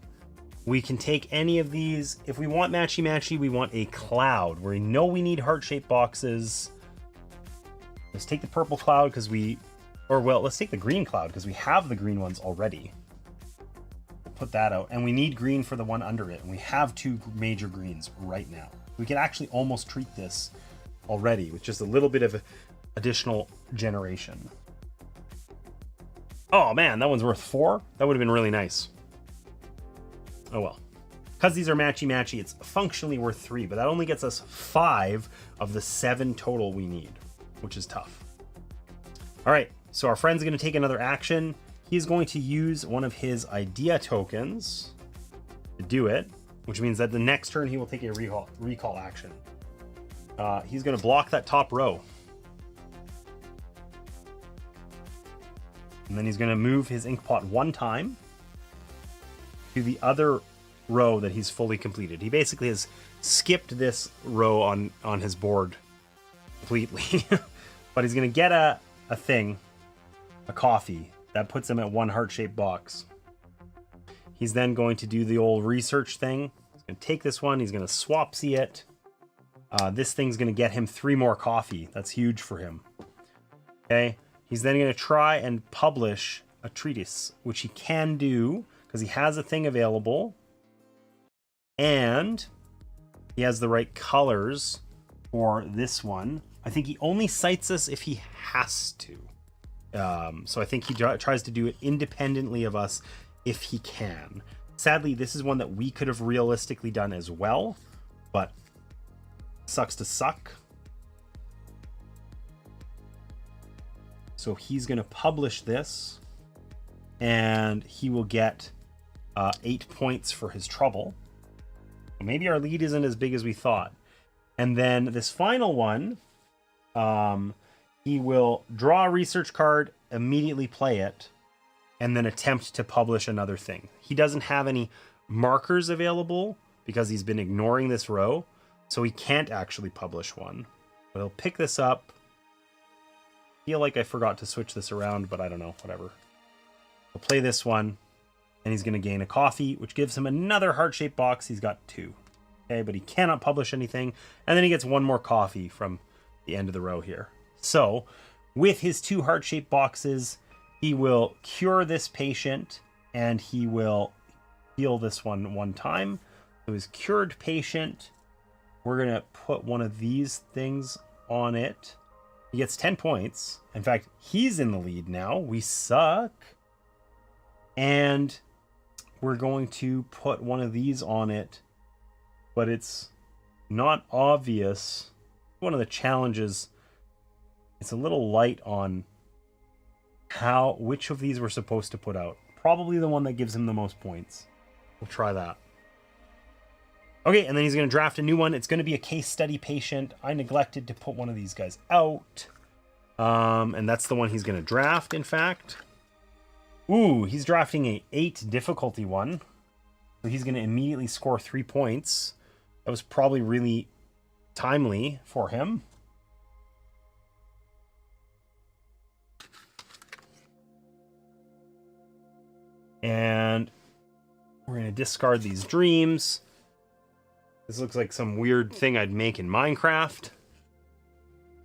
we can take any of these. If we want matchy-matchy, we want a cloud. We know we need heart-shaped boxes. Let's take the purple cloud because let's take the green cloud because we have the green ones already. We'll put that out. And we need green for the one under it. And we have 2 major greens right now. We can actually almost treat this already with just a little bit of additional generation. Oh man, that one's worth 4. That would have been really nice. Oh well. Because these are matchy-matchy, it's functionally worth 3, but that only gets us 5 of the 7 total we need, which is tough. All right, so our friend's going to take another action. He's going to use one of his idea tokens to do it, which means that the next turn he will take a recall action. He's going to block that top row. And then he's going to move his inkpot 1 time to the other row that he's fully completed. He basically has skipped this row on his board completely. But he's going to get a coffee. That puts him at 1 heart-shaped box. He's then going to do the old research thing. He's going to take this one. He's going to swapsy it. This thing's going to get him 3 more coffee. That's huge for him. Okay. He's then going to try and publish a treatise, which he can do because he has a thing available. And he has the right colors for this one. I think he only cites us if he has to. So I think he tries to do it independently of us if he can. Sadly, this is one that we could have realistically done as well, but sucks to suck. So he's going to publish this, and he will get 8 points for his trouble. Maybe our lead isn't as big as we thought. And then this final one, he will draw a research card, immediately play it, and then attempt to publish another thing. He doesn't have any markers available because he's been ignoring this row, so he can't actually publish one. But he'll pick this up. I feel like I forgot to switch this around, but I don't know, whatever. He'll play this one, and he's going to gain a coffee, which gives him another heart-shaped box. He's got 2. Okay, but he cannot publish anything. And then he gets 1 more coffee from the end of the row here. So, with his 2 heart-shaped boxes, he will cure this patient, and he will heal this one time. So his cured patient, we're going to put one of these things on it. He gets 10 points. In fact, he's in the lead now. We suck. And we're going to put one of these on it, but it's not obvious. One of the challenges, it's a little light on which of these we're supposed to put out. Probably the one that gives him the most points. We'll try that. Okay, and then he's going to draft a new one. It's going to be a case study patient. I neglected to put one of these guys out. And that's the one he's going to draft, in fact. Ooh, he's drafting a 8 difficulty one. So he's going to immediately score 3 points. That was probably really timely for him. And we're going to discard these dreams. This looks like some weird thing I'd make in Minecraft.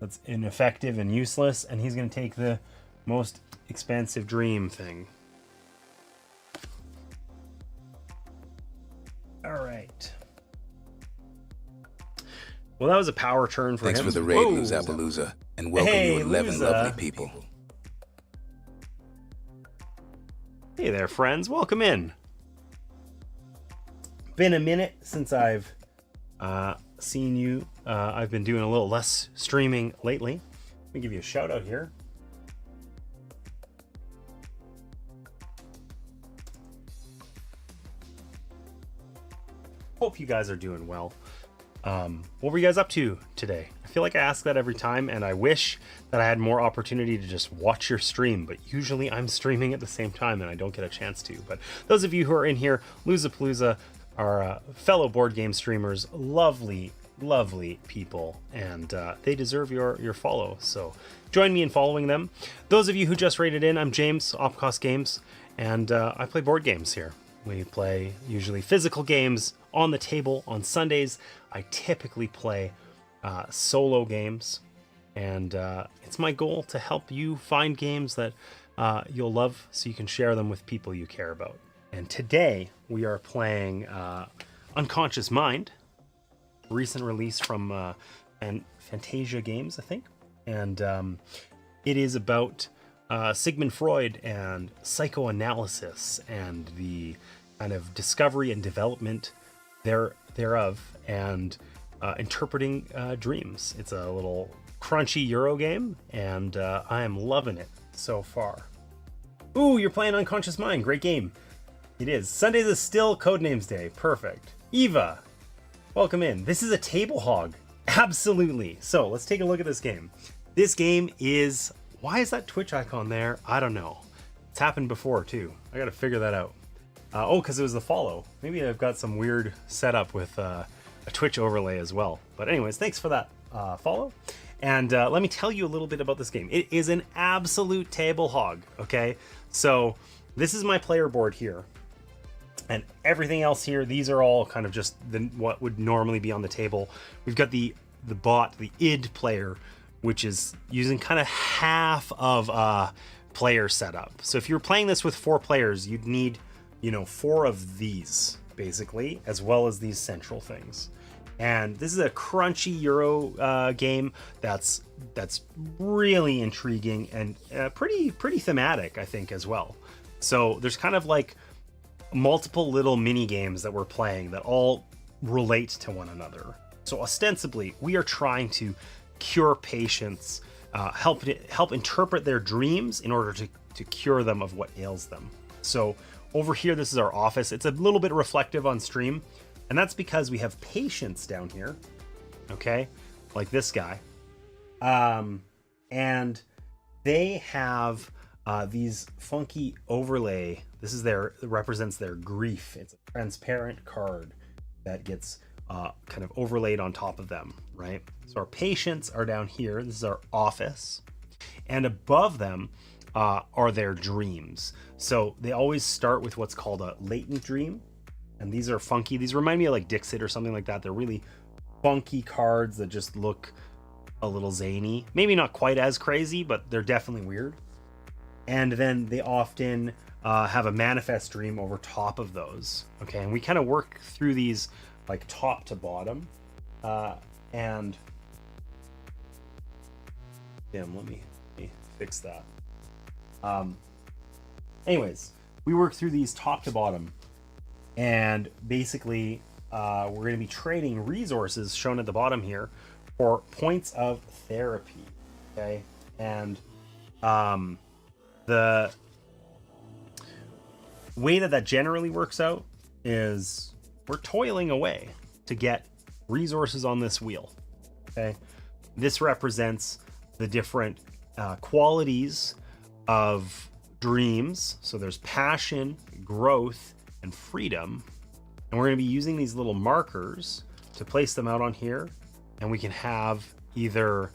That's ineffective and useless. And he's going to take the most expensive dream thing. All right. Well, that was a power turn for him. Thanks for the raid, Luzapalooza, and welcome you 11 lovely people. Hey there, friends. Welcome in. Been a minute since I've seen you. I've been doing a little less streaming lately. Let me give you a shout out here. Hope you guys are doing well. What were you guys up to today? I feel like I ask that every time, and I wish that I had more opportunity to just watch your stream, but usually I'm streaming at the same time and I don't get a chance to. But those of you who are in here, Luzapalooza, are fellow board game streamers, lovely people, and they deserve your follow, so join me in following them. Those of you who just rated in, I'm James, Opcost Games, and I play board games here. We play usually physical games on the table on Sundays. I typically play solo games, and it's my goal to help you find games that you'll love so you can share them with people you care about. And today we are playing Unconscious Mind, recent release from Fantasia Games, I think. And it is about Sigmund Freud and psychoanalysis and the kind of discovery and development thereof, and interpreting dreams. It's a little crunchy Euro game, and I am loving it so far. Ooh, you're playing Unconscious Mind. Great game. It is. Sundays is still Codenames Day. Perfect. Eva, welcome in. This is a table hog. Absolutely. So let's take a look at this game. This game is... Why is that Twitch icon there? I don't know. It's happened before too. I gotta figure that out. Oh, because it was the follow. Maybe I've got some weird setup with a Twitch overlay as well. But anyways, thanks for that follow. And let me tell you a little bit about this game. It is an absolute table hog, okay? So this is my player board here. And everything else here, these are all kind of just what would normally be on the table. We've got the bot, the id player, which is using kind of half of player setup. So if you're playing this with 4 players, you'd need, 4 of these, basically, as well as these central things. And this is a crunchy Euro game that's really intriguing and pretty thematic, I think, as well. So there's kind of like multiple little mini games that we're playing that all relate to one another. So ostensibly, we are trying to cure patients, help interpret their dreams in order to cure them of what ails them. So over here, this is our office. It's a little bit reflective on stream, and that's because we have patients down here, okay, like this guy, and they have these funky overlay. This is represents their grief. It's a transparent card that gets kind of overlaid on top of them, right? So our patients are down here. This is our office, and above them are their dreams. So they always start with what's called a latent dream, and these are funky. These remind me of like Dixit or something like that. They're really funky cards that just look a little zany. Maybe not quite as crazy, but they're definitely weird. And then they often have a manifest dream over top of those. Okay, and we kind of work through these like top to bottom. And damn, let me fix that. Anyways, we work through these top to bottom, and basically we're going to be trading resources shown at the bottom here for points of therapy. Okay, and the way that generally works out is we're toiling away to get resources on this wheel. Okay, this represents the different qualities of dreams. So there's passion, growth, and freedom, and we're going to be using these little markers to place them out on here, and we can have either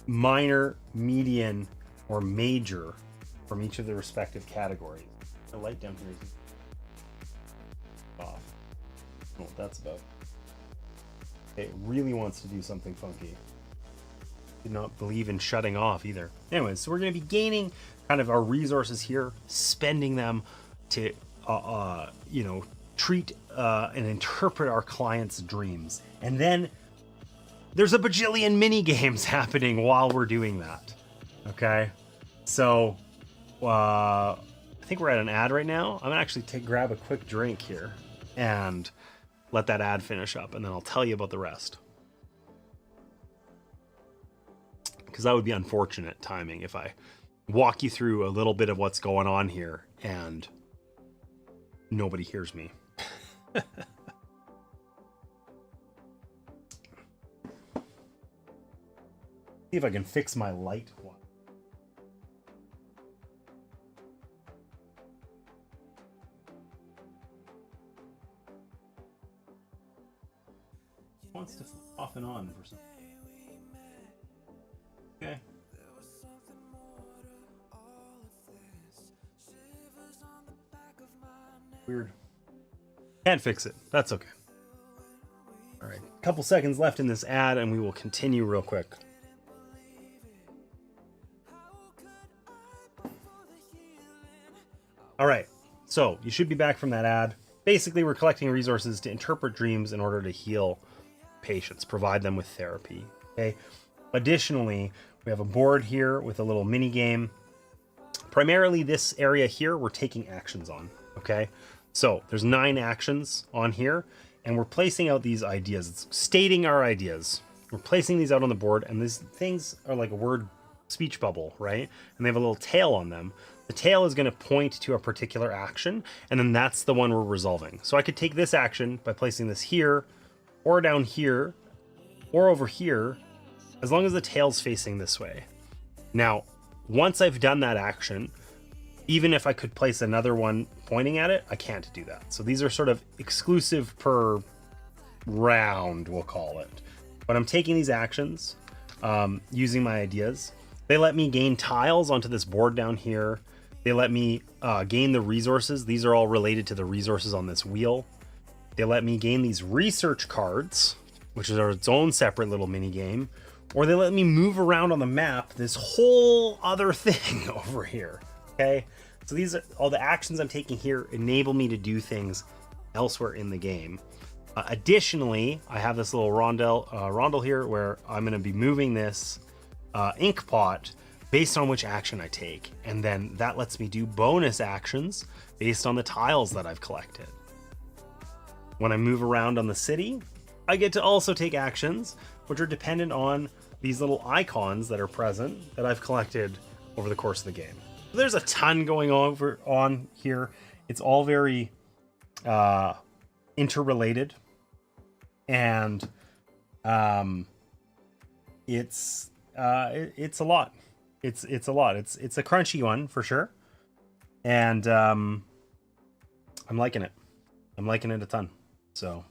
minor, median, or major from each of the respective categories. The light down here is off. I don't know what that's about. It really wants to do something funky. Did not believe in shutting off either. Anyways, so we're going to be gaining kind of our resources here, spending them to, treat and interpret our clients' dreams. And then there's a bajillion mini games happening while we're doing that. Okay, so I think we're at an ad right now. I'm gonna actually grab a quick drink here and let that ad finish up, and then I'll tell you about the rest. Because that would be unfortunate timing if I walk you through a little bit of what's going on here and nobody hears me. See if I can fix my light one. It wants to off and on for some. Okay. Weird. Can't fix it. That's okay. All right. Couple seconds left in this ad, and we will continue real quick. All right. So you should be back from that ad. Basically, we're collecting resources to interpret dreams in order to heal patients, provide them with therapy. Okay. Additionally, we have a board here with a little mini game. Primarily this area here, we're taking actions on. Okay. So there's 9 actions on here, and we're placing out these ideas. It's stating our ideas. We're placing these out on the board, and these things are like a word speech bubble, right? And they have a little tail on them. The tail is going to point to a particular action, and then that's the one we're resolving. So I could take this action by placing this here, or down here, or over here, as long as the tail's facing this way. Now, once I've done that action, even if I could place another one pointing at it, I can't do that. So these are sort of exclusive per round, we'll call it. But I'm taking these actions, using my ideas. They let me gain tiles onto this board down here. They let me gain the resources. These are all related to the resources on this wheel. They let me gain these research cards, which is its own separate little mini game. Or they let me move around on the map this whole other thing over here. Okay, so these are all the actions I'm taking here enable me to do things elsewhere in the game. Additionally, I have this little rondel here where I'm going to be moving this inkpot based on which action I take, and then that lets me do bonus actions based on the tiles that I've collected. When I move around on the city, I get to also take actions which are dependent on these little icons that are present that I've collected over the course of the game. There's a ton going on here. It's all very interrelated, and it's a lot. It's a lot. It's a crunchy one for sure, and I'm liking it. I'm liking it a ton. So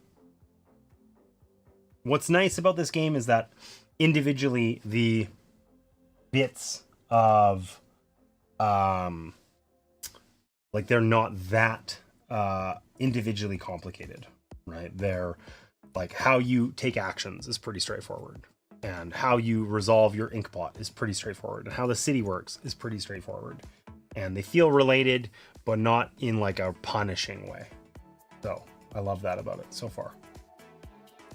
what's nice about this game is that individually the bits of like they're not that individually complicated, right? They're like how you take actions is pretty straightforward, and how you resolve your inkpot is pretty straightforward, and how the city works is pretty straightforward, and they feel related but not in like a punishing way. So I love that about it so far.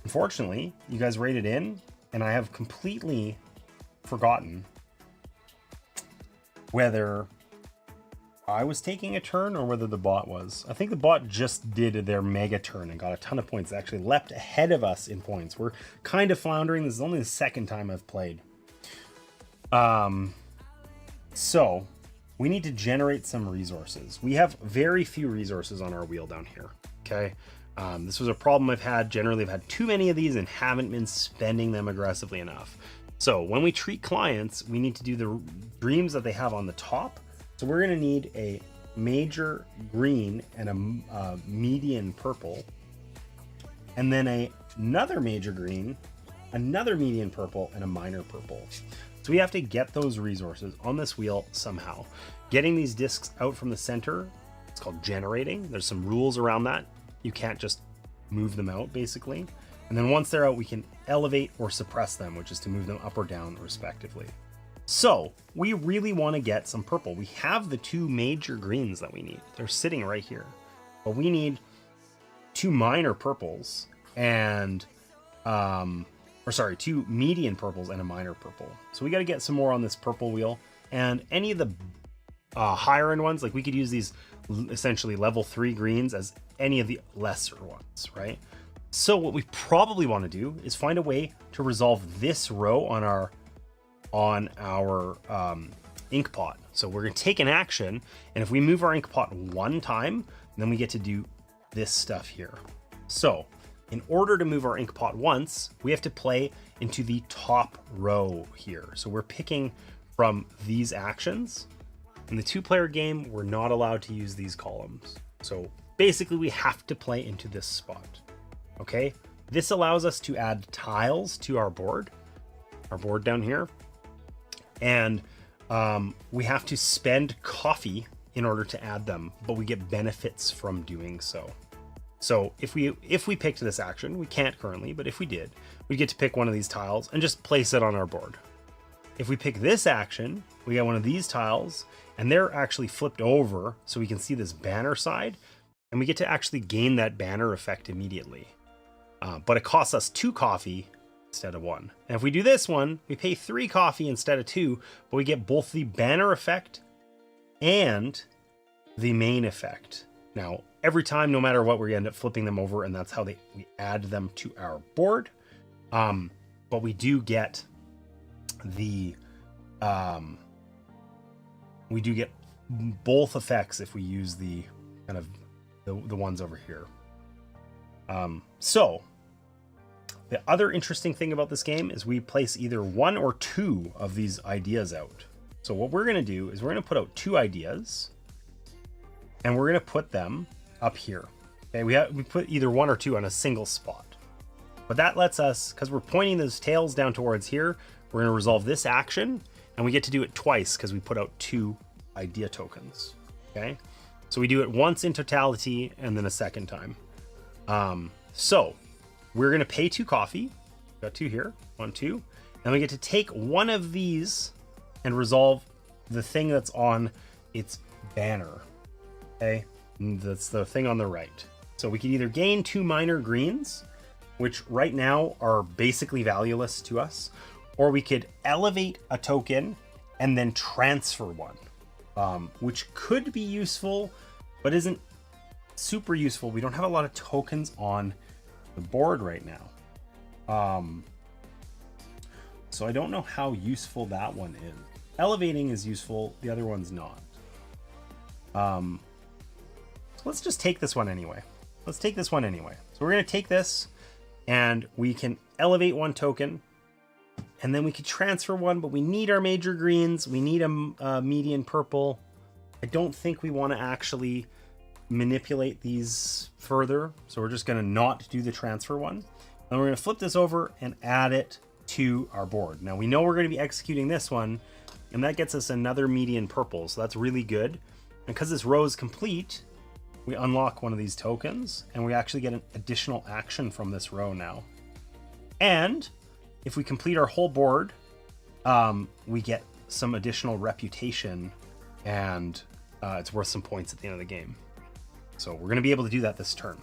Unfortunately, you guys rated in, and I have completely forgotten whether I was taking a turn or whether the bot was. I think the bot just did their mega turn and got a ton of points. They actually leapt ahead of us in points. We're kind of floundering. This is only the second time I've played. So we need to generate some resources. We have very few resources on our wheel down here. Okay. This was a problem I've had. Generally, I've had too many of these and haven't been spending them aggressively enough. So when we treat clients, we need to do the dreams that they have on the top. So we're going to need a major green and a median purple, and then another major green, another median purple, and a minor purple. So we have to get those resources on this wheel somehow. Getting these discs out from the center, it's called generating. There's some rules around that. You can't just move them out, basically. And then once they're out, we can elevate or suppress them, which is to move them up or down, respectively. So we really want to get some purple. We have the 2 major greens that we need. They're sitting right here. But we need 2 minor purples and, 2 median purples and a minor purple. So we got to get some more on this purple wheel. And any of the higher end ones, like we could use these essentially level 3 greens as any of the lesser ones, right? So what we probably want to do is find a way to resolve this row on our inkpot. So we're going to take an action, and if we move our inkpot 1 time, then we get to do this stuff here. So in order to move our inkpot once, we have to play into the top row here. So we're picking from these actions. In the 2-player game, we're not allowed to use these columns. So basically we have to play into this spot. Okay, this allows us to add tiles to our board down here. And we have to spend coffee in order to add them, but we get benefits from doing so. So if we picked this action, we can't currently, but if we did, we get to pick one of these tiles and just place it on our board. if we pick this action, we get one of these tiles, and they're actually flipped over so we can see this banner side, and we get to actually gain that banner effect immediately. But it costs us 2 coffee instead of 1. And if we do this one, we pay 3 coffee instead of 2, but we get both the banner effect and the main effect. Now, every time, no matter what, we end up flipping them over, and that's how we add them to our board. But we do get the we do get both effects if we use the kind of the ones over here. So the other interesting thing about this game is we place either 1 or 2 of these ideas out. So what we're going to do is we're going to put out 2 ideas, and we're going to put them up here. Okay, we put either 1 or 2 on a single spot. But that lets us, because we're pointing those tails down towards here, we're going to resolve this action, and we get to do it twice because we put out 2 idea tokens. Okay, so we do it once in totality and then a second time. So we're going to pay 2 coffee. Got 2 here, 1, 2, and we get to take one of these and resolve the thing that's on its banner. Okay, and that's the thing on the right. So we can either gain 2 minor greens, which right now are basically valueless to us, or we could elevate a token and then transfer 1, which could be useful, but isn't super useful. We don't have a lot of tokens on the board right now. So I don't know how useful that one is. Elevating is useful, the other one's not. So let's just take this one anyway. Let's take this one anyway. So we're going to take this, and we can elevate 1 token, and then we could transfer 1, but we need our major greens. We need a median purple. I don't think we want to actually manipulate these further, so we're just going to not do the transfer one. And we're going to flip this over and add it to our board. Now we know we're going to be executing this one, and that gets us another median purple, so that's really good. And because this row is complete, we unlock one of these tokens, and we actually get an additional action from this row now. And if we complete our whole board, we get some additional reputation, and it's worth some points at the end of the game. So we're going to be able to do that this turn.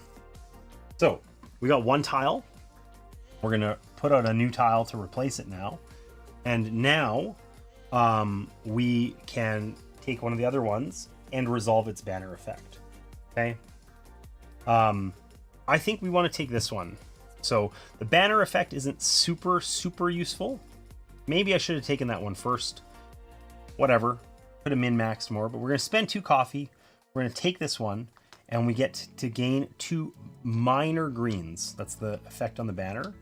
So we got 1 tile. We're going to put out a new tile to replace it now. And now we can take one of the other ones and resolve its banner effect. Okay. I think we want to take this one. So the banner effect isn't super useful. Maybe I should have taken that one first. Whatever. Could have min-maxed more, but we're going to spend 2 coffee. We're going to take this one, and we get to gain 2 minor greens. That's the effect on the banner.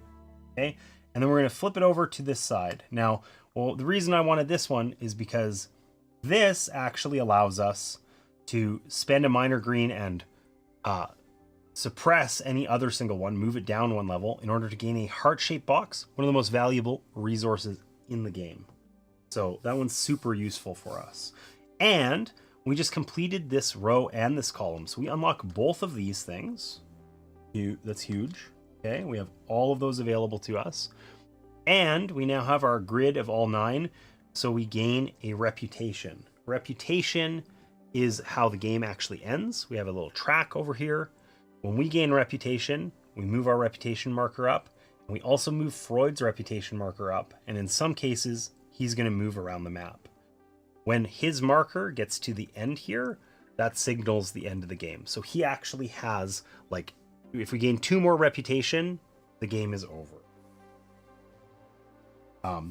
Okay. And then we're going to flip it over to this side. Now, well, the reason I wanted this one is because this actually allows us to spend a minor green and suppress any other single one, move it down 1 level in order to gain a heart-shaped box, one of the most valuable resources in the game. So that one's super useful for us. And we just completed this row and this column. So we unlock both of these things. That's huge. Okay, we have all of those available to us. And we now have our grid of all 9. So we gain a reputation. Reputation is how the game actually ends. We have a little track over here. When we gain reputation, we move our reputation marker up. And we also move Freud's reputation marker up. And in some cases, he's going to move around the map. When his marker gets to the end here, that signals the end of the game. So he actually has, like, if we gain 2 more reputation, the game is over.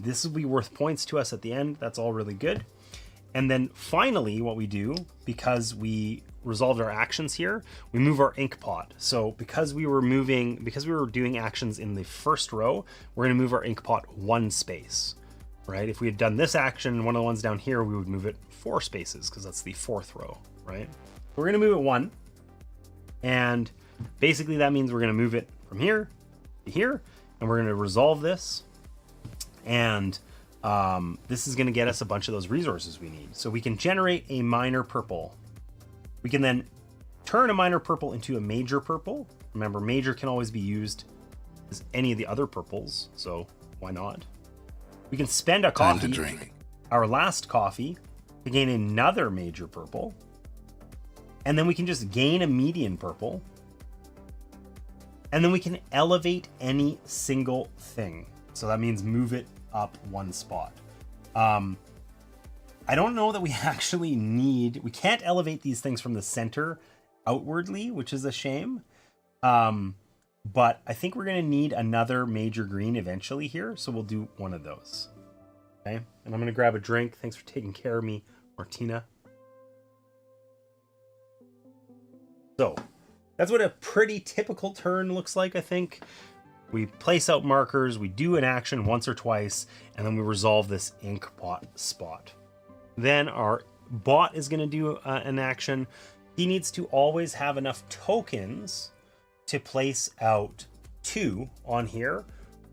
This will be worth points to us at the end. That's all really good. And then finally, what we do, because we resolved our actions here, we move our inkpot. So because we were doing actions in the first row, we're going to move our inkpot 1 space, right? If we had done this action, one of the ones down here, we would move it 4 spaces because that's the 4th row, right? We're going to move it 1. And basically that means we're going to move it from here to here, and we're going to resolve this. And this is going to get us a bunch of those resources we need. So we can generate a minor purple. We can then turn a minor purple into a major purple. Remember, major can always be used as any of the other purples, so why not? We can spend a Time to coffee, drink. our last coffee, to gain another major purple. And then we can just gain a median purple. And then we can elevate any single thing. So that means move it up one spot. I don't know that we actually need... We can't elevate these things from the center outwardly, which is a shame. But I think we're going to need another major green eventually here. So we'll do one of those. Okay. And I'm going to grab a drink. Thanks for taking care of me, Martina. So that's what a pretty typical turn looks like, I think. We place out markers, we do an action once or twice, and then we resolve this inkpot spot. Then our bot is going to do an action. He needs to always have enough tokens to place out 2 on here,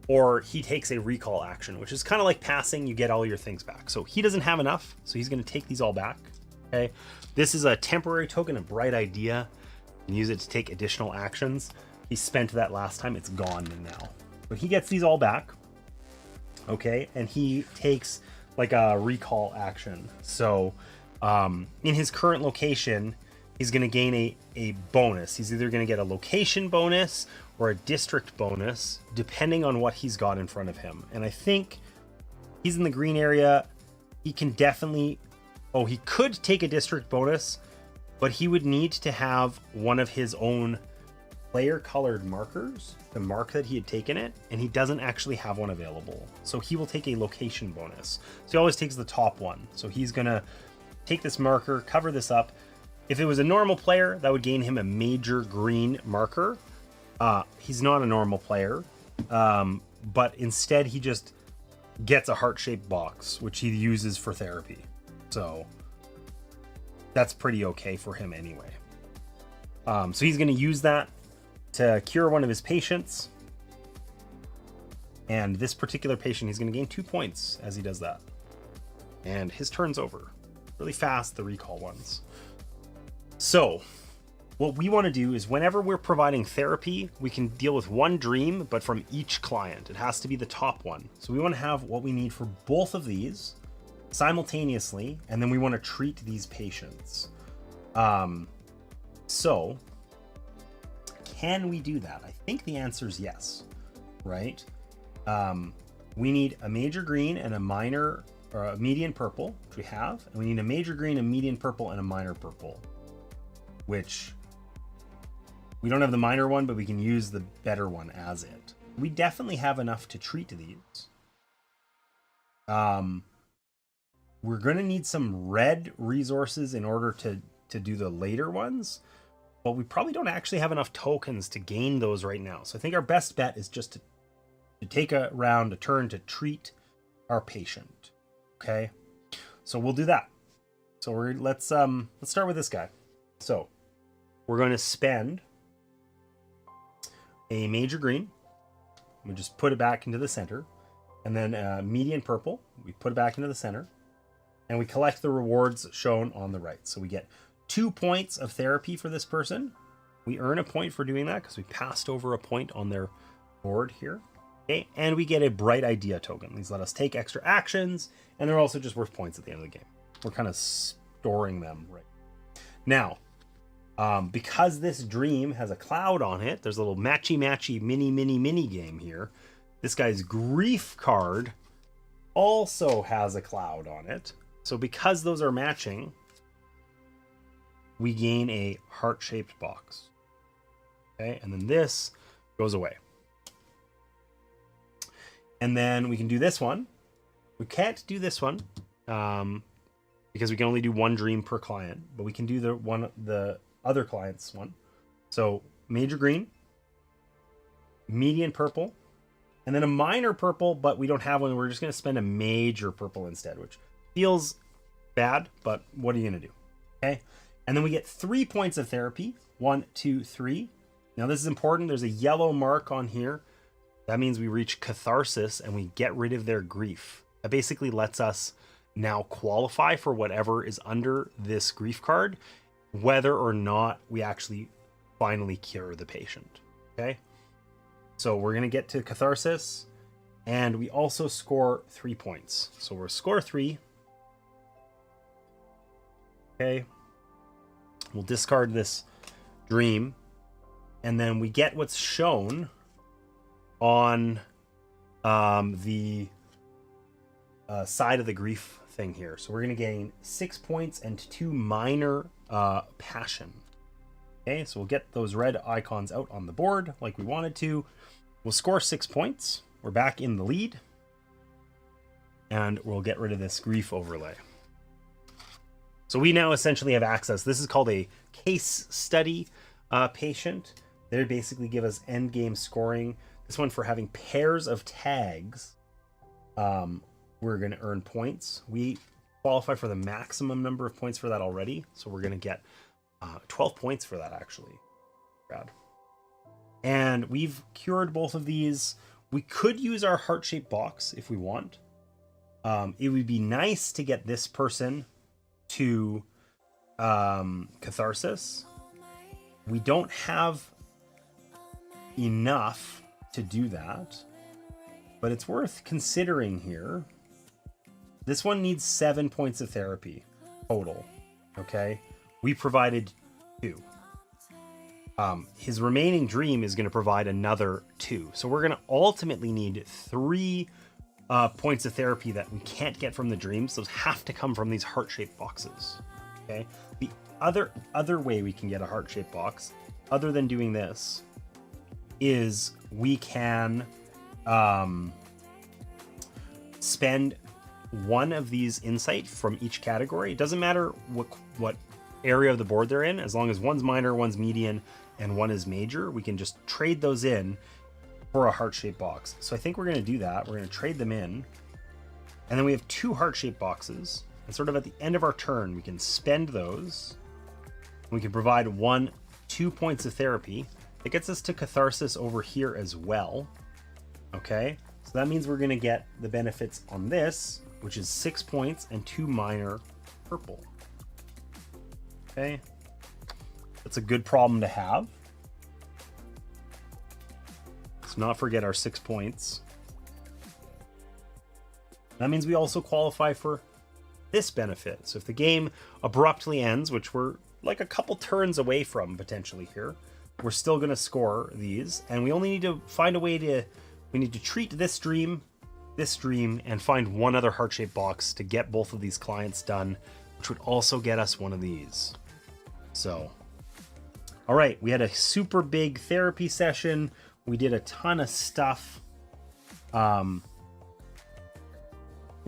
or he takes a recall action, which is kind of like passing. You get all your things back. So he doesn't have enough, so he's going to take these all back. Okay, this is a temporary token, a bright idea. And use it to take additional actions. He spent that last time, it's gone now. But he gets these all back. Okay, and he takes like a recall action. So in his current location, he's going to gain a bonus. He's either going to get a location bonus or a district bonus, depending on what he's got in front of him. And I think he's in the green area. He can definitely... Oh, he could take a district bonus, but he would need to have one of his own player colored markers to mark that he had taken it, and he doesn't actually have one available. So he will take a location bonus. So he always takes the top one. So he's gonna take this marker, cover this up. If it was a normal player, that would gain him a major green marker. He's not a normal player, but instead he just gets a heart-shaped box, which he uses for therapy. So that's pretty okay for him anyway. So he's going to use that to cure one of his patients. And this particular patient, he's going to gain 2 points as he does that. And his turn's over. Really fast, the recall ones. So what we want to do is whenever we're providing therapy, we can deal with one dream, but from each client. It has to be the top one. So we want to have what we need for both of these simultaneously, and then we want to treat these patients. So can we do that? I think the answer is yes, right? We need a major green and a minor or a median purple, which we have, and we need a major green, a median purple, and a minor purple, which we don't have the minor one, but we can use the better one as it. We definitely have enough to treat these. We're going to need some red resources in order to do the later ones, but we probably don't actually have enough tokens to gain those right now. So I think our best bet is just to take a turn to treat our patient. Okay, so we'll do that. So let's start with this guy. So we're going to spend a major green. We just put it back into the center, and then a median purple. We put it back into the center. And we collect the rewards shown on the right. So we get 2 points of therapy for this person. We earn a point for doing that because we passed over a point on their board here. Okay, and we get a bright idea token. These let us take extra actions, and they're also just worth points at the end of the game. We're kind of storing them right now. Because this dream has a cloud on it, there's a little matchy mini game here. This guy's grief card also has a cloud on it. So because those are matching, we gain a heart-shaped box. Okay, and then this goes away. And then we can do this one. We can't do this one because we can only do one dream per client, but we can do the other client's one. So major green, median purple, and then a minor purple, but we don't have one. We're just going to spend a major purple instead, which feels bad, but what are you going to do? Okay. And then we get 3 points of therapy. 1, 2, 3. Now this is important. There's a yellow mark on here. That means we reach catharsis and we get rid of their grief. That basically lets us now qualify for whatever is under this grief card, whether or not we actually finally cure the patient. Okay. So we're going to get to catharsis. And we also score 3 points. So we'll score 3. Okay. We'll discard this dream. And then we get what's shown on the side of the grief thing here. So we're going to gain 6 points and 2 minor passion. Okay, so we'll get those red icons out on the board like we wanted to. We'll score 6 points. We're back in the lead. And we'll get rid of this grief overlay. So we now essentially have access. This is called a case study patient. They basically give us end game scoring. This one for having pairs of tags. We're going to earn points. We qualify for the maximum number of points for that already. So we're going to get 12 points for that, actually. Rad. And we've cured both of these. We could use our heart-shaped box if we want. It would be nice to get this person to catharsis. We don't have enough to do that, but it's worth considering here. This one needs 7 points of therapy total. Okay, we provided 2. His remaining dream is going to provide another 2, so we're going to ultimately need 3 points of therapy that we can't get from the dreams. Those have to come from these heart-shaped boxes. Okay, the other way we can get a heart-shaped box, other than doing this, is we can spend 1 of these insight from each category. It doesn't matter what area of the board they're in, as long as one's minor, one's median, and 1 is major. We can just trade those in for a heart-shaped box. So I think we're going to do that. We're going to trade them in, and then we have 2 heart-shaped boxes, and sort of at the end of our turn we can spend those. We can provide 2 points of therapy. It gets us to catharsis over here as well. Okay, so that means we're going to get the benefits on this, which is 6 points and 2 minor purple. Okay, that's a good problem to have. Let's not forget our 6 points. That means we also qualify for this benefit. So if the game abruptly ends, which we're like a couple turns away from potentially here, we're still going to score these, and we only need to find a way to, we need to treat this dream, and find 1 other heart-shaped box to get both of these clients done, which would also get us 1 of these. So, all right, we had a super big therapy session. We did a ton of stuff. We're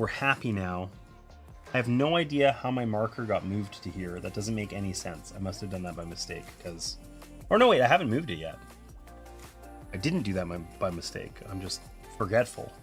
happy now. I have no idea how my marker got moved to here. That doesn't make any sense. I must have done that by mistake, because... Or no, wait, I haven't moved it yet. I didn't do that by mistake. I'm just forgetful.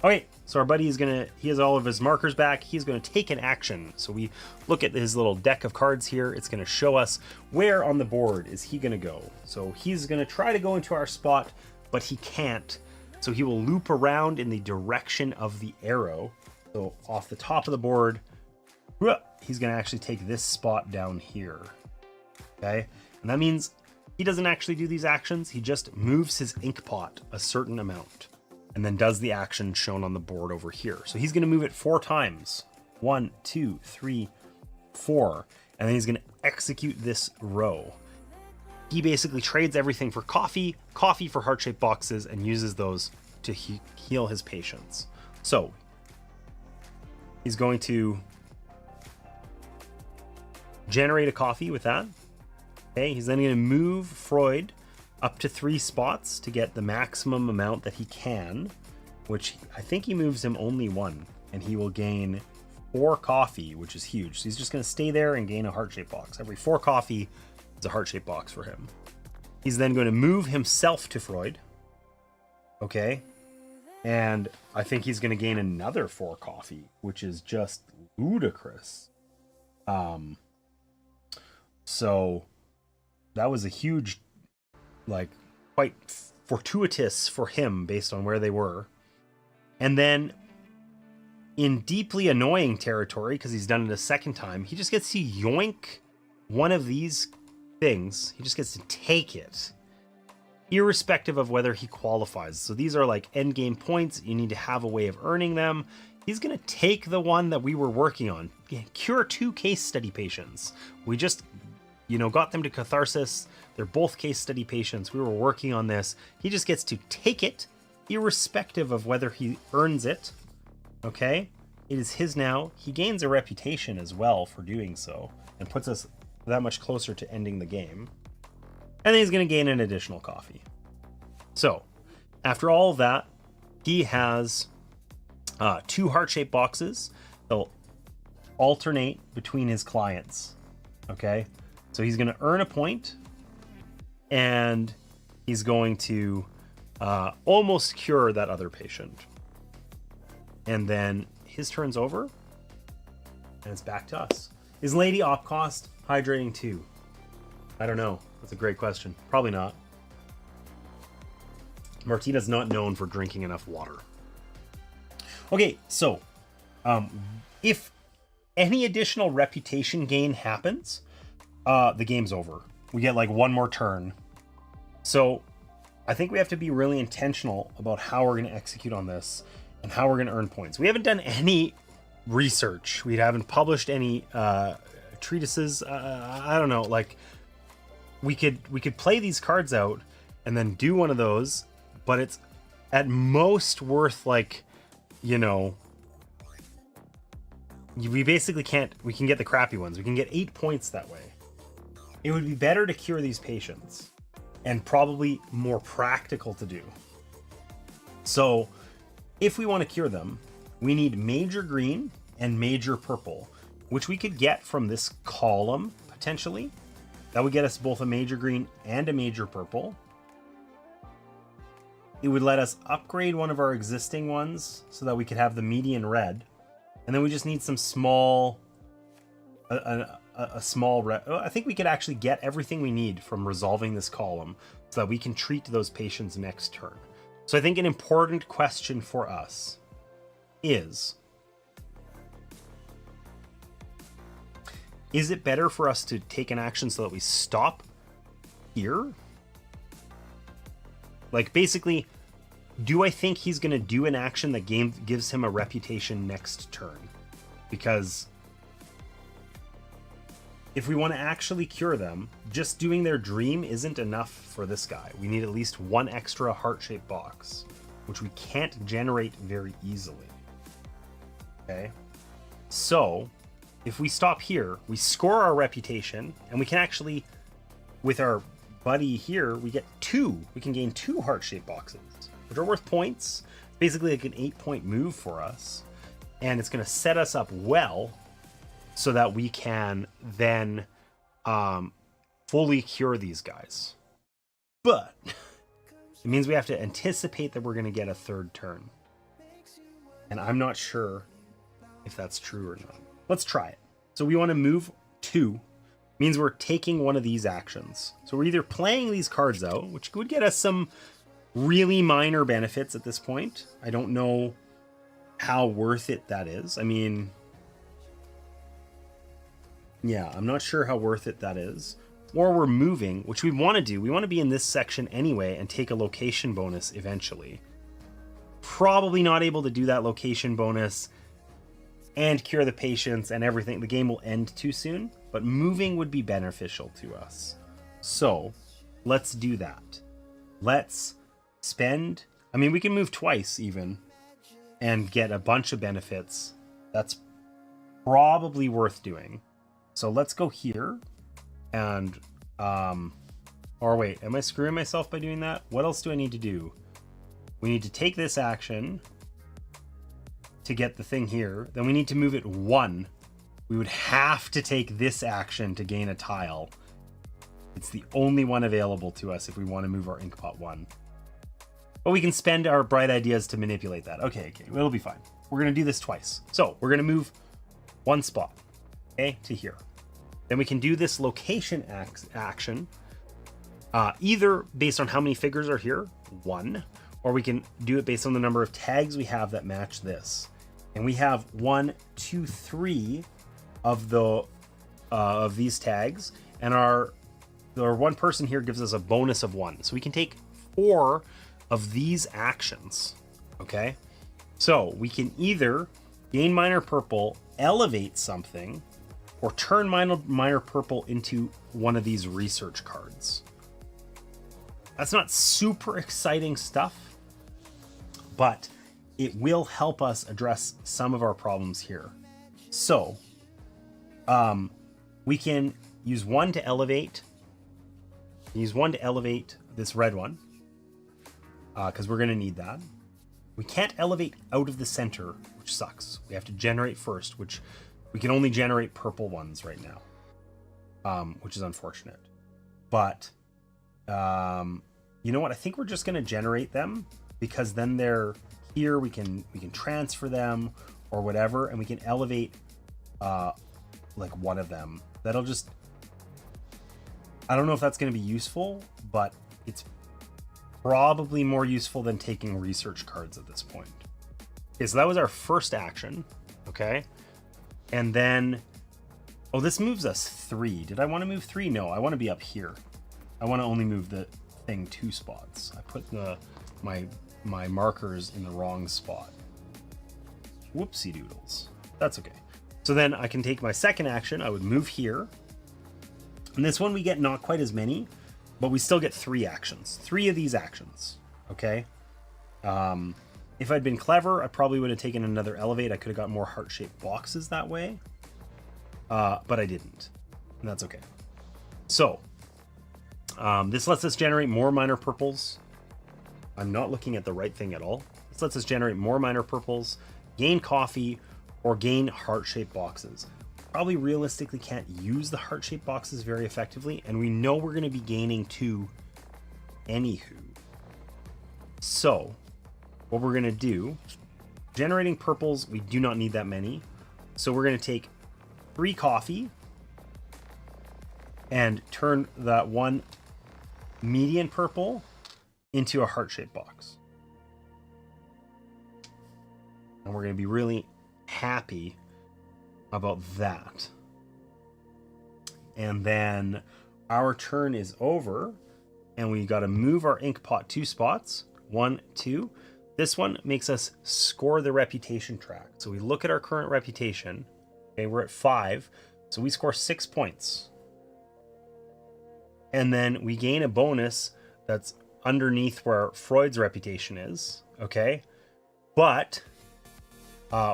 Okay, so our buddy is gonna, he has all of his markers back. He's gonna take an action. So we look at his little deck of cards here. It's gonna show us where on the board is he gonna go. So he's gonna try to go into our spot, but he can't. So he will loop around in the direction of the arrow. So off the top of the board, he's gonna actually take this spot down here. Okay, and that means he doesn't actually do these actions. He just moves his inkpot a certain amount and then does the action shown on the board over here. So he's going to move it 4 times. 1, 2, 3, 4. And then he's going to execute this row. He basically trades everything for coffee for heart-shaped boxes, and uses those to heal his patients. So he's going to generate a coffee with that. Okay, he's then going to move Freud up to 3 spots to get the maximum amount that he can, which I think he moves him only 1, and he will gain 4 coffee, which is huge. So he's just going to stay there and gain a heart-shaped box. Every 4 coffee is a heart-shaped box for him. He's then going to move himself to Freud. Okay, and I think he's going to gain another 4 coffee, which is just ludicrous. So that was a huge, like, quite fortuitous for him based on where they were. And then in deeply annoying territory, because he's done it a second time, he just gets to yoink one of these things. He just gets to take it. irrespective of whether he qualifies. So these are like end game points. You need to have a way of earning them. He's going to take the one that we were working on. Cure 2 case study patients. We just, got them to catharsis. They're both case study patients. We were working on this. He just gets to take it, irrespective of whether he earns it. Okay? It is his now. He gains a reputation as well for doing so, and puts us that much closer to ending the game. And then he's going to gain an additional coffee. So, after all of that, he has 2 heart-shaped boxes. They'll alternate between his clients. Okay? So he's going to earn a point, and he's going to almost cure that other patient. And then his turn's over, and it's back to us. Is Lady Opcost hydrating too? I don't know. That's a great question. Probably not. Martina's not known for drinking enough water. Okay, so if any additional reputation gain happens, the game's over. We get like one more turn. So I think we have to be really intentional about how we're going to execute on this and how we're going to earn points. We haven't done any research. We haven't published any treatises. I don't know. Like we could play these cards out and then do one of those, but it's at most worth like, we basically can't. We can get the crappy ones. We can get 8 points that way. It would be better to cure these patients, and probably more practical to do. So if we want to cure them, we need major green and major purple, which we could get from this column potentially. That would get us both a major green and a major purple. It would let us upgrade one of our existing ones so that we could have the median red. And then we just need some small, a small red. I think we could actually get everything we need from resolving this column so that we can treat those patients next turn. So I think an important question for us is it better for us to take an action so that we stop here? Like basically, do I think he's going to do an action that gives him a reputation next turn? Because if we want to actually cure them, just doing their dream isn't enough for this guy. We need at least one extra heart-shaped box, which we can't generate very easily. Okay? So, if we stop here, we score our reputation, and we can actually, with our buddy here, we get 2. We can gain 2 heart-shaped boxes, which are worth points. Basically like an 8-point move for us. And it's going to set us up well so that we can then fully cure these guys. But it means we have to anticipate that we're going to get a 3rd turn. And I'm not sure if that's true or not. Let's try it. So we want to move 2. Means we're taking one of these actions. So we're either playing these cards out, which would get us some really minor benefits at this point. I don't know how worth it that is. I mean, yeah, I'm not sure how worth it that is. Or we're moving, which we want to do. We want to be in this section anyway and take a location bonus eventually. Probably not able to do that location bonus and cure the patients and everything. The game will end too soon, but moving would be beneficial to us. So let's do that. Let's spend, I mean, we can move twice even and get a bunch of benefits. That's probably worth doing. So let's go here and, or wait, am I screwing myself by doing that? What else do I need to do? We need to take this action to get the thing here. Then we need to move it 1. We would have to take this action to gain a tile. It's the only one available to us if we want to move our inkpot 1. But we can spend our bright ideas to manipulate that. Okay, it'll be fine. We're going to do this twice. So we're going to move 1 spot, okay, to here. Then we can do this location action, either based on how many figures are here, 1, or we can do it based on the number of tags we have that match this. And we have 1, 2, 3 of the of these tags, and our one person here gives us a bonus of 1. So we can take 4 of these actions. Okay, so we can either gain minor purple, elevate something, or turn minor purple into one of these research cards. That's not super exciting stuff, but it will help us address some of our problems here. So we can use one to elevate. Use one to elevate this red one, because we're going to need that. We can't elevate out of the center, which sucks. We have to generate first, which we can only generate purple ones right now, which is unfortunate. But you know what? I think we're just going to generate them, because then they're here. We can transfer them or whatever, and we can elevate like one of them. That'll just, I don't know if that's going to be useful, but it's probably more useful than taking research cards at this point. Okay, so that was our first action. Okay, and then, oh, this moves us 3. Did I want to move 3? No, I want to be up here. I want to only move the thing 2 spots. I put my markers in the wrong spot. Whoopsie doodles. That's okay. So then I can take my second action. I would move here. And this one we get not quite as many, but we still get 3 actions. 3 of these actions. Okay. If I'd been clever, I probably would have taken another elevate. I could have got more heart-shaped boxes that way. But I didn't. And that's okay. So this lets us generate more minor purples. I'm not looking at the right thing at all. This lets us generate more minor purples, gain coffee, or gain heart-shaped boxes. Probably realistically can't use the heart-shaped boxes very effectively, and we know we're going to be gaining 2 anywho. So what we're going to do, generating purples, we do not need that many. So we're going to take 3 coffee and turn that one median purple into a heart-shaped box. And we're going to be really happy about that. And then our turn is over, and we got to move our inkpot 2 spots. 1, 2. This one makes us score the reputation track. So we look at our current reputation. Okay, we're at 5. So we score 6 points. And then we gain a bonus that's underneath where Freud's reputation is. Okay. But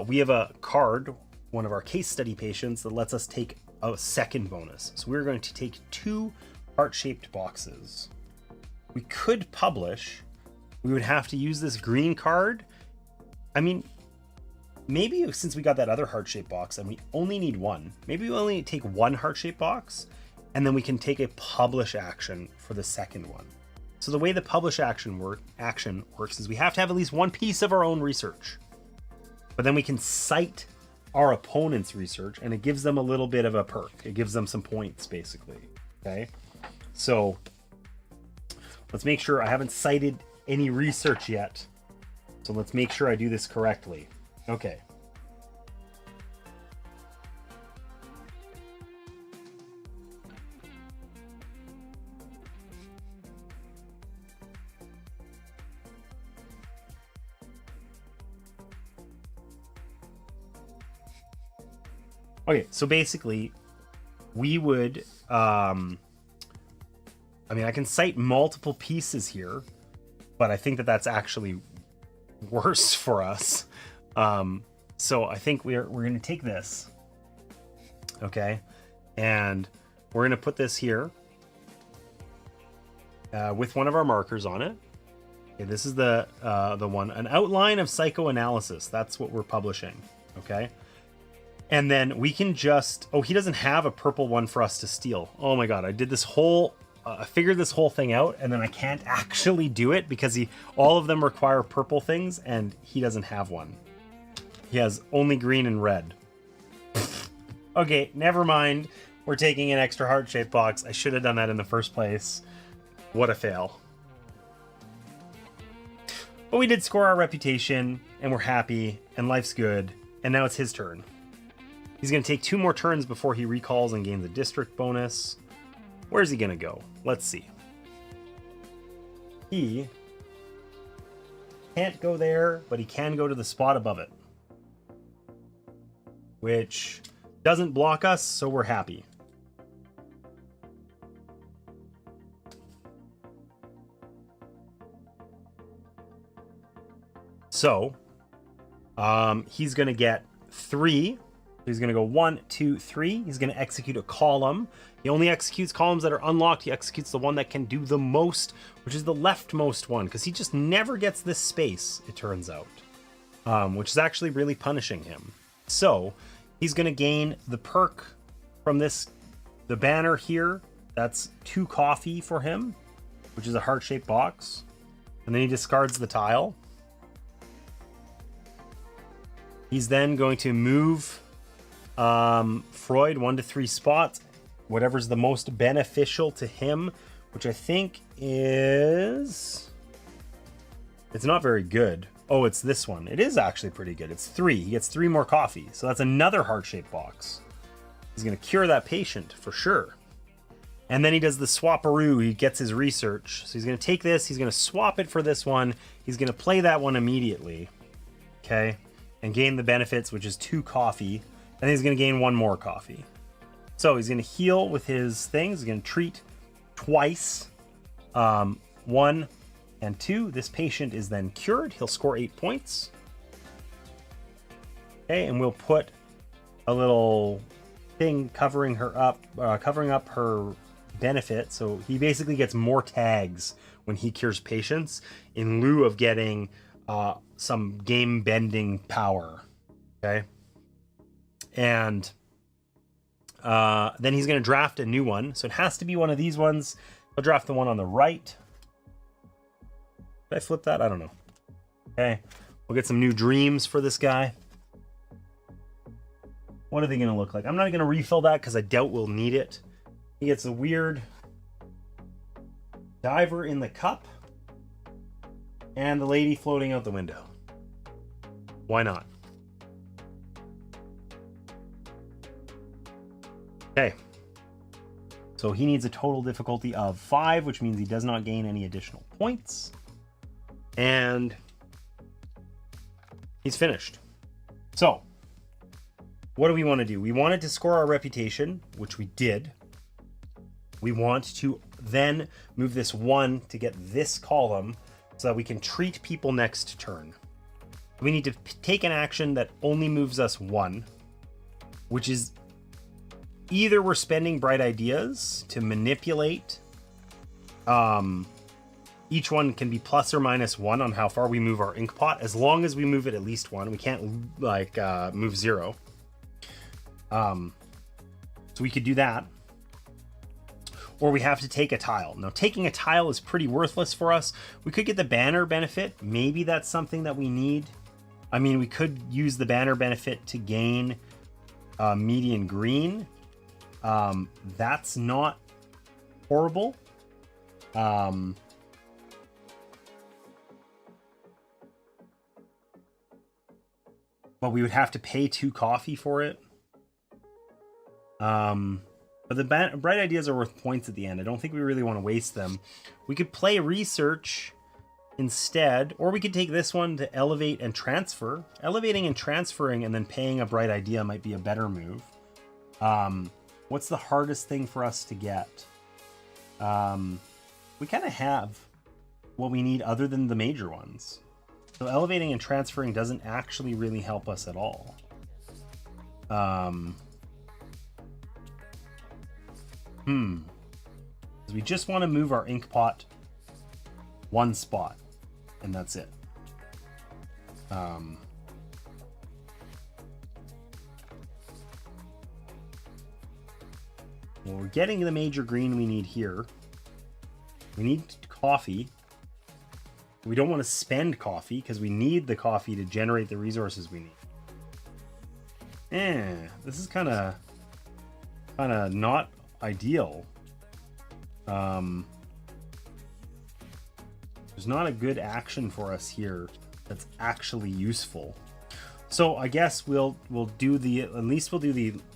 we have a card, one of our case study patients, that lets us take a second bonus. So we're going to take 2 heart-shaped boxes. We could publish. We would have to use this green card. I mean, maybe since we got that other heart-shaped box and we only need 1, maybe we only take 1 heart-shaped box, and then we can take a publish action for the second one. So the way the publish action works is we have to have at least 1 piece of our own research. But then we can cite our opponent's research, and it gives them a little bit of a perk. It gives them some points, basically. Okay, so let's make sure I haven't cited any research yet. So let's make sure I do this correctly. Okay. Okay, so basically, we would, I mean, I can cite multiple pieces here, but I think that that's actually worse for us. So I think we're going to take this, okay, and we're going to put this here with one of our markers on it. Okay, this is the one, an outline of psychoanalysis. That's what we're publishing, okay. And then we can just, oh, he doesn't have a purple one for us to steal. Oh my God, I did this whole, I figured this whole thing out, and then I can't actually do it because all of them require purple things, and he doesn't have one. He has only green and red. Okay, never mind. We're taking an extra heart-shaped box. I should have done that in the first place. What a fail. But we did score our reputation, and we're happy, and life's good, and now it's his turn. He's going to take 2 more turns before he recalls and gains a district bonus. Where's he going to go? Let's see. he can't go there, but he can go to the spot above it, which doesn't block us, so we're happy. So he's going to get 3. He's going to go 1, 2, 3. He's going to execute a column. He only executes columns that are unlocked. He executes the one that can do the most, which is the leftmost one, because he just never gets this space, it turns out, which is actually really punishing him. So he's going to gain the perk from this, the banner here. That's 2 coffee for him, which is a heart-shaped box. And then he discards the tile. He's then going to move Freud 1 to 3 spots, whatever's the most beneficial to him, which I think is... It's not very good. Oh, it's this one. It is actually pretty good. It's 3. He gets 3 more coffee. So that's another heart-shaped box. He's going to cure that patient for sure. And then he does the swaparoo. He gets his research. So he's going to take this. He's going to swap it for this one. He's going to play that one immediately. Okay. And gain the benefits, which is 2 coffee. And he's going to gain 1 more coffee. So he's going to heal with his things. He's going to treat twice. 1 and 2. This patient is then cured. He'll score 8 points. Okay, and we'll put a little thing covering her up, covering up her benefit. So he basically gets more tags when he cures patients in lieu of getting some game bending power. Okay. And then he's going to draft a new one. So it has to be one of these ones. I'll draft the one on the right. Did I flip that? I don't know. Okay. We'll get some new dreams for this guy. What are they going to look like? I'm not going to refill that because I doubt we'll need it. He gets a weird diver in the cup and the lady floating out the window. Why not? Okay. So he needs a total difficulty of 5, which means he does not gain any additional points. And he's finished. So, what do we want to do? We wanted to score our reputation, which we did. We want to then move this 1 to get this column so that we can treat people next turn. We need to take an action that only moves us 1, which is either we're spending bright ideas to manipulate. Each one can be plus or minus 1 on how far we move our inkpot, as long as we move it at least 1. We can't like move 0. So we could do that. Or we have to take a tile. Now, taking a tile is pretty worthless for us. We could get the banner benefit. Maybe that's something that we need. I mean, we could use the banner benefit to gain median green. That's not horrible. But we would have to pay 2 coffee for it. But the bright ideas are worth points at the end. I don't think we really want to waste them. We could play research instead, or we could take this one to elevate and transfer. Elevating and transferring and then paying a bright idea might be a better move. What's the hardest thing for us to get? We kind of have what we need other than the major ones. So elevating and transferring doesn't actually really help us at all. We just want to move our inkpot 1 spot, and that's it. Well, we're getting the major green we need here. We need coffee. We don't want to spend coffee because we need the coffee to generate the resources we need. This is kind of not ideal. There's not a good action for us here that's actually useful. So I guess we'll do the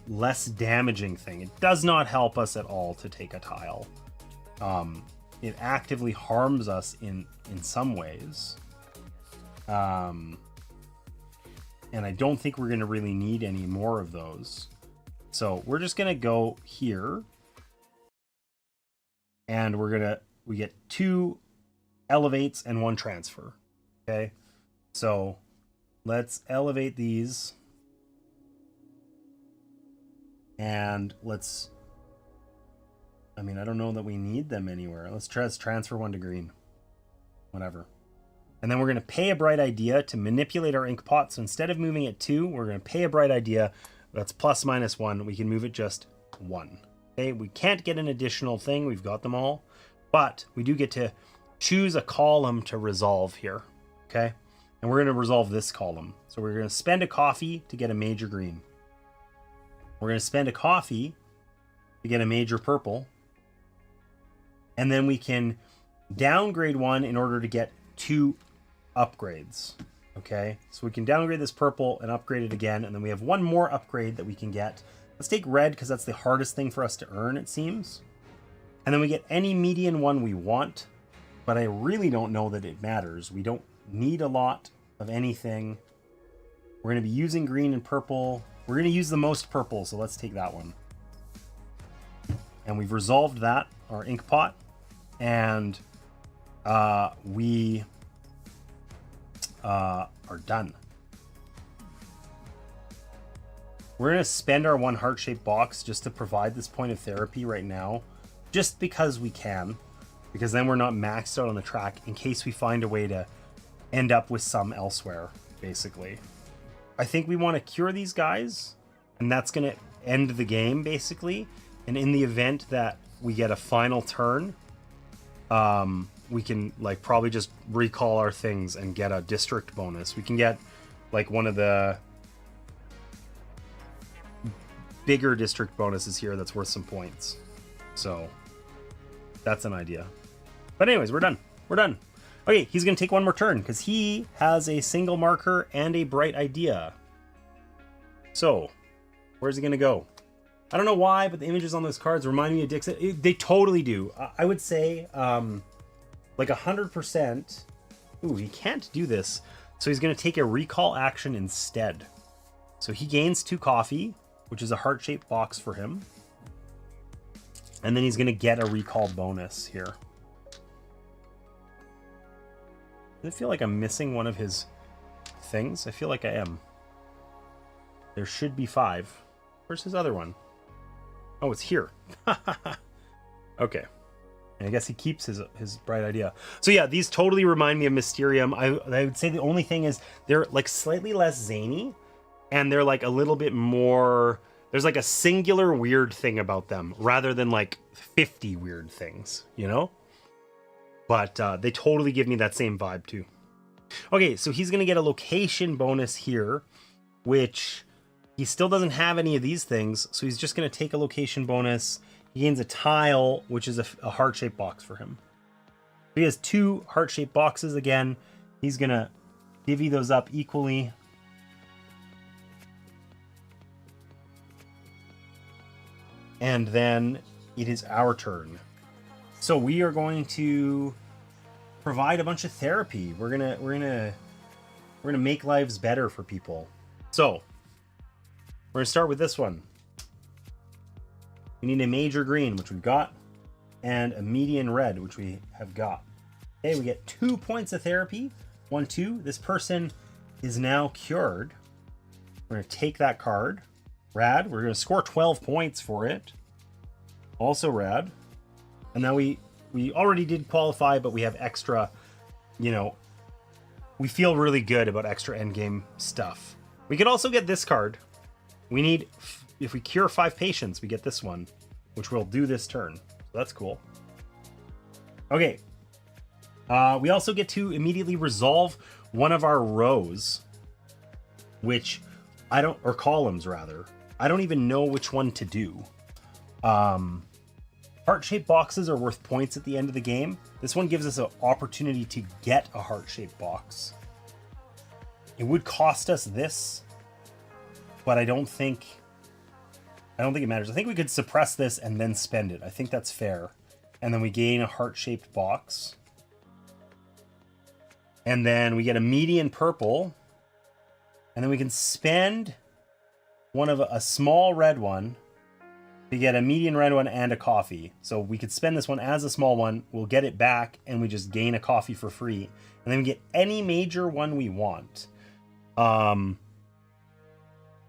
less damaging thing. It does not help us at all to take a tile. it actively harms us in some ways. And I don't think we're going to really need any more of those. So we're just going to go here. And we get 2 elevates and 1 transfer. Okay. So let's elevate these. And let's, I mean, I don't know that we need them anywhere. Let's transfer 1 to green. Whatever. And then we're going to pay a bright idea to manipulate our inkpot. So instead of moving it 2, we're going to pay a bright idea. That's plus minus 1. We can move it just 1. Okay, we can't get an additional thing. We've got them all. But we do get to choose a column to resolve here. Okay, and we're going to resolve this column. So we're going to spend a coffee to get a major green. We're going to spend a coffee to get a major purple. And then we can downgrade 1 in order to get 2 upgrades. Okay, so we can downgrade this purple and upgrade it again, and then we have 1 more upgrade that we can get. Let's take red because that's the hardest thing for us to earn, it seems. And then we get any median one we want, but I really don't know that it matters. We don't need a lot of anything. We're going to be using green and purple. We're going to use the most purple, so let's take that one. And we've resolved that, our inkpot, and we are done. We're going to spend our 1 heart-shaped box just to provide this point of therapy right now, just because we can, because then we're not maxed out on the track in case we find a way to end up with some elsewhere, basically. I think we want to cure these guys, and that's going to end the game, basically. And in the event that we get a final turn, we can like probably just recall our things and get a district bonus. We can get like one of the bigger district bonuses here that's worth some points. So that's an idea. But anyways, we're done. We're done. Okay, he's going to take 1 more turn because he has a single marker and a bright idea. So where's he going to go? I don't know why, but the images on those cards remind me of Dixon. They totally do. I would say like 100%. Ooh, he can't do this. So he's going to take a recall action instead. So he gains 2 coffee, which is a heart-shaped box for him. And then he's going to get a recall bonus here. Does it feel like I'm missing one of his things? I feel like I am. There should be 5. Where's his other one? Oh, it's here. Okay. And I guess he keeps his bright idea. So yeah, these totally remind me of Mysterium. I would say the only thing is they're like slightly less zany, and they're like a little bit more, there's like a singular weird thing about them rather than like 50 weird things, you know? But they totally give me that same vibe too. Okay, so he's going to get a location bonus here, which he still doesn't have any of these things. So he's just going to take a location bonus. He gains a tile, which is a heart-shaped box for him. He has 2 heart-shaped boxes again. He's going to divvy those up equally. And then it is our turn. So we are going to provide a bunch of therapy. We're gonna make lives better for people. So we're gonna start with this one. We need a major green, which we've got, and a median red, which we have got. Okay, we get 2 points of therapy. 1, 2. This person is now cured. We're gonna take that card. Rad. We're gonna score 12 points for it. Also rad. And now we already did qualify, but we have extra, you know, we feel really good about extra endgame stuff. We could also get this card. We need, if we cure 5 patients, we get this one, which we'll do this turn. So that's cool. Okay. We also get to immediately resolve one of our rows, which or columns rather. I don't even know which one to do. Heart-shaped boxes are worth points at the end of the game. This one gives us an opportunity to get a heart-shaped box. It would cost us this, but I don't think it matters. I think we could suppress this and then spend it. I think that's fair. And then we gain a heart-shaped box. And then we get a median purple. And then we can spend one of a small red one to get a median red one and a coffee. So we could spend this one as a small one. We'll get it back and we just gain a coffee for free. And then we get any major one we want.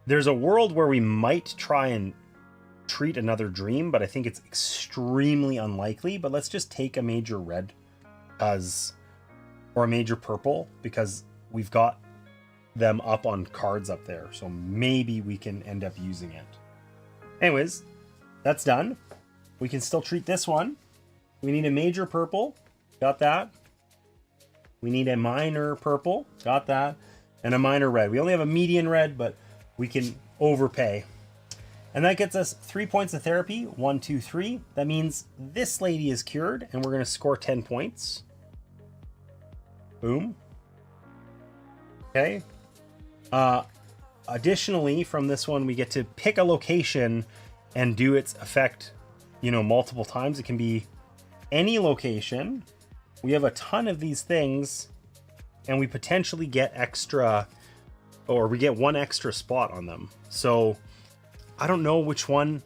There's a world where we might try and treat another dream, but I think it's extremely unlikely. But let's just take a major red or a major purple, because we've got them up on cards up there. So maybe we can end up using it. Anyways, that's done. We can still treat this one. We need a major purple. Got that. We need a minor purple. Got that. And a minor red. We only have a median red, but we can overpay. And that gets us 3 points of therapy. 1, 2, 3. That means this lady is cured, and we're going to score 10 points. Boom. Okay. Additionally, from this one, we get to pick a location and do its effect, multiple times. It can be any location. We have a ton of these things, and we potentially get extra, or we get one extra spot on them. So I don't know which one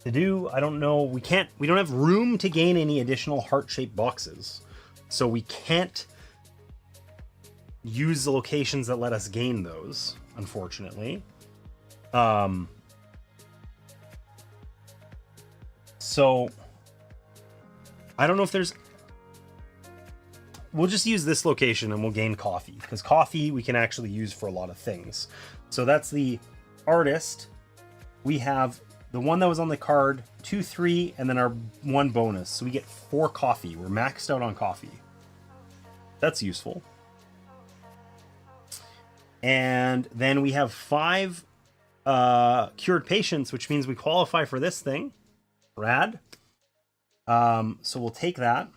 to do. I don't know. We don't have room to gain any additional heart-shaped boxes. So we can't use the locations that let us gain those, unfortunately. So I don't know if there's... We'll just use this location and we'll gain coffee, because coffee we can actually use for a lot of things. So that's the artist. We have the one that was on the card, 2, 3, and then our one bonus. So we get 4 coffee. We're maxed out on coffee. That's useful. And then we have 5 cured patients, which means we qualify for this thing. Rad. So we'll take that.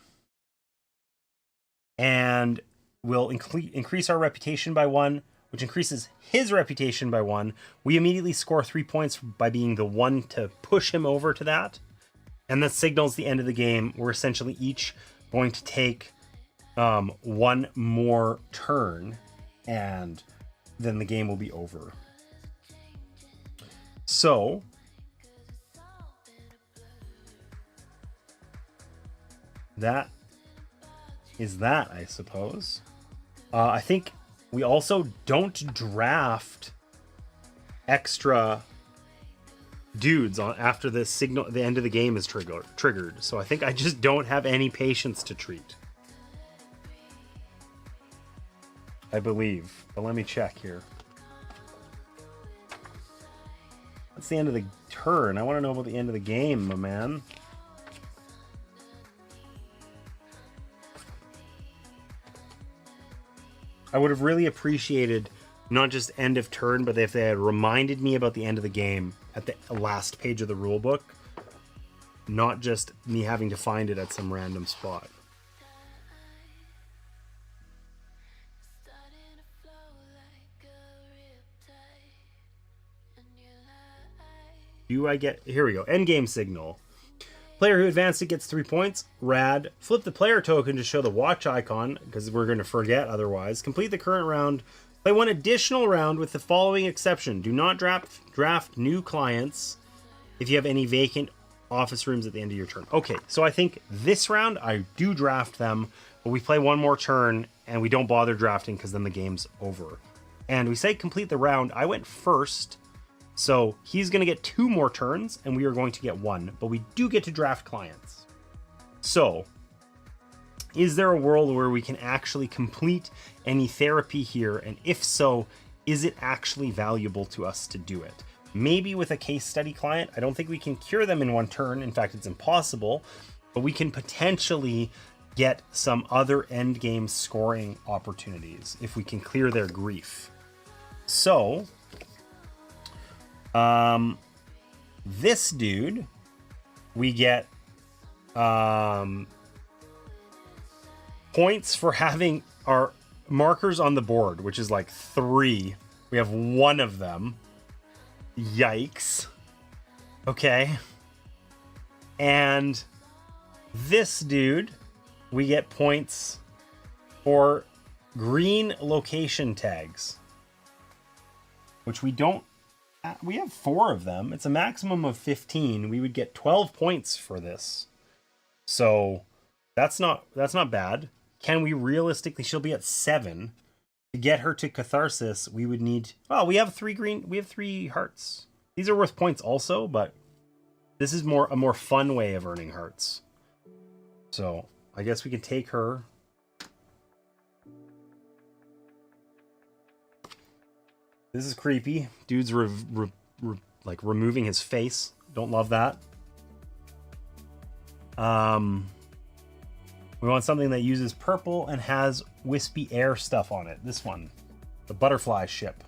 And we'll increase our reputation by 1, which increases his reputation by 1. We immediately score 3 points by being the one to push him over to that. And that signals the end of the game. We're essentially each going to take 1 more turn, and then the game will be over. So that is that, I suppose. I think we also don't draft extra dudes on after the end of the game is triggered. So I think I just don't have any patients to treat, I believe. But let me check here. That's the end of the turn. I want to know about the end of the game, my man. I would have really appreciated not just end of turn, but if they had reminded me about the end of the game at the last page of the rule book, not just me having to find it at some random spot. Do I get... Here we go. End game signal. Player who advanced it gets 3 points. Rad. Flip the player token to show the watch icon, because we're going to forget otherwise. Complete the current round. Play 1 additional round with the following exception. Do not draft new clients if you have any vacant office rooms at the end of your turn. Okay, so I think this round I do draft them, but we play 1 more turn and we don't bother drafting because then the game's over. And we say complete the round. I went first. So he's going to get 2 more turns, and we are going to get 1, but we do get to draft clients. So, is there a world where we can actually complete any therapy here? And if so, is it actually valuable to us to do it? Maybe with a case study client. I don't think we can cure them in 1 turn. In fact, it's impossible, but we can potentially get some other end game scoring opportunities if we can clear their grief. So... this dude, we get points for having our markers on the board, which is like 3. We have 1 of them. Yikes. Okay. And This dude, we get points for green location tags, which we don't. We have 4 of them. It's a maximum of 15. We would get 12 points for this. So that's not bad. Can we realistically? She'll be at 7. To get her to catharsis, we would need. Oh, we have 3 hearts. These are worth points also, but this is a more fun way of earning hearts. So I guess we could take her. This is creepy. Dude's like removing his face. Don't love that. We want something that uses purple and has wispy air stuff on it. This one, the butterfly ship.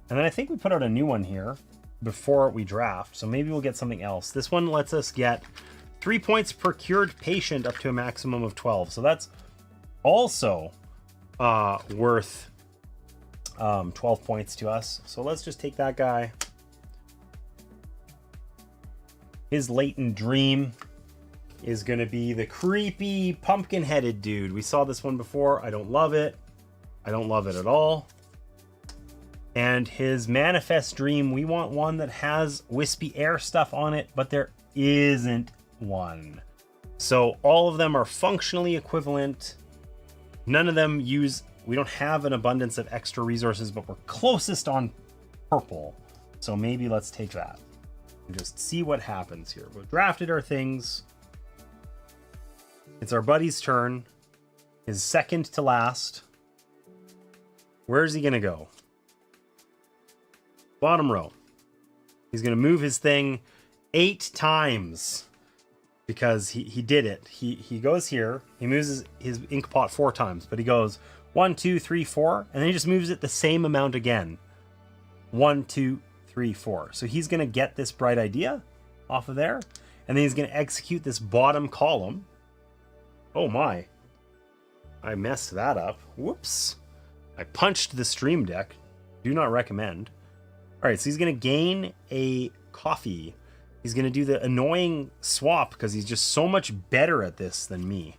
And then I think we put out a new one here before we draft. So maybe we'll get something else. This one lets us get 3 points per cured patient up to a maximum of 12. So that's also worth 12 points to us. So let's just take that guy. His latent dream is going to be the creepy pumpkin-headed dude. We saw this one before. I don't love it. I don't love it at all. And his manifest dream, we want one that has wispy air stuff on it, but there isn't one. So all of them are functionally equivalent. None of them use... We don't have an abundance of extra resources, but we're closest on purple. So maybe let's take that and just see what happens here. We've drafted our things. It's our buddy's turn. His second to last. Where's he going to go? Bottom row. He's going to move his thing 8 times because he did it. He goes here. He moves his inkpot 4 times, but he goes 1, 2, 3, 4, and then he just moves it the same amount again. 1, 2, 3, 4. So he's going to get this bright idea off of there, and then he's going to execute this bottom column. Oh my. I messed that up. Whoops. I punched the stream deck. Do not recommend. All right, so he's going to gain a coffee. He's going to do the annoying swap because he's just so much better at this than me.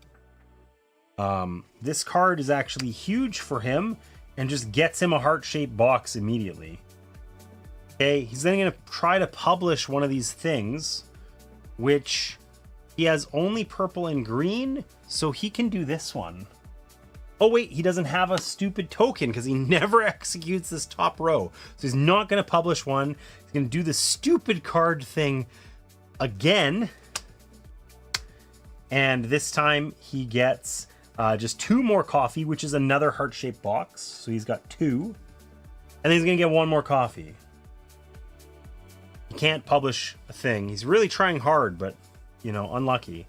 This card is actually huge for him and just gets him a heart-shaped box immediately. Okay, he's then going to try to publish one of these things, which he has only purple and green, so he can do this one. Oh wait, he doesn't have a stupid token because he never executes this top row. So he's not going to publish one. He's going to do the stupid card thing again. And this time he gets just 2 more coffee, which is another heart-shaped box. So he's got 2. And then he's going to get 1 more coffee. He can't publish a thing. He's really trying hard, but, you know, unlucky.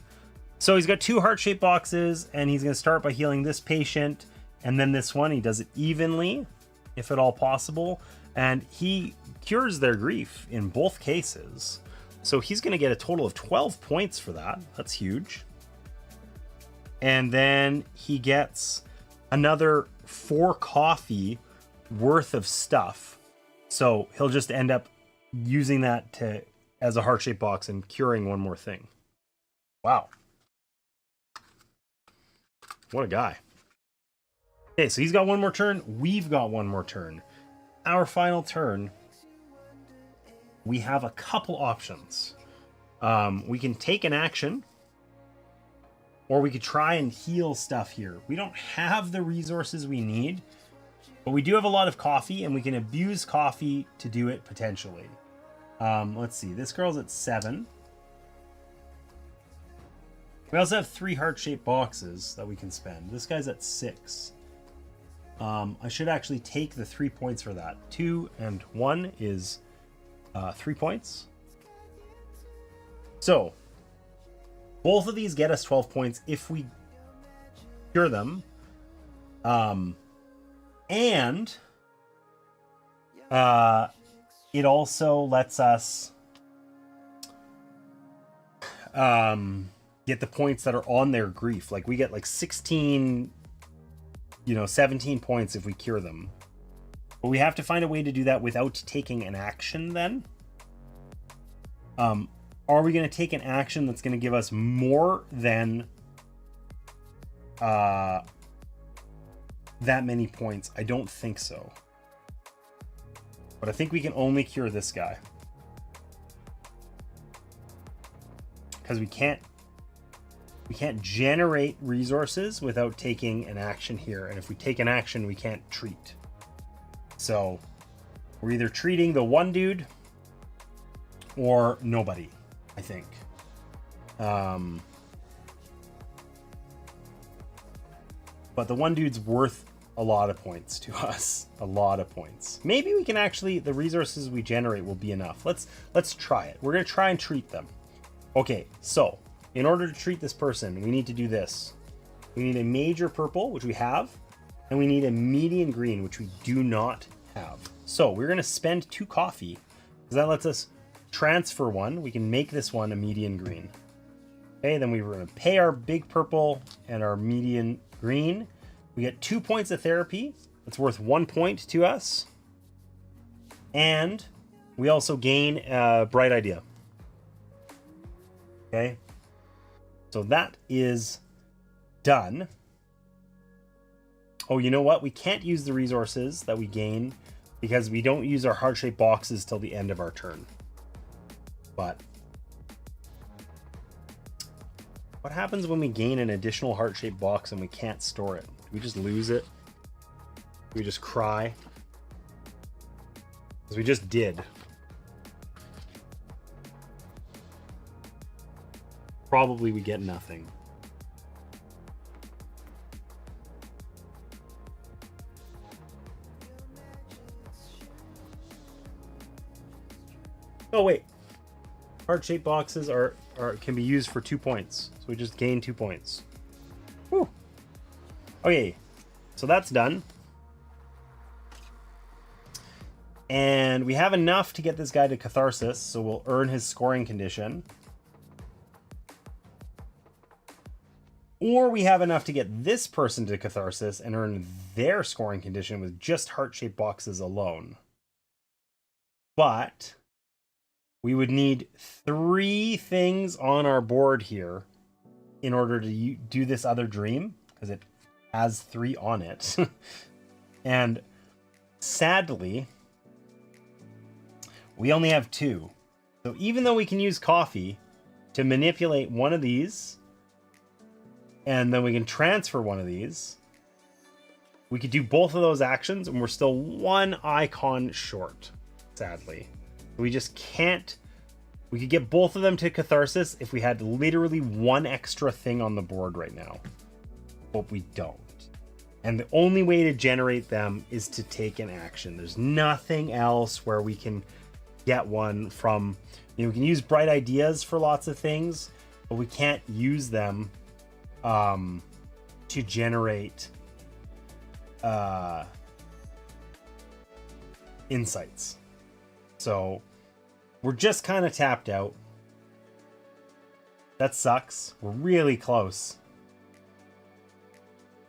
So he's got 2 heart-shaped boxes, and he's going to start by healing this patient, and then this one. He does it evenly, if at all possible, and he cures their grief in both cases. So he's going to get a total of 12 points for that. That's huge. And then he gets another 4 coffee worth of stuff. So he'll just end up using that as a heart-shaped box and curing 1 more thing. Wow. What a guy. Okay, so he's got 1 more turn. We've got 1 more turn. Our final turn, we have a couple options. We can take an action, or we could try and heal stuff here. We don't have the resources we need, but we do have a lot of coffee, and we can abuse coffee to do it potentially. Let's see. This girl's at 7. We also have 3 heart-shaped boxes that we can spend. This guy's at 6. I should actually take the 3 points for that. 2 and 1 is 3 points. So, both of these get us 12 points if we cure them. And it also lets us get the points that are on their grief. Like we get like 16, 17 points if we cure them. But we have to find a way to do that without taking an action then. Are we going to take an action that's going to give us more than that many points? I don't think so. But I think we can only cure this guy. Because we can't generate resources without taking an action here. And if we take an action, we can't treat. So we're either treating the one dude or nobody, I think. But the one dude's worth a lot of points to us. A lot of points. Maybe we can actually, the resources we generate will be enough. Let's try it. We're going to try and treat them. Okay, so in order to treat this person, we need to do this. We need a major purple, which we have, and we need a median green, which we do not have. So we're going to spend 2 coffee, because that lets us transfer one. We can make this one a median green. Okay, then we're going to pay our big purple and our median green. We get 2 points of therapy. That's worth 1 point to us. And we also gain a bright idea. Okay, so that is done. Oh, you know what? We can't use the resources that we gain because we don't use our heart-shaped boxes till the end of our turn. But what happens when we gain an additional heart-shaped box and we can't store it? Do we just lose it? Do we just cry? Because we just did. Probably we get nothing. Oh wait, heart-shaped boxes can be used for 2 points, so we just gain 2 points. Whew. Okay, so that's done, and we have enough to get this guy to catharsis, so we'll earn his scoring condition. Or we have enough to get this person to catharsis and earn their scoring condition with just heart-shaped boxes alone. But we would need 3 things on our board here in order to do this other dream, because it has 3 on it. And sadly, we only have 2. So even though we can use coffee to manipulate one of these, and then we can transfer one of these, we could do both of those actions and we're still 1 icon short, sadly. We just can't. We could get both of them to catharsis if we had literally 1 extra thing on the board right now, but we don't. And the only way to generate them is to take an action. There's nothing else where we can get one from. We can use bright ideas for lots of things, but we can't use them to generate insights. So we're just kind of tapped out. That sucks. We're really close,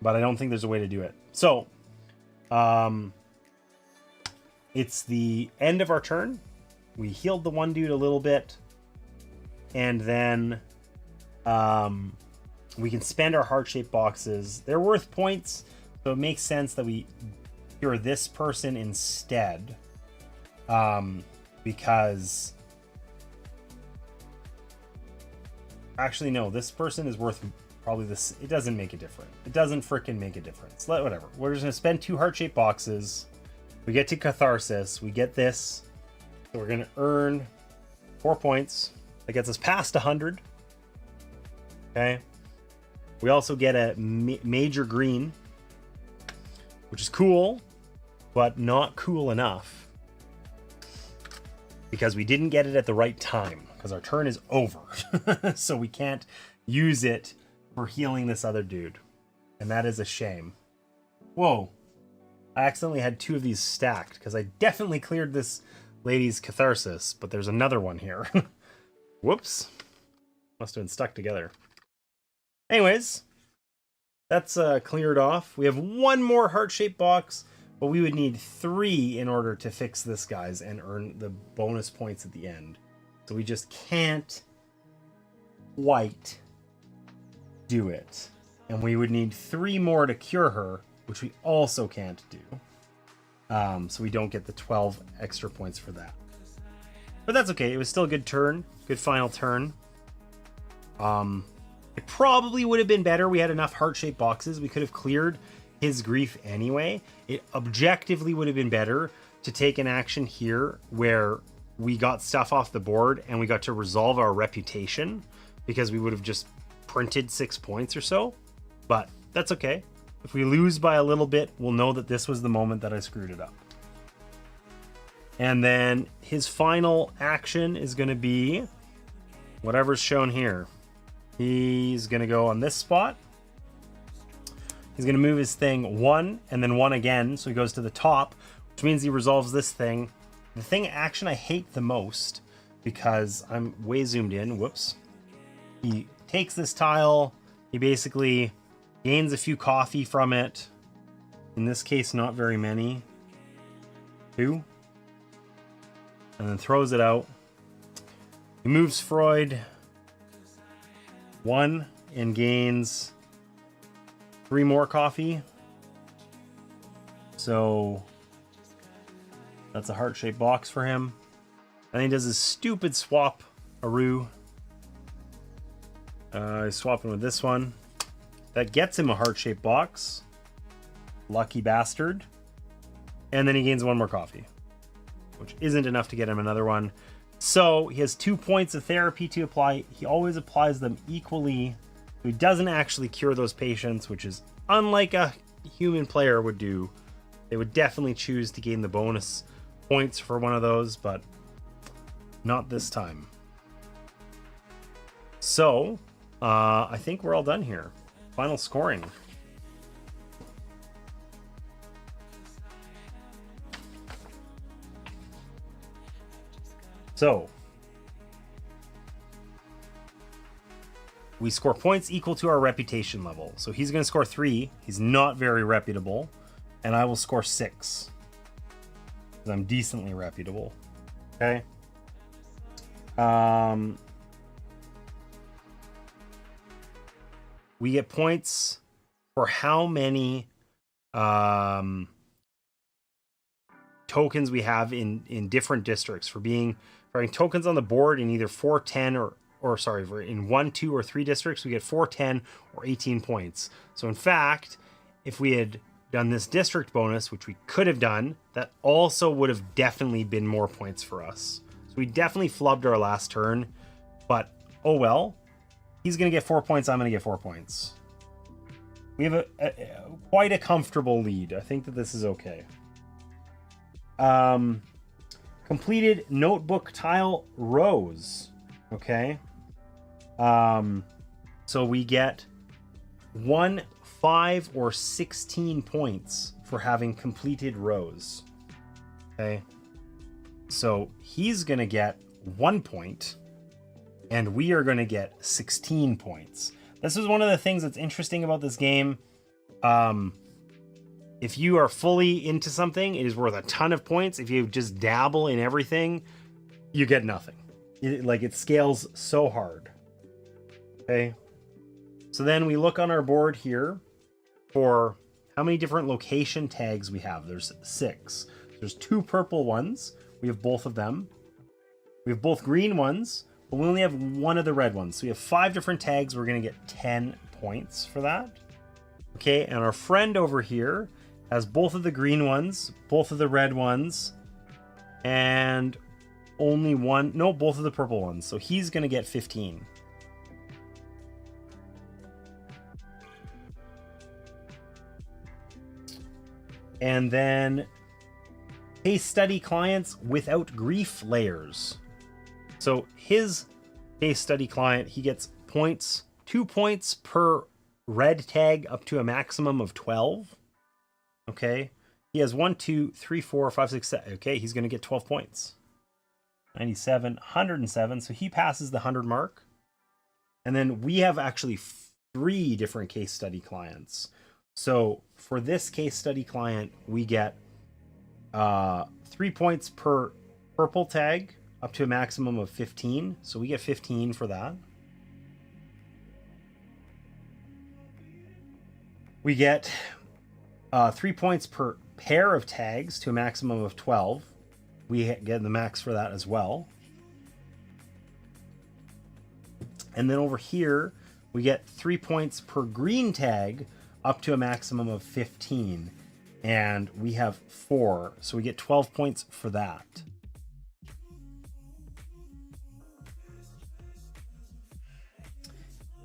but I don't think there's a way to do it. So it's the end of our turn. We healed the one dude a little bit, and then we can spend our heart-shaped boxes. They're worth points, so it makes sense that we cure this person instead. Because actually, no, this person is worth probably this. It doesn't make a difference. It doesn't frickin' make a difference. Whatever. We're just gonna spend 2 heart-shaped boxes. We get to catharsis. We get this. So we're gonna earn 4 points. That gets us past 100. Okay. We also get a major green, which is cool, but not cool enough because we didn't get it at the right time because our turn is over. So we can't use it for healing this other dude. And that is a shame. Whoa. I accidentally had 2 of these stacked because I definitely cleared this lady's catharsis, but there's another one here. Whoops. Must have been stuck together. Anyways, that's cleared off. We have 1 more heart-shaped box, but we would need 3 in order to fix this guy's and earn the bonus points at the end. So we just can't quite do it. And we would need 3 more to cure her, which we also can't do. So we don't get the 12 extra points for that. But that's okay. It was still a good turn. Good final turn. It probably would have been better. We had enough heart-shaped boxes. We could have cleared his grief anyway. It objectively would have been better to take an action here where we got stuff off the board and we got to resolve our reputation, because we would have just printed 6 points or so. But that's okay. If we lose by a little bit, we'll know that this was the moment that I screwed it up. And then his final action is going to be whatever's shown here. He's going to go on this spot. He's going to move his thing 1 and then 1 again. So he goes to the top, which means he resolves this thing. The thing action I hate the most, because I'm way zoomed in. Whoops. He takes this tile. He basically gains a few coffee from it. In this case, not very many. 2. And then throws it out. He moves Freud 1 and gains 3 more coffee. So that's a heart-shaped box for him. And he does his stupid swap Aru. He's swapping with this one. That gets him a heart-shaped box. Lucky bastard. And then he gains 1 more coffee, which isn't enough to get him another one. So he has 2 points of therapy to apply. He always applies them equally. He doesn't actually cure those patients, which is unlike a human player would do. They would definitely choose to gain the bonus points for one of those, but not this time. So I think we're all done here. Final scoring. So we score points equal to our reputation level. So he's going to score 3. He's not very reputable. And I will score 6. Because I'm decently reputable. Okay. We get points for how many tokens we have in different districts, for having tokens on the board in either 4, 10, or sorry, in 1, 2, or 3 districts. We get 4, 10, or 18 points. So in fact, if we had done this district bonus, which we could have done, that also would have definitely been more points for us. So we definitely flubbed our last turn, but oh well. He's going to get 4 points. I'm going to get 4 points. We have quite a comfortable lead. I think that this is okay. Completed notebook tile rows. Okay. So we get 1, 5, or 16 points for having completed rows. Okay. So he's going to get 1 point, and we are going to get 16 points. This is one of the things that's interesting about this game. If you are fully into something, it is worth a ton of points. If you just dabble in everything, you get nothing. It scales so hard. Okay. So then we look on our board here for how many different location tags we have. There's 6. There's 2 purple ones. We have both of them. We have both green ones, but we only have 1 of the red ones. So we have 5 different tags. We're going to get 10 points for that. Okay, and our friend over here has both of the green ones, both of the red ones, and only both of the purple ones. So he's going to get 15. And then case study clients without grief layers. So his case study client, he gets points, 2 points per red tag up to a maximum of 12. Okay. He has 1, 2, 3, 4, 5, 6, 7. Okay. He's going to get 12 points. 97, 107. So he passes the 100 mark. And then we have actually 3 different case study clients. So for this case study client, we get 3 points per purple tag up to a maximum of 15. So we get 15 for that. We get 3 points per pair of tags to a maximum of 12. We get the max for that as well. And then over here, we get 3 points per green tag up to a maximum of 15. And we have 4, so we get 12 points for that.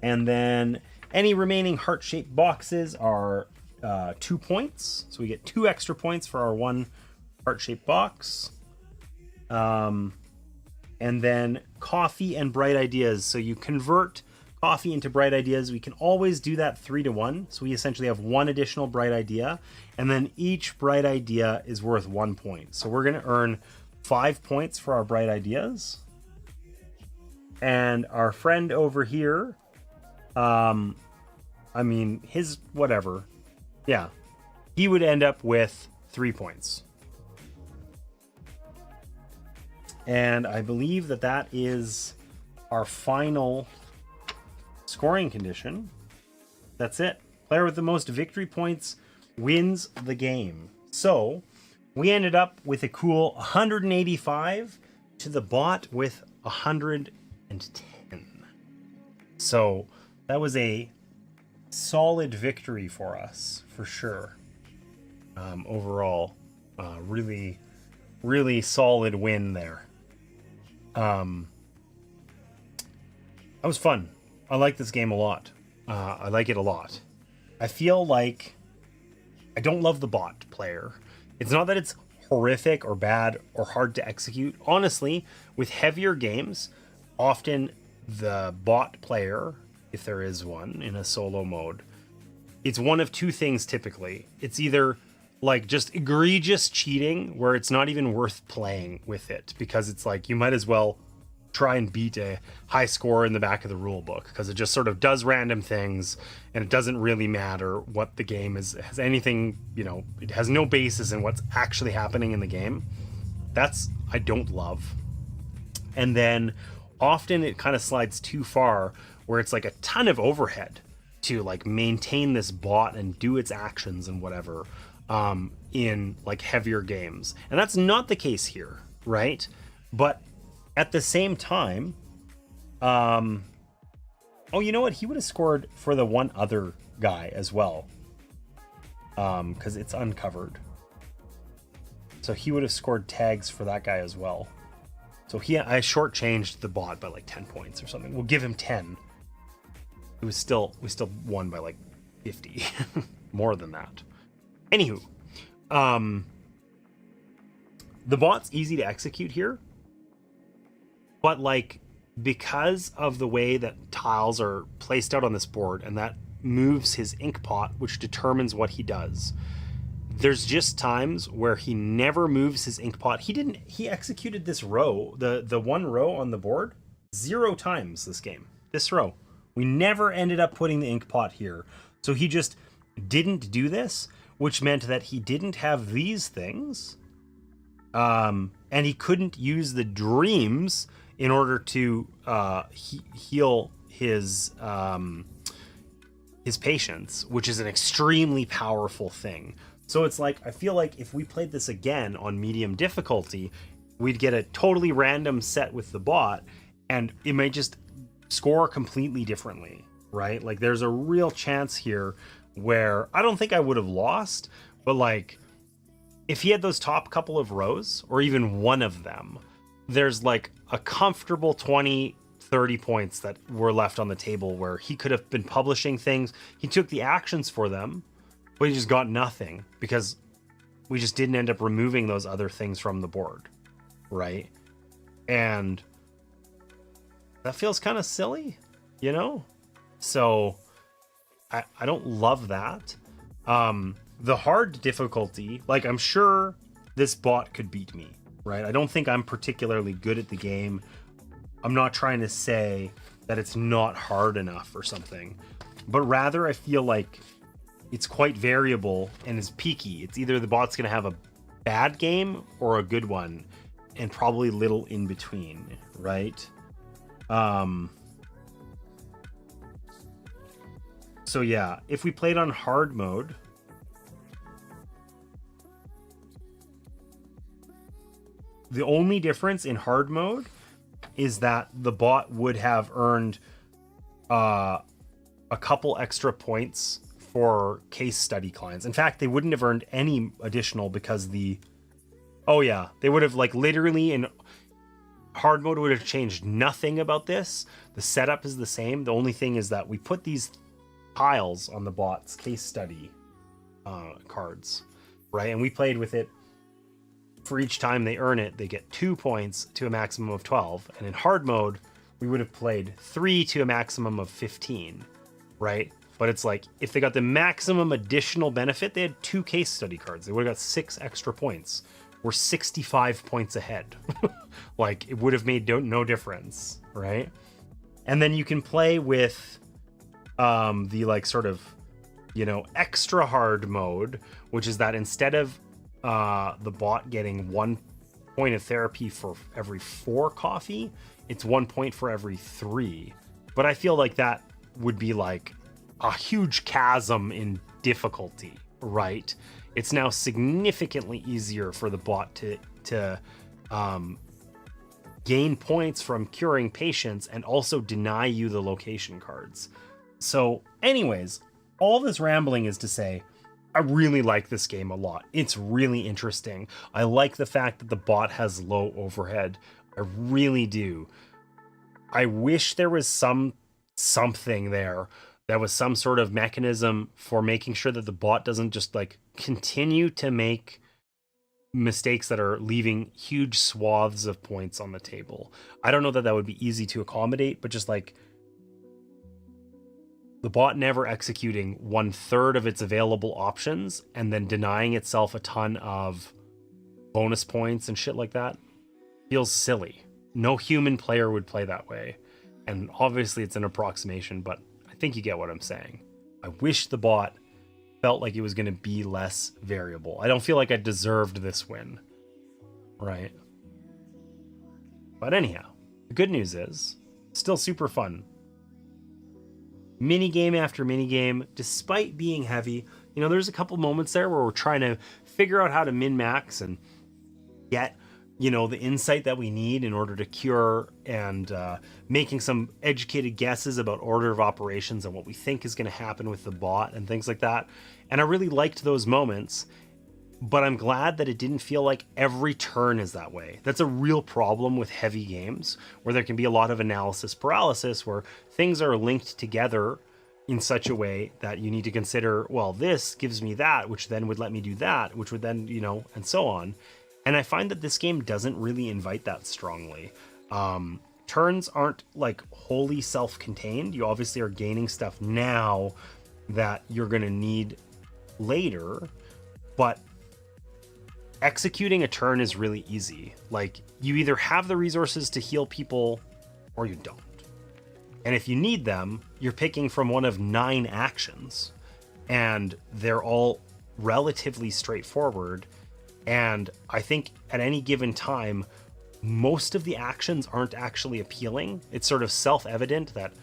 And then any remaining heart-shaped boxes are 2 points. So we get 2 extra points for our 1 heart-shaped box. And then coffee and bright ideas. So you convert coffee into bright ideas. We can always do that 3 to 1. So we essentially have 1 additional bright idea. And then each bright idea is worth 1 point. So we're going to earn 5 points for our bright ideas. And our friend over here, I mean, his whatever. Yeah. He would end up with 3 points. And I believe that that is our final scoring condition. That's it. Player with the most victory points wins the game. So we ended up with a cool 185 to the bot with 110. So that was a solid victory for us, for sure. Overall, really, really solid win there. That was fun. I like this game a lot. I like it a lot. I feel like I don't love the bot player. It's not that it's horrific or bad or hard to execute. Honestly, with heavier games, often the bot player, if there is one in a solo mode, it's one of two things typically. It's either like just egregious cheating where it's not even worth playing with it because it's like you might as well try and beat a high score in the back of the rule book because it just sort of does random things and it doesn't really matter what the game is, has anything, you know, it has no basis in what's actually happening in the game. That's, I don't love. And then often it kind of slides too far where it's like a ton of overhead to like maintain this bot and do its actions and whatever in like heavier games. And that's not the case here, right? But at the same time, oh, you know what? He would have scored for the one other guy as well, because it's uncovered. So he would have scored tags for that guy as well. So I shortchanged the bot by like 10 points or something. We'll give him 10. We still won by like 50, more than that. Anywho, the bot's easy to execute here. But like, because of the way that tiles are placed out on this board and that moves his inkpot, which determines what he does, there's just times where he never moves his inkpot. He executed this row, the one row on the board, 0 times this row. We never ended up putting the inkpot here. So he just didn't do this, which meant that he didn't have these things. And he couldn't use the dreams in order to heal his patients, which is an extremely powerful thing. So it's like, I feel like if we played this again on medium difficulty, we'd get a totally random set with the bot, and it may just score completely differently, right? Like there's a real chance here where I don't think I would have lost, but like if he had those top couple of rows or even one of them, there's like a comfortable 20-30 points that were left on the table where he could have been publishing things. He took the actions for them, but he just got nothing because we just didn't end up removing those other things from the board, right? And that feels kind of silly, you know? So I don't love that. The hard difficulty, like I'm sure this bot could beat me, right? I don't think I'm particularly good at the game. I'm not trying to say that it's not hard enough or something, but rather I feel like it's quite variable and is peaky. It's either the bot's going to have a bad game or a good one, and probably little in between, So yeah, if we played on hard mode, the only difference in hard mode is that the bot would have earned a couple extra points for case study clients. In fact, they wouldn't have earned any additional because they would have like literally in hard mode would have changed nothing about this. The setup is the same. The only thing is that we put these tiles on the bot's case study cards, right? And we played with it. For each time they earn it, they get 2 points to a maximum of 12. And in hard mode, we would have played 3 to a maximum of 15, right? But it's like, if they got the maximum additional benefit, they had 2 case study cards. They would have got 6 extra points. We're 65 points ahead. Like, it would have made no difference, right? And then you can play with the like sort of, extra hard mode, which is that instead of the bot getting 1 point of therapy for every 4 coffee, it's 1 point for every 3. But I feel like that would be like a huge chasm in difficulty, right? It's now significantly easier for the bot to gain points from curing patients and also deny you the location cards. So anyways, all this rambling is to say, I really like this game a lot. It's really interesting. I like the fact that the bot has low overhead. I really do. I wish there was something there that was some sort of mechanism for making sure that the bot doesn't just like continue to make mistakes that are leaving huge swaths of points on the table. I don't know that would be easy to accommodate, but just like the bot never executing 1/3 of its available options and then denying itself a ton of bonus points and shit like that feels silly. No human player would play that way. And obviously it's an approximation, but I think you get what I'm saying. I wish the bot felt like it was going to be less variable. I don't feel like I deserved this win, right? But anyhow, the good news is still super fun. Mini game after mini game, despite being heavy. There's a couple moments there where we're trying to figure out how to min-max and get, the insight that we need in order to cure, and making some educated guesses about order of operations and what we think is going to happen with the bot and things like that. And I really liked those moments, but I'm glad that it didn't feel like every turn is that way. That's a real problem with heavy games, where there can be a lot of analysis paralysis, where things are linked together in such a way that you need to consider, well, this gives me that, which then would let me do that, which would then, and so on. And I find that this game doesn't really invite that strongly. Turns aren't like wholly self-contained. You obviously are gaining stuff now that you're going to need later, but executing a turn is really easy. Like, you either have the resources to heal people or you don't. And if you need them, you're picking from one of 9 actions, and they're all relatively straightforward. And I think at any given time, most of the actions aren't actually appealing. It's sort of self-evident that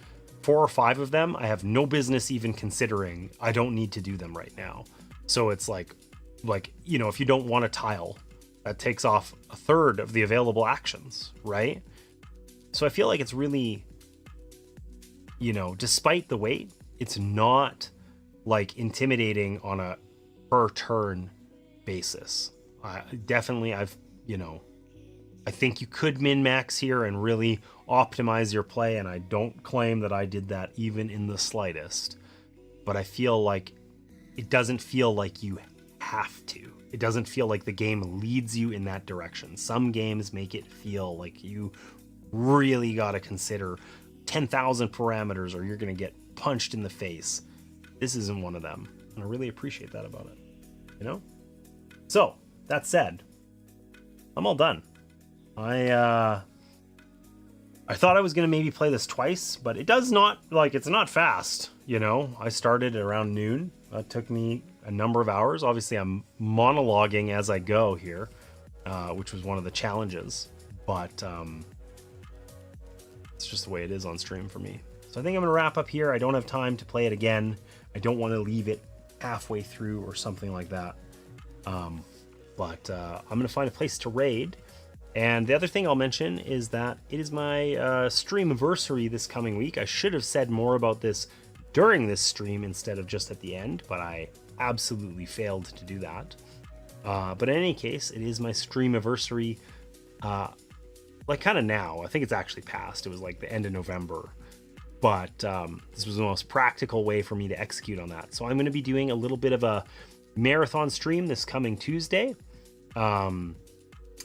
4 or 5 of them I have no business even considering. I don't need to do them right now. So it's like, if you don't want a tile, that takes off 1/3 of the available actions, right? So I feel like it's really, despite the weight, it's not like intimidating on a per turn basis. I think you could min-max here and really optimize your play, and I don't claim that I did that even in the slightest. But I feel like it doesn't feel like you have to. It doesn't feel like the game leads you in that direction. Some games make it feel like you really got to consider 10,000 parameters or you're going to get punched in the face. This isn't one of them, and I really appreciate that about it. So that said, I'm all done. I thought I was going to maybe play this twice, but it does not, it's not fast. I started around noon. It took me a number of hours. Obviously, I'm monologuing as I go here, which was one of the challenges, but it's just the way it is on stream for me. So I think I'm going to wrap up here. I don't have time to play it again. I don't want to leave it halfway through or something like that. But I'm going to find a place to raid. And the other thing I'll mention is that it is my stream anniversary this coming week. I should have said more about this during this stream instead of just at the end, but I absolutely failed to do that. But in any case, it is my stream anniversary, like kind of now. I think it's actually past. It was like the end of November. But this was the most practical way for me to execute on that. So I'm going to be doing a little bit of a marathon stream this coming Tuesday. I'm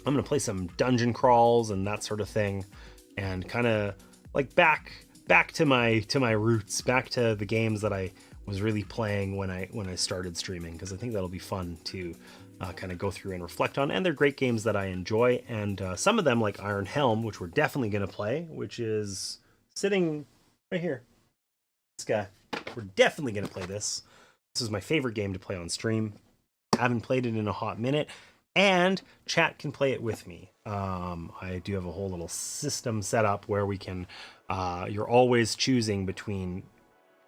going to play some dungeon crawls and that sort of thing, and kind of like back to my roots, back to the games that I was really playing when I started streaming, because I think that'll be fun to kind of go through and reflect on. And they're great games that I enjoy, and some of them, like Iron Helm, which we're definitely going to play, which is sitting right here. This guy. We're definitely going to play this. This is my favorite game to play on stream. I haven't played it in a hot minute, and chat can play it with me. I do have a whole little system set up where we can, you're always choosing between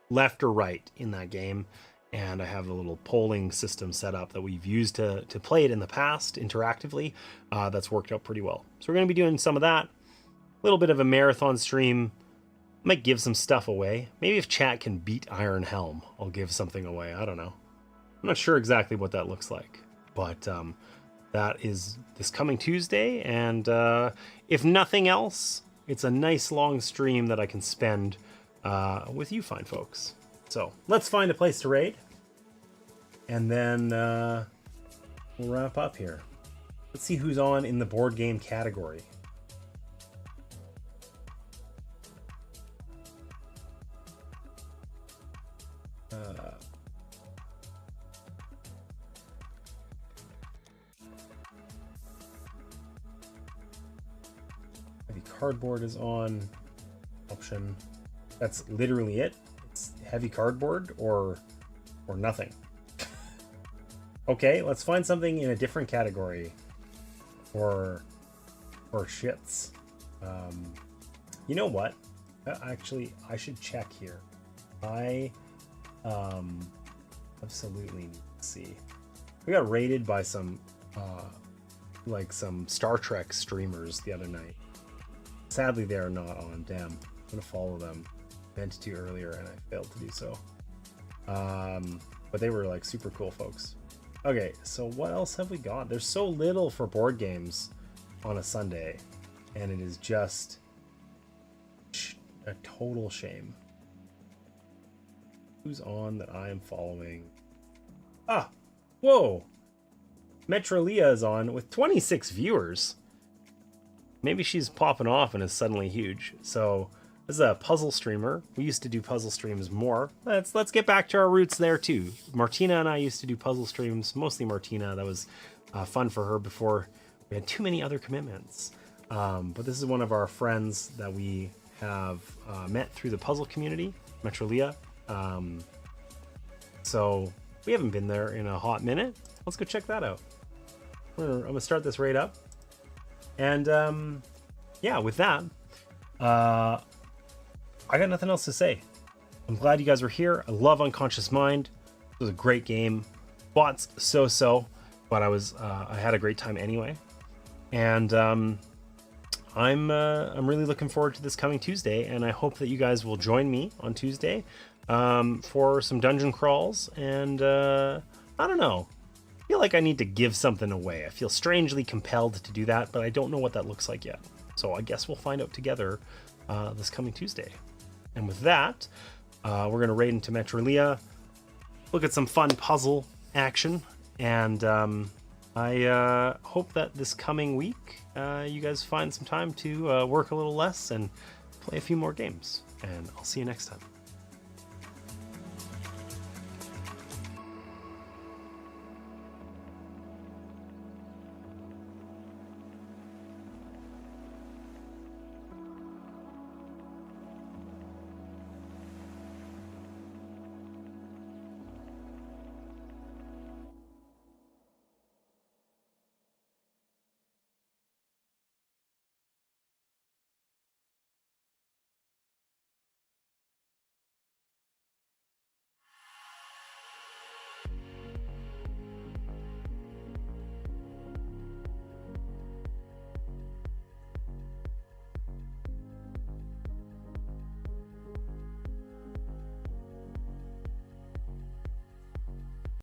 left or right in that game. And I have a little polling system set up that we've used to play it in the past interactively. That's worked out pretty well. So we're going to be doing some of that. A little bit of a marathon stream. Might give some stuff away. Maybe if chat can beat Iron Helm, I'll give something away. I don't know. I'm not sure exactly what that looks like. But that is this coming Tuesday. And if nothing else, it's a nice long stream that I can spend with you fine folks. So let's find a place to raid. And then we'll wrap up here. Let's see who's on in the board game category. Heavy cardboard is on. Option. That's literally it. It's heavy cardboard or nothing. Okay, let's find something in a different category. Or shits. You know what? Actually, I should check here. I absolutely need to see. We got raided by some like some Star Trek streamers the other night. Sadly, they are not on. Damn, I'm gonna follow them. Meant to earlier and I failed to do so. But they were like super cool folks. Okay, so what else have we got? There's so little for board games on a Sunday, and it is just a total shame. Who's on that I am following? Ah, whoa! Metrolia is on with 26 viewers. Maybe she's popping off and is suddenly huge. So this is a puzzle streamer. We used to do puzzle streams more. Let's get back to our roots there too. Martina and I used to do puzzle streams, mostly Martina. That was fun for her before we had too many other commitments. But this is one of our friends that we have met through the puzzle community, Metrolia. So we haven't been there in a hot minute. Let's go check that out. I'm gonna start this raid up. And yeah, with that, I got nothing else to say. I'm glad you guys were here. I love Unconscious Mind. It was a great game. Bots so-so, but I had a great time anyway. And I'm really looking forward to this coming Tuesday, and I hope that you guys will join me on Tuesday for some dungeon crawls. And I don't know. I feel like I need to give something away. I feel strangely compelled to do that, but I don't know what that looks like yet. So I guess we'll find out together this coming Tuesday. And with that, we're going to raid into Metrolia, look at some fun puzzle action, and I hope that this coming week you guys find some time to work a little less and play a few more games. And I'll see you next time.